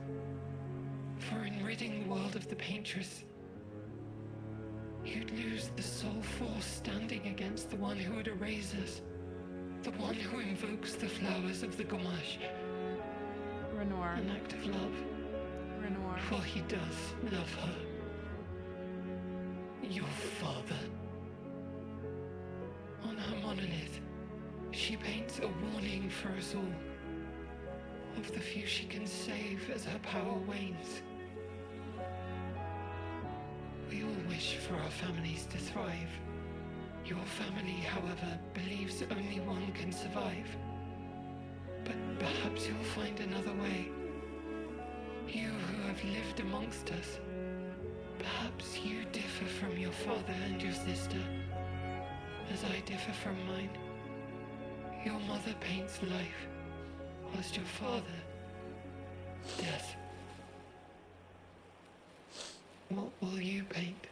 For in ridding the world of the Paintress, you'd lose the sole force standing against the one who would erase us. The one who invokes the flowers of the Gommage. Renoir. An act of love. Renoir. For he does love her. Your father. On her monolith, she paints a warning for us all. Of the few she can save as her power wanes. We all wish for our families to thrive. Your family, however, believes only one can survive. But perhaps you'll find another way. You who have lived amongst us, perhaps you differ from your father and your sister, as I differ from mine. Your mother paints life, whilst your father, death. What will you paint?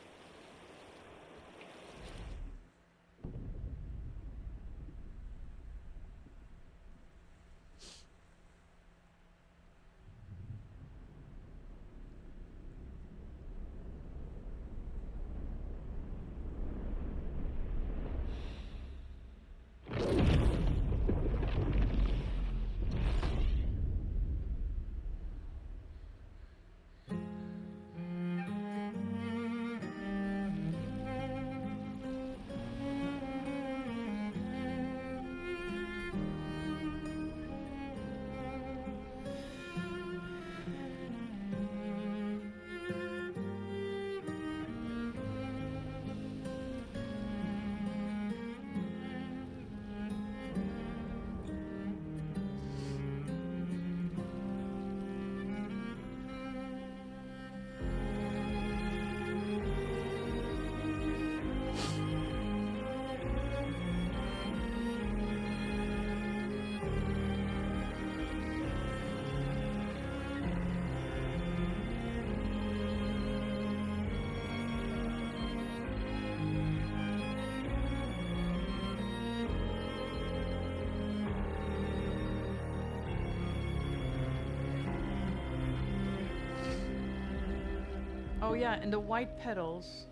Oh yeah, and the white petals.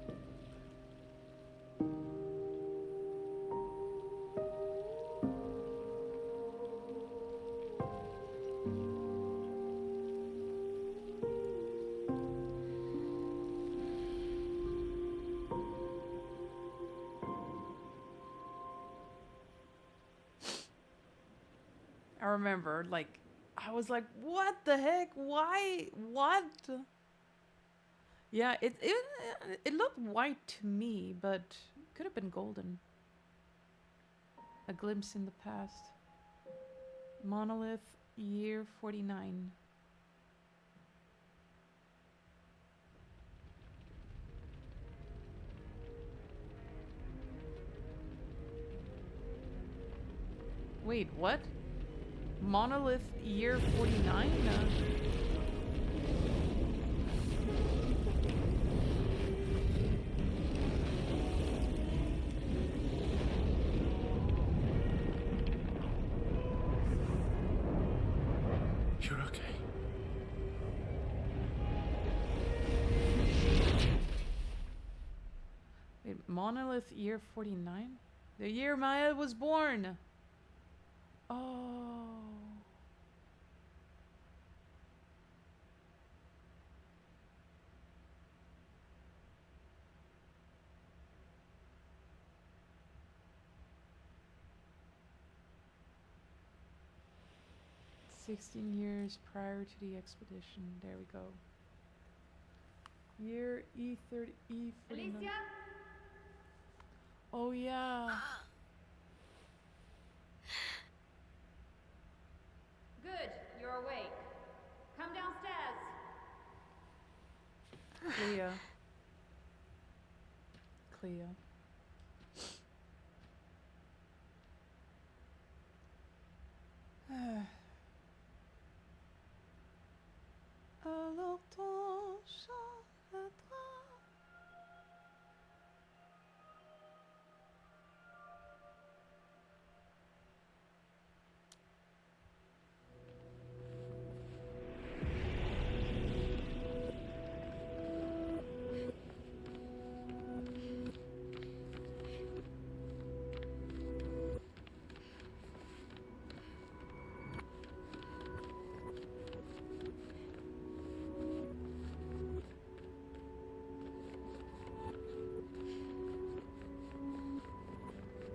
I remember, like, I was like, what the heck? Why? What? Yeah, it looked white to me, but could have been golden. A glimpse in the past. Monolith, year 49. Wait, what? Monolith, year 49? You're okay. Wait, Monolith, year 49? The year Maya was born! Oh. "16 years prior to the expedition." There we go. Year E30 E49. Alicia? Oh yeah. Good, you're awake. Come downstairs. Clea. Clea. Alors ton chantera.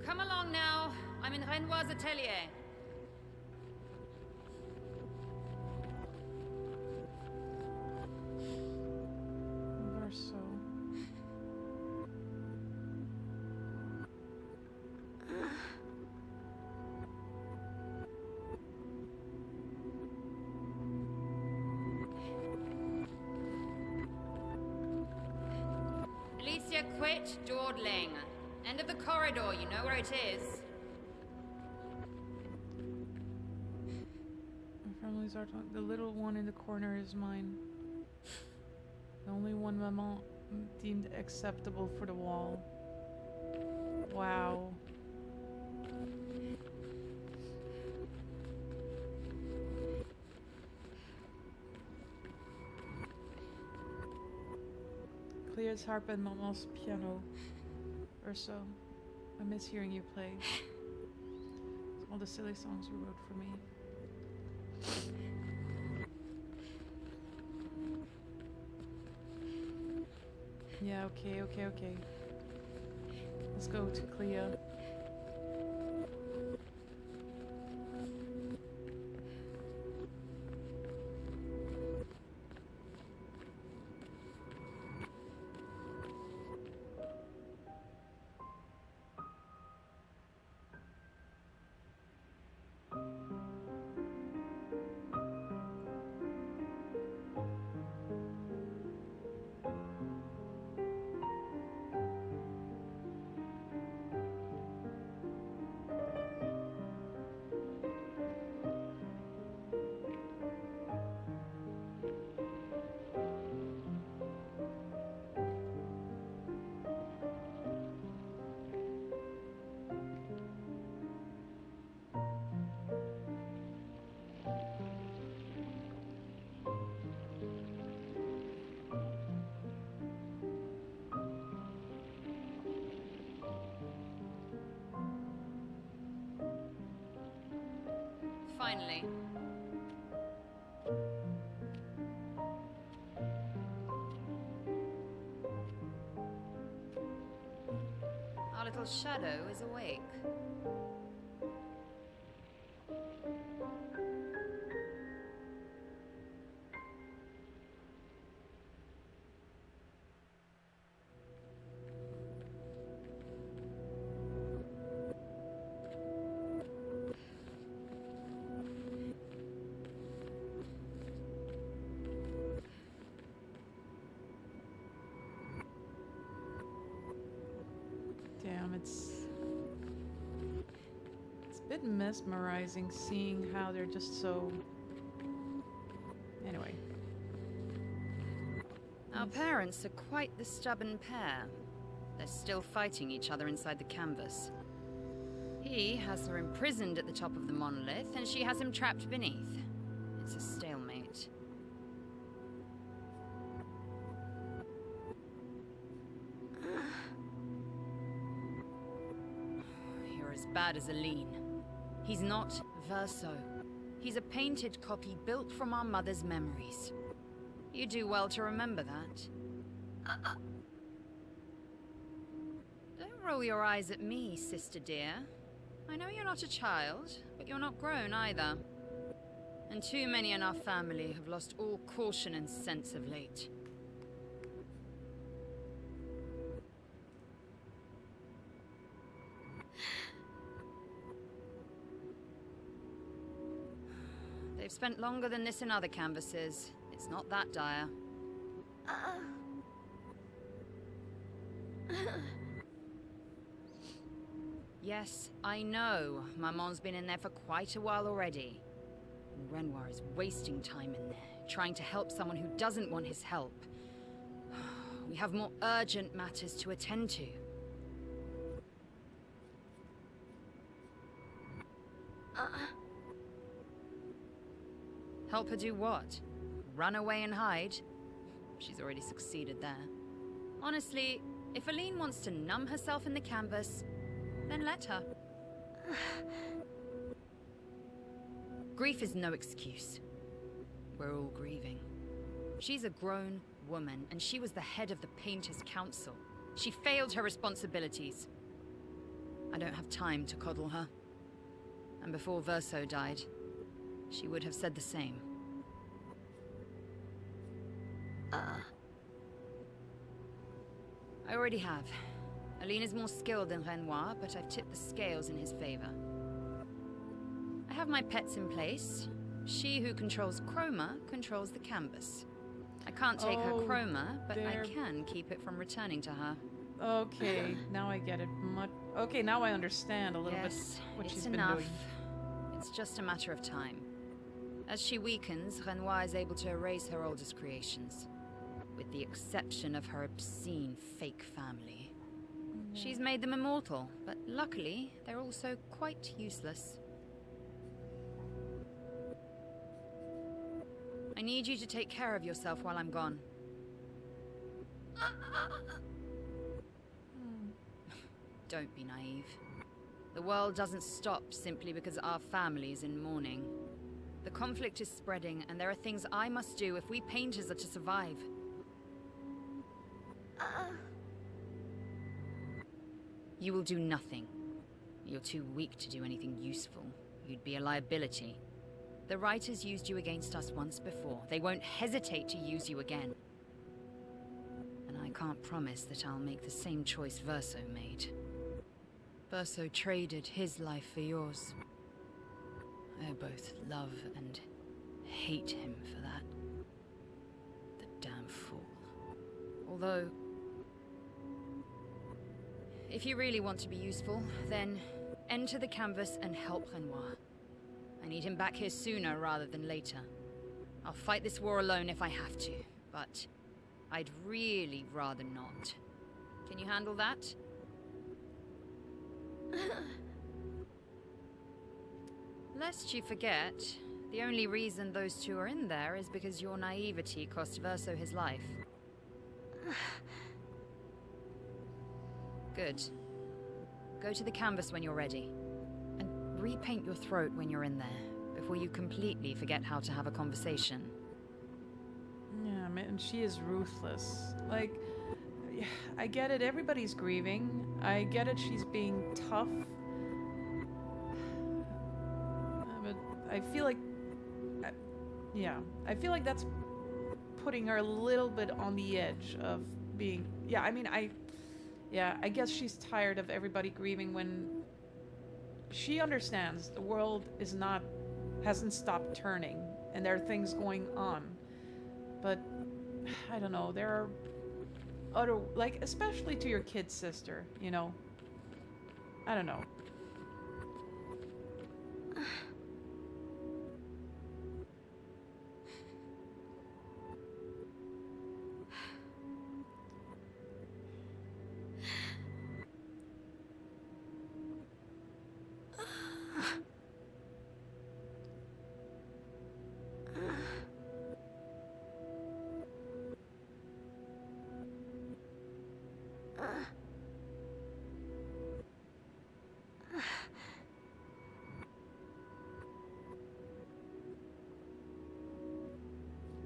Come along now. I'm in Renoir's atelier. Verso. Alicia, quit dawdling. End of the corridor, you know where it is. My family's art. The little one in the corner is mine. The only one Maman deemed acceptable for the wall. Wow. Clea's harp and Maman's piano. Urso, I miss hearing you play. All the silly songs you wrote for me. Yeah, okay. Let's go to Clea. finally. Our little shadow is awake. Damn, it's a bit mesmerizing seeing how they're just so... Anyway. Our parents are quite the stubborn pair. They're still fighting each other inside the canvas. He has her imprisoned at the top of the monolith, and she has him trapped beneath. It's a stalemate. You're as bad as Aline. He's not Verso. He's a painted copy built from our mother's memories. You do well to remember that. Don't roll your eyes at me, sister dear. I know you're not a child, but you're not grown either. And too many in our family have lost all caution and sense of late. They've spent longer than this in other canvases. It's not that dire. Yes, I know. Maman's been in there for quite a while already. And Renoir is wasting time in there, trying to help someone who doesn't want his help. We have more urgent matters to attend to. Help her do what? Run away and hide? She's already succeeded there. Honestly, if Aline wants to numb herself in the canvas, then let her. Grief is no excuse. We're all grieving. She's a grown woman, and she was the head of the Painters' Council. She failed her responsibilities. I don't have time to coddle her. And before Verso died, she would have said the same. I already have. Aline is more skilled than Renoir, but I've tipped the scales in his favor. I have my pets in place. She who controls chroma controls the canvas. I can't take her chroma, but I can keep it from returning to her. Okay, now I get it. Okay, now I understand a little bit what she's been doing. It's just a matter of time. As she weakens, Renoir is able to erase her oldest creations, with the exception of her obscene fake family. She's made them immortal, but luckily, they're also quite useless. I need you to take care of yourself while I'm gone. Don't be naive. The world doesn't stop simply because our family is in mourning. The conflict is spreading, and there are things I must do if we painters are to survive. You will do nothing. You're too weak to do anything useful. You'd be a liability. The writers used you against us once before. They won't hesitate to use you again. And I can't promise that I'll make the same choice Verso made. Verso traded his life for yours. I both love and hate him for that. The damn fool. Although, if you really want to be useful, then enter the canvas and help Renoir. I need him back here sooner rather than later. I'll fight this war alone if I have to, but I'd really rather not. Can you handle that? Lest you forget, the only reason those two are in there is because your naivety cost Verso his life. Good. Go to the canvas when you're ready. And repaint your throat when you're in there, before you completely forget how to have a conversation. Yeah, man, she is ruthless. Like, yeah, I get it, everybody's grieving. I get it, she's being tough. But I feel like... I feel like that's putting her a little bit on the edge of being... Yeah, I mean, I guess she's tired of everybody grieving when she understands the world hasn't stopped turning and there are things going on. But I don't know, there are other, like, especially to your kid sister, you know? I don't know.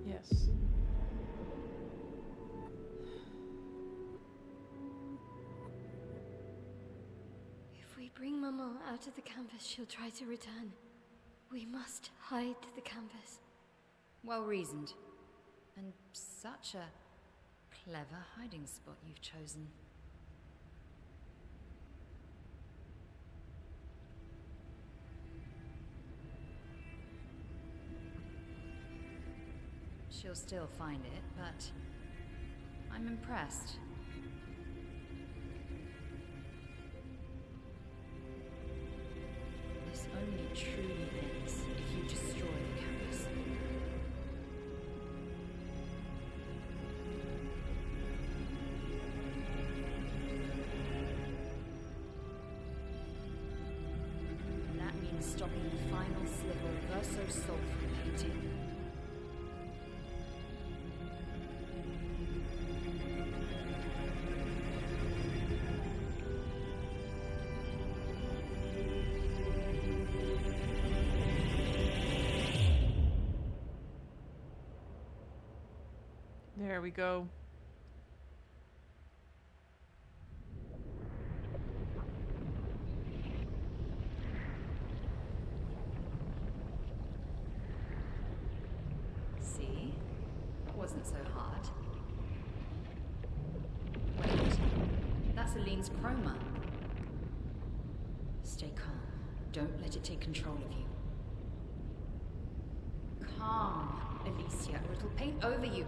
Yes. If we bring Maman out of the canvas, she'll try to return. We must hide the canvas. Well reasoned. And such a clever hiding spot you've chosen. She'll still find it, but I'm impressed. This only truly ends if you destroy the canvas. And that means stopping the final sliver of Verso Soul from painting. There we go. See? Wasn't so hard. Wait. That's Aline's chroma. Stay calm. Don't let it take control of you. Calm, Alicia, or it'll paint over you.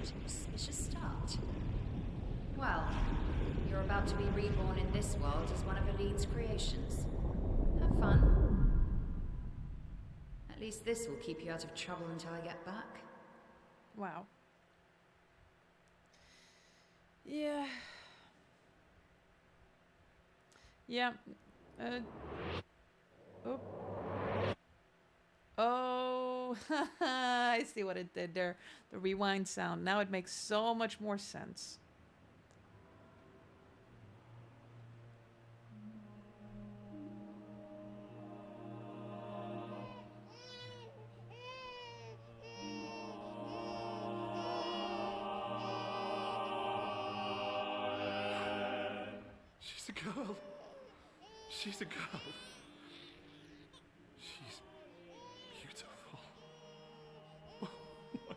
What an auspicious start. Well, you're about to be reborn in this world as one of Aline's creations. Have fun. At least this will keep you out of trouble until I get back. Wow. Yeah. Yeah. Oh. Oh, I see what it did there. The rewind sound. Now it makes so much more sense. She's a girl. She's a girl. She's beautiful. What?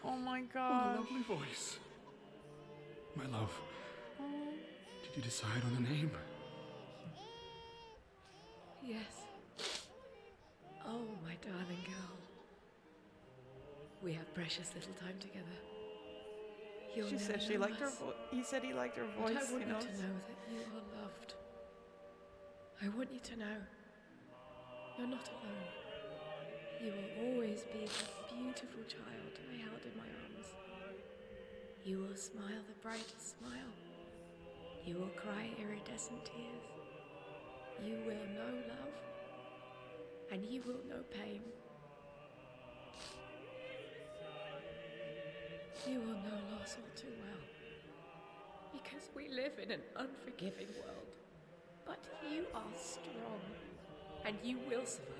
Oh my What a god. lovely voice. My love, did you decide on a name? Yes. Oh, my darling girl. We have precious little time together. You'll She said never she know liked her us. He said he liked her But voice, I want you know. you to know that you are loved. I want you to know you're not alone. You will always be the beautiful child I held in my arms. You will smile the brightest smile. You will cry iridescent tears. You will know love, and you will know pain. You will know loss all too well, because we live in an unforgiving world. But you are strong, And you will survive.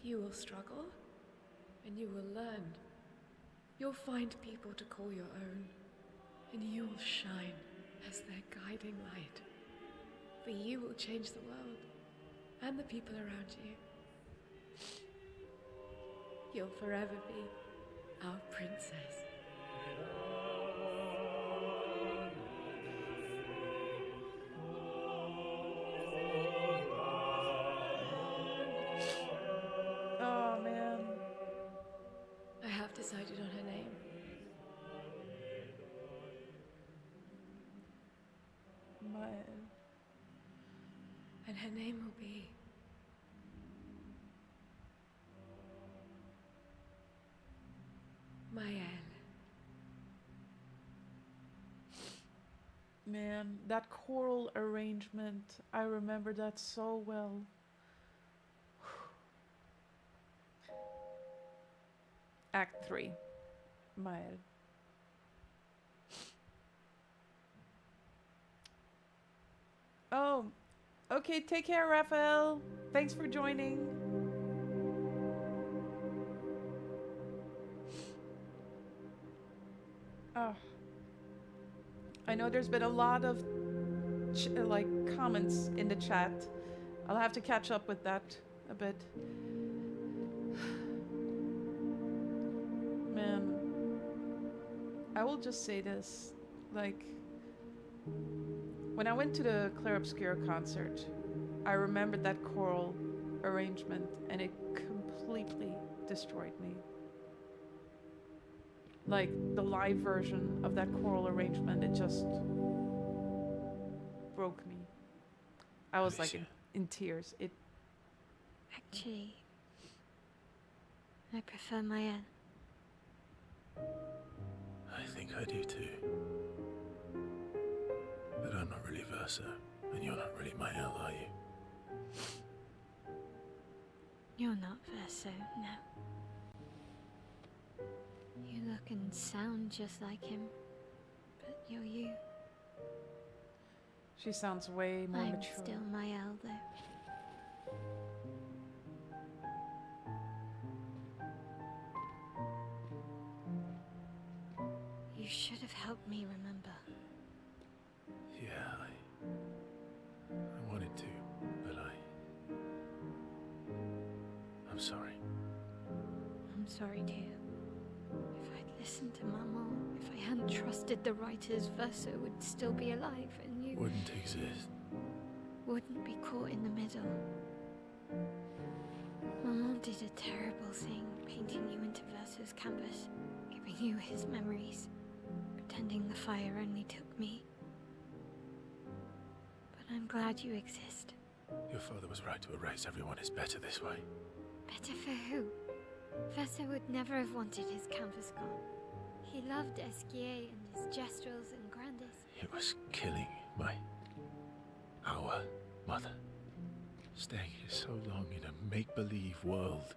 You will struggle, and you will learn. You'll find people to call your own, and you will shine as their guiding light. For you will change the world, and the people around you. You'll forever be our princess. Oh man. I have decided on her name. And her name will be Maëlle. Man, that choral arrangement, I remember that so well. Act 3. Maëlle. Oh, okay, take care, Raphael. Thanks for joining. Oh. I know there's been a lot of like comments in the chat. I'll have to catch up with that a bit. Man, I will just say this, like, when I went to the Clair Obscur concert, I remembered that choral arrangement and it completely destroyed me. Like, the live version of that choral arrangement, it just broke me. I was like in tears. It. Actually, I prefer Maëlle. I think I do too. But I'm not really Verso, and you're not really Maëlle, are you? You're not Verso, no. You look and sound just like him, but you're you. She sounds way more I'm mature. still Maëlle, though. You should have helped me remember. Yeah, I wanted to, but I'm sorry. I'm sorry too. If I'd listened to Maman, if I hadn't trusted the writers, Verso would still be alive and you Wouldn't exist. wouldn't be caught in the middle. Maman did a terrible thing, painting you into Verso's canvas, giving you his memories, pretending the fire only took me. But I'm glad you exist. Your father was right to erase everyone. It's better this way. Better for who? Verso would never have wanted his canvas gone. He loved Esquier and his gestrels and grandes. It was killing our mother. Staying here so long in a make-believe world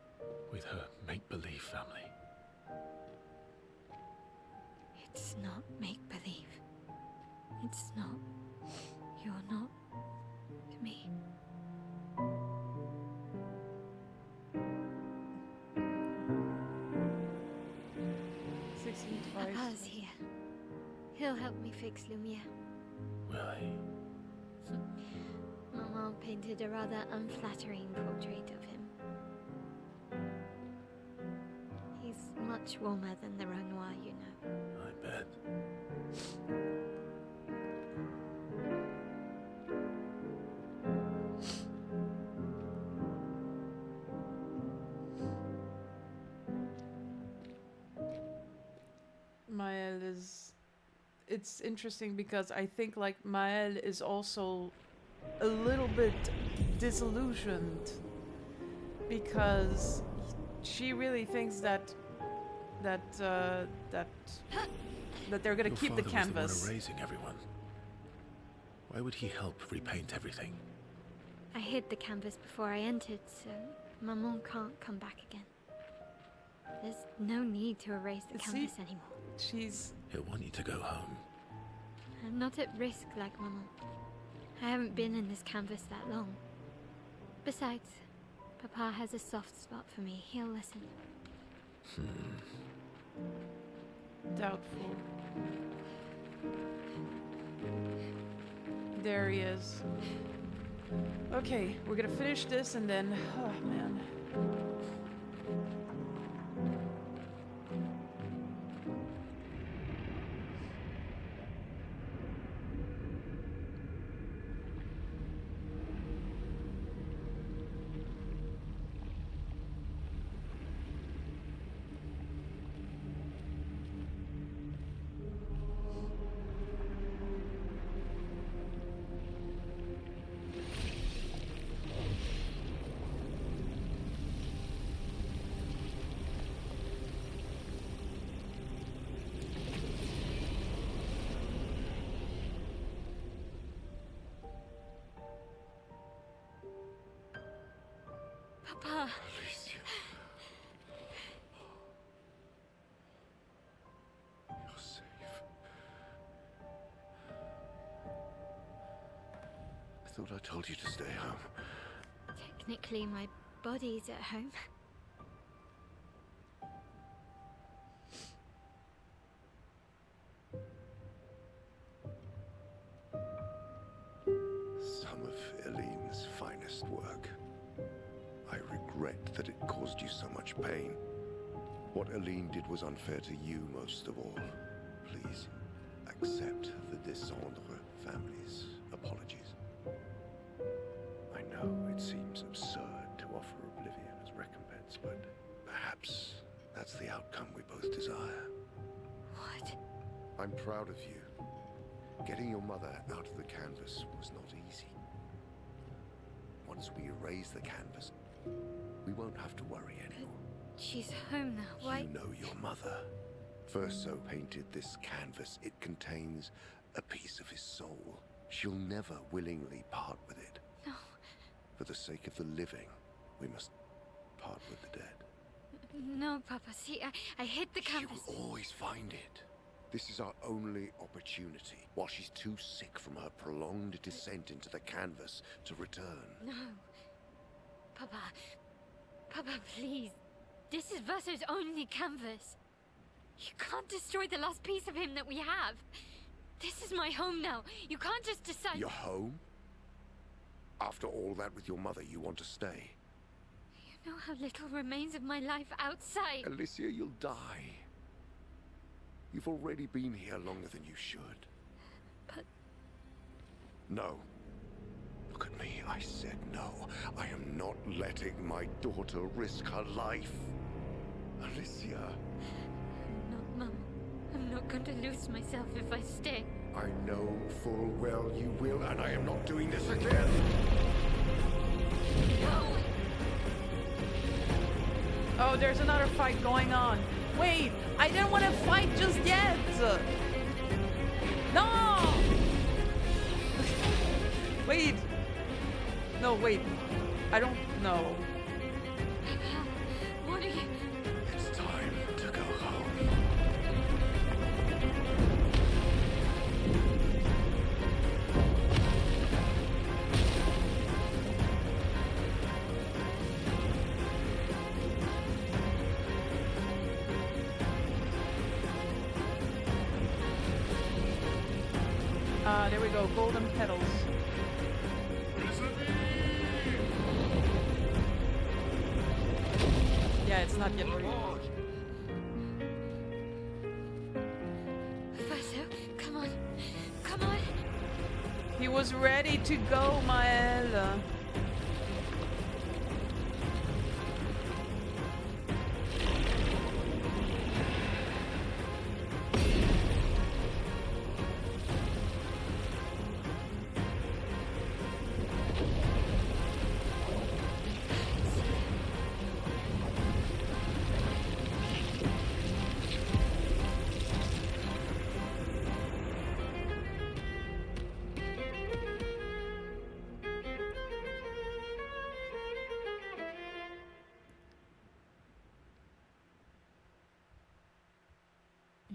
with her make-believe family. It's not make-believe. It's not. You're not to me. Papa's here. He'll help me fix Lumiere. Will he? Maman painted a rather unflattering portrait of him. He's much warmer than the Renoir, you know. I bet. Maëlle is... It's interesting because I think like Maëlle is also a little bit disillusioned because she really thinks that they're gonna keep the canvas. Was the one erasing everyone. Why would he help repaint everything? I hid the canvas before I entered, so Maman can't come back again. There's no need to erase the canvas anymore. He'll want you to go home. I'm not at risk like Maman. I haven't been in this canvas that long. Besides, Papa has a soft spot for me. He'll listen. Doubtful. There he is. Okay, we're gonna finish this and then... Oh, man. Papa. Alicia. You're safe. I thought I told you to stay home. Technically, my body's at home. Some of Eileen's finest work. I regret that it caused you so much pain. What Eileen did was unfair to you most of all. Please, accept the Descendre family's apologies. I know it seems absurd to offer oblivion as recompense, but perhaps that's the outcome we both desire. What? I'm proud of you. Getting your mother out of the canvas was not easy. Once we erase the canvas, we won't have to worry anymore. She's home now. Why? You know your mother. Verso painted this canvas. It contains a piece of his soul. She'll never willingly part with it. No. For the sake of the living, we must part with the dead. No, Papa. See, I hit the canvas. She will always find it. This is our only opportunity, while she's too sick from her prolonged descent into the canvas to return. No. Papa. Papa, please. This is Verso's only canvas. You can't destroy the last piece of him that we have. This is my home now. You can't just decide... Your home? After all that with your mother, you want to stay? You know how little remains of my life outside. Alicia, you'll die. You've already been here longer than you should. But... No. Look at me. I said no. I am not letting my daughter risk her life. Alicia. No, Mum. I'm not going to lose myself if I stay. I know full well you will, and I am not doing this again. No! Oh, there's another fight going on. Wait, I didn't want to fight just yet. No! Wait. No, wait. I don't know. What are you... It's time to go home. There we go, golden petals. Yeah, it's not yet ready. Verso, come on. Come on. He was ready to go, Maëlle.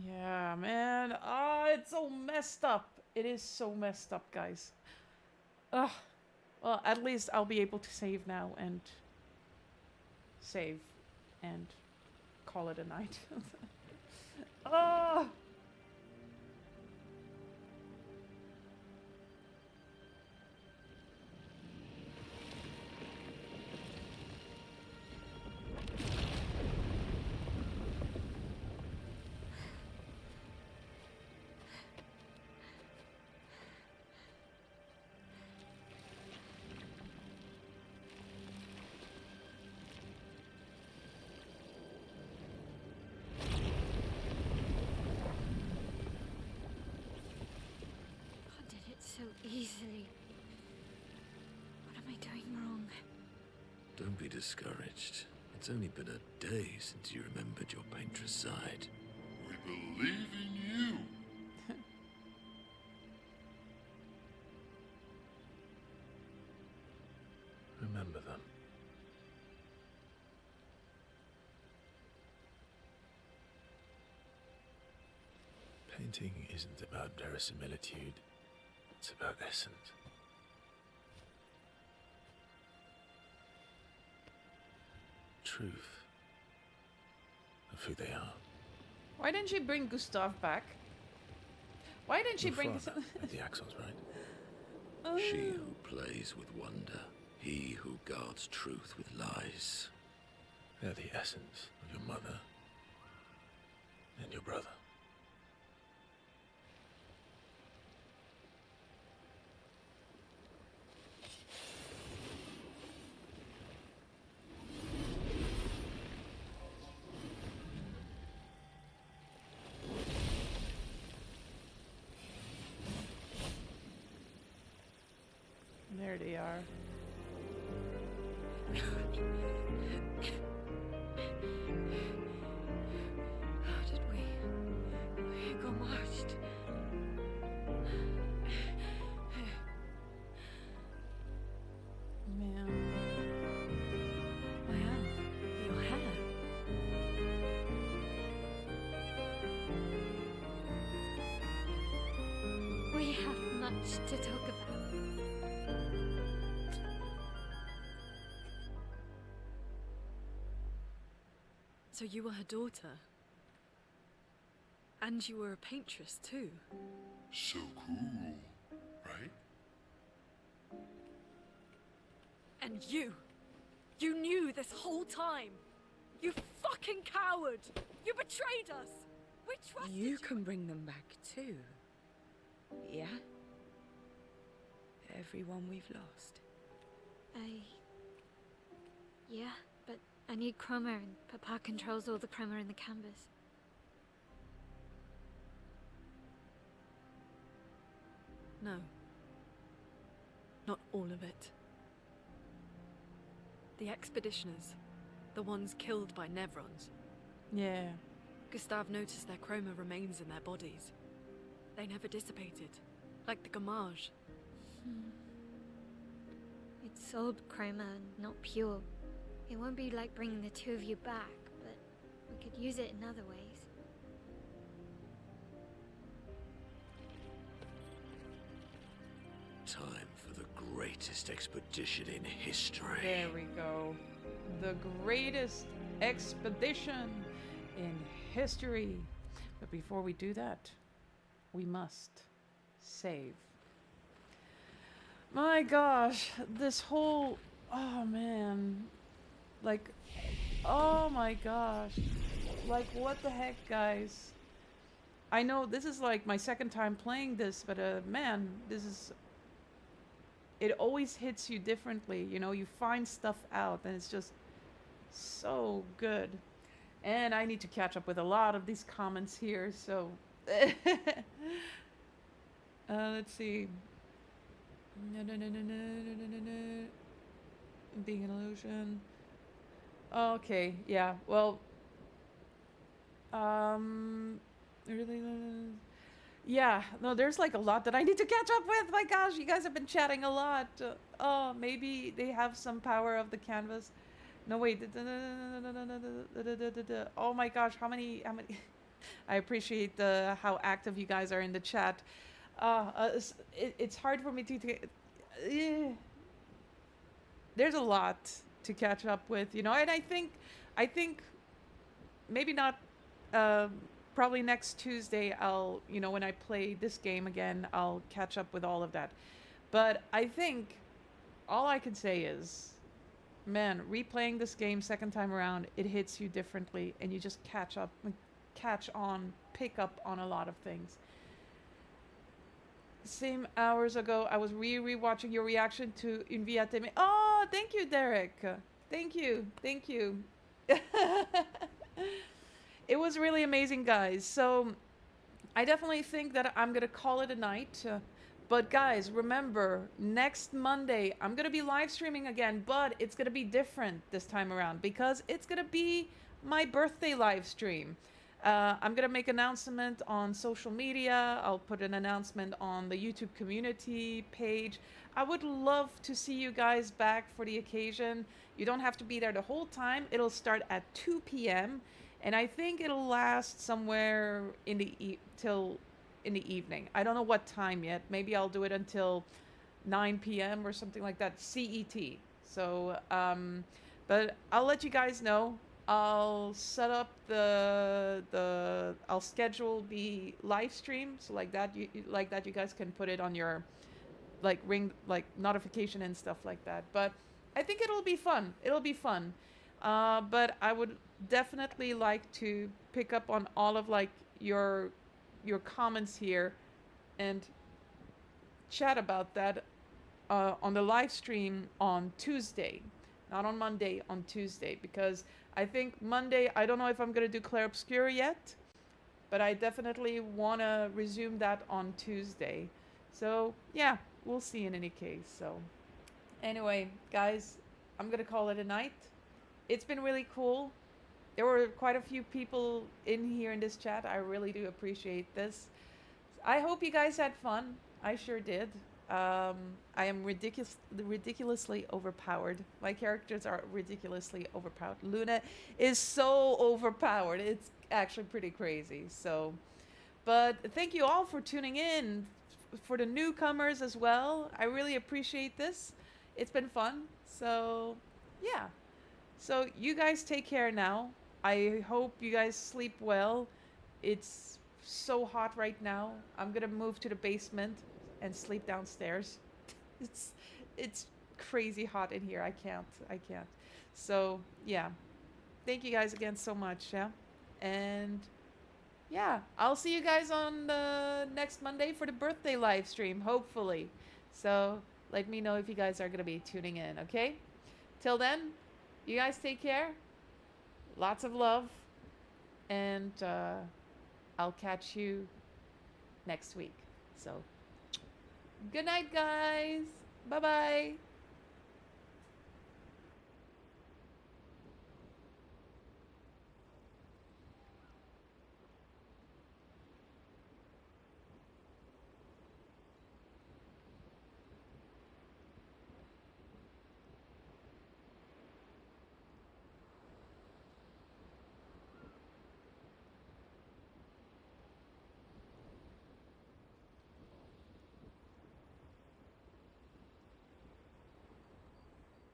Yeah, man. Ah, it's so messed up. It is so messed up, guys. Ugh. Well, at least I'll be able to save now and save and call it a night. Oh! So easily. What am I doing wrong? Don't be discouraged. It's only been a day since you remembered your Paintress side. We believe in you. Remember them. Painting isn't about verisimilitude. It's about essence. Truth of who they are. Why didn't she bring Gustav back? Why didn't she bring... The accent's right. Oh. She who plays with wonder. He who guards truth with lies. They're the essence of your mother and your brother. There they are. How did we got marched? Man. Wow, your hair. We have much to talk about. So you were her daughter? And you were a paintress too? So cool, right? And you knew this whole time! You fucking coward! You betrayed us! We trusted you! You can bring them back too. Yeah? Everyone we've lost. Yeah, but I need chroma and Papa controls all the chroma in the canvas. No. Not all of it. The expeditioners. The ones killed by Nevrons. Yeah. Gustav noticed their chroma remains in their bodies. They never dissipated. Like the gamage. It's old chroma, not pure. It won't be like bringing the two of you back, but we could use it in other ways. Time for the greatest expedition in history. There we go. The greatest expedition in history. But before we do that, we must save. My gosh, this whole... Oh, man. Like, oh my gosh. Like, what the heck, guys? I know this is like my second time playing this, but man, this is... It always hits you differently, you know? You find stuff out, and it's just so good. And I need to catch up with a lot of these comments here, so... let's see. Being an illusion. Okay, yeah, well... Really... Yeah, no, there's like a lot that I need to catch up with. My gosh, you guys have been chatting a lot. Oh, maybe they have some power of the canvas. No, wait. Oh my gosh, how many... I appreciate how active you guys are in the chat. It's hard for me to... there's a lot to catch up with, you know, and I think maybe not, probably next Tuesday I'll, you know, when I play this game again, I'll catch up with all of that. But I think all I can say is, man, replaying this game second time around, it hits you differently and you just catch up, catch on, pick up on a lot of things. Same hours ago, I was re-watching your reaction to Inviateme. Oh, thank you, Derek. Thank you. Thank you. It was really amazing, guys. So I definitely think that I'm going to call it a night. But guys, remember, next Monday, I'm going to be live streaming again, but it's going to be different this time around because it's going to be my birthday live stream. I'm going to make an announcement on social media. I'll put an announcement on the YouTube community page. I would love to see you guys back for the occasion. You don't have to be there the whole time. It'll start at 2 p.m. and I think it'll last somewhere in the till in the evening. I don't know what time yet. Maybe I'll do it until 9 p.m. or something like that, CET. So, but I'll let you guys know. I'll set up I'll schedule the live stream so like that you guys can put it on your like ring like notification and stuff like that. But I think it'll be fun. It'll be fun. But I would definitely like to pick up on all of like your comments here and chat about that on the live stream on Tuesday, not on Monday, on Tuesday, because I think Monday, I don't know if I'm going to do Clair Obscur yet, but I definitely want to resume that on Tuesday. So yeah, we'll see in any case. So anyway, guys, I'm going to call it a night. It's been really cool. There were quite a few people in here in this chat. I really do appreciate this. I hope you guys had fun. I sure did. I am ridiculously overpowered. My characters are ridiculously overpowered. Luna is so overpowered. It's actually pretty crazy. So, but thank you all for tuning in. For the newcomers as well. I really appreciate this. It's been fun. So, yeah. So you guys take care now. I hope you guys sleep well. It's so hot right now. I'm gonna move to the basement and sleep downstairs. It's crazy hot in here. I can't. So yeah, thank you guys again so much. Yeah, and yeah, I'll see you guys on the next Monday for the birthday live stream, hopefully. So let me know if you guys are gonna be tuning in. Okay, till then, you guys take care. Lots of love, and I'll catch you next week. So good night, guys. Bye bye.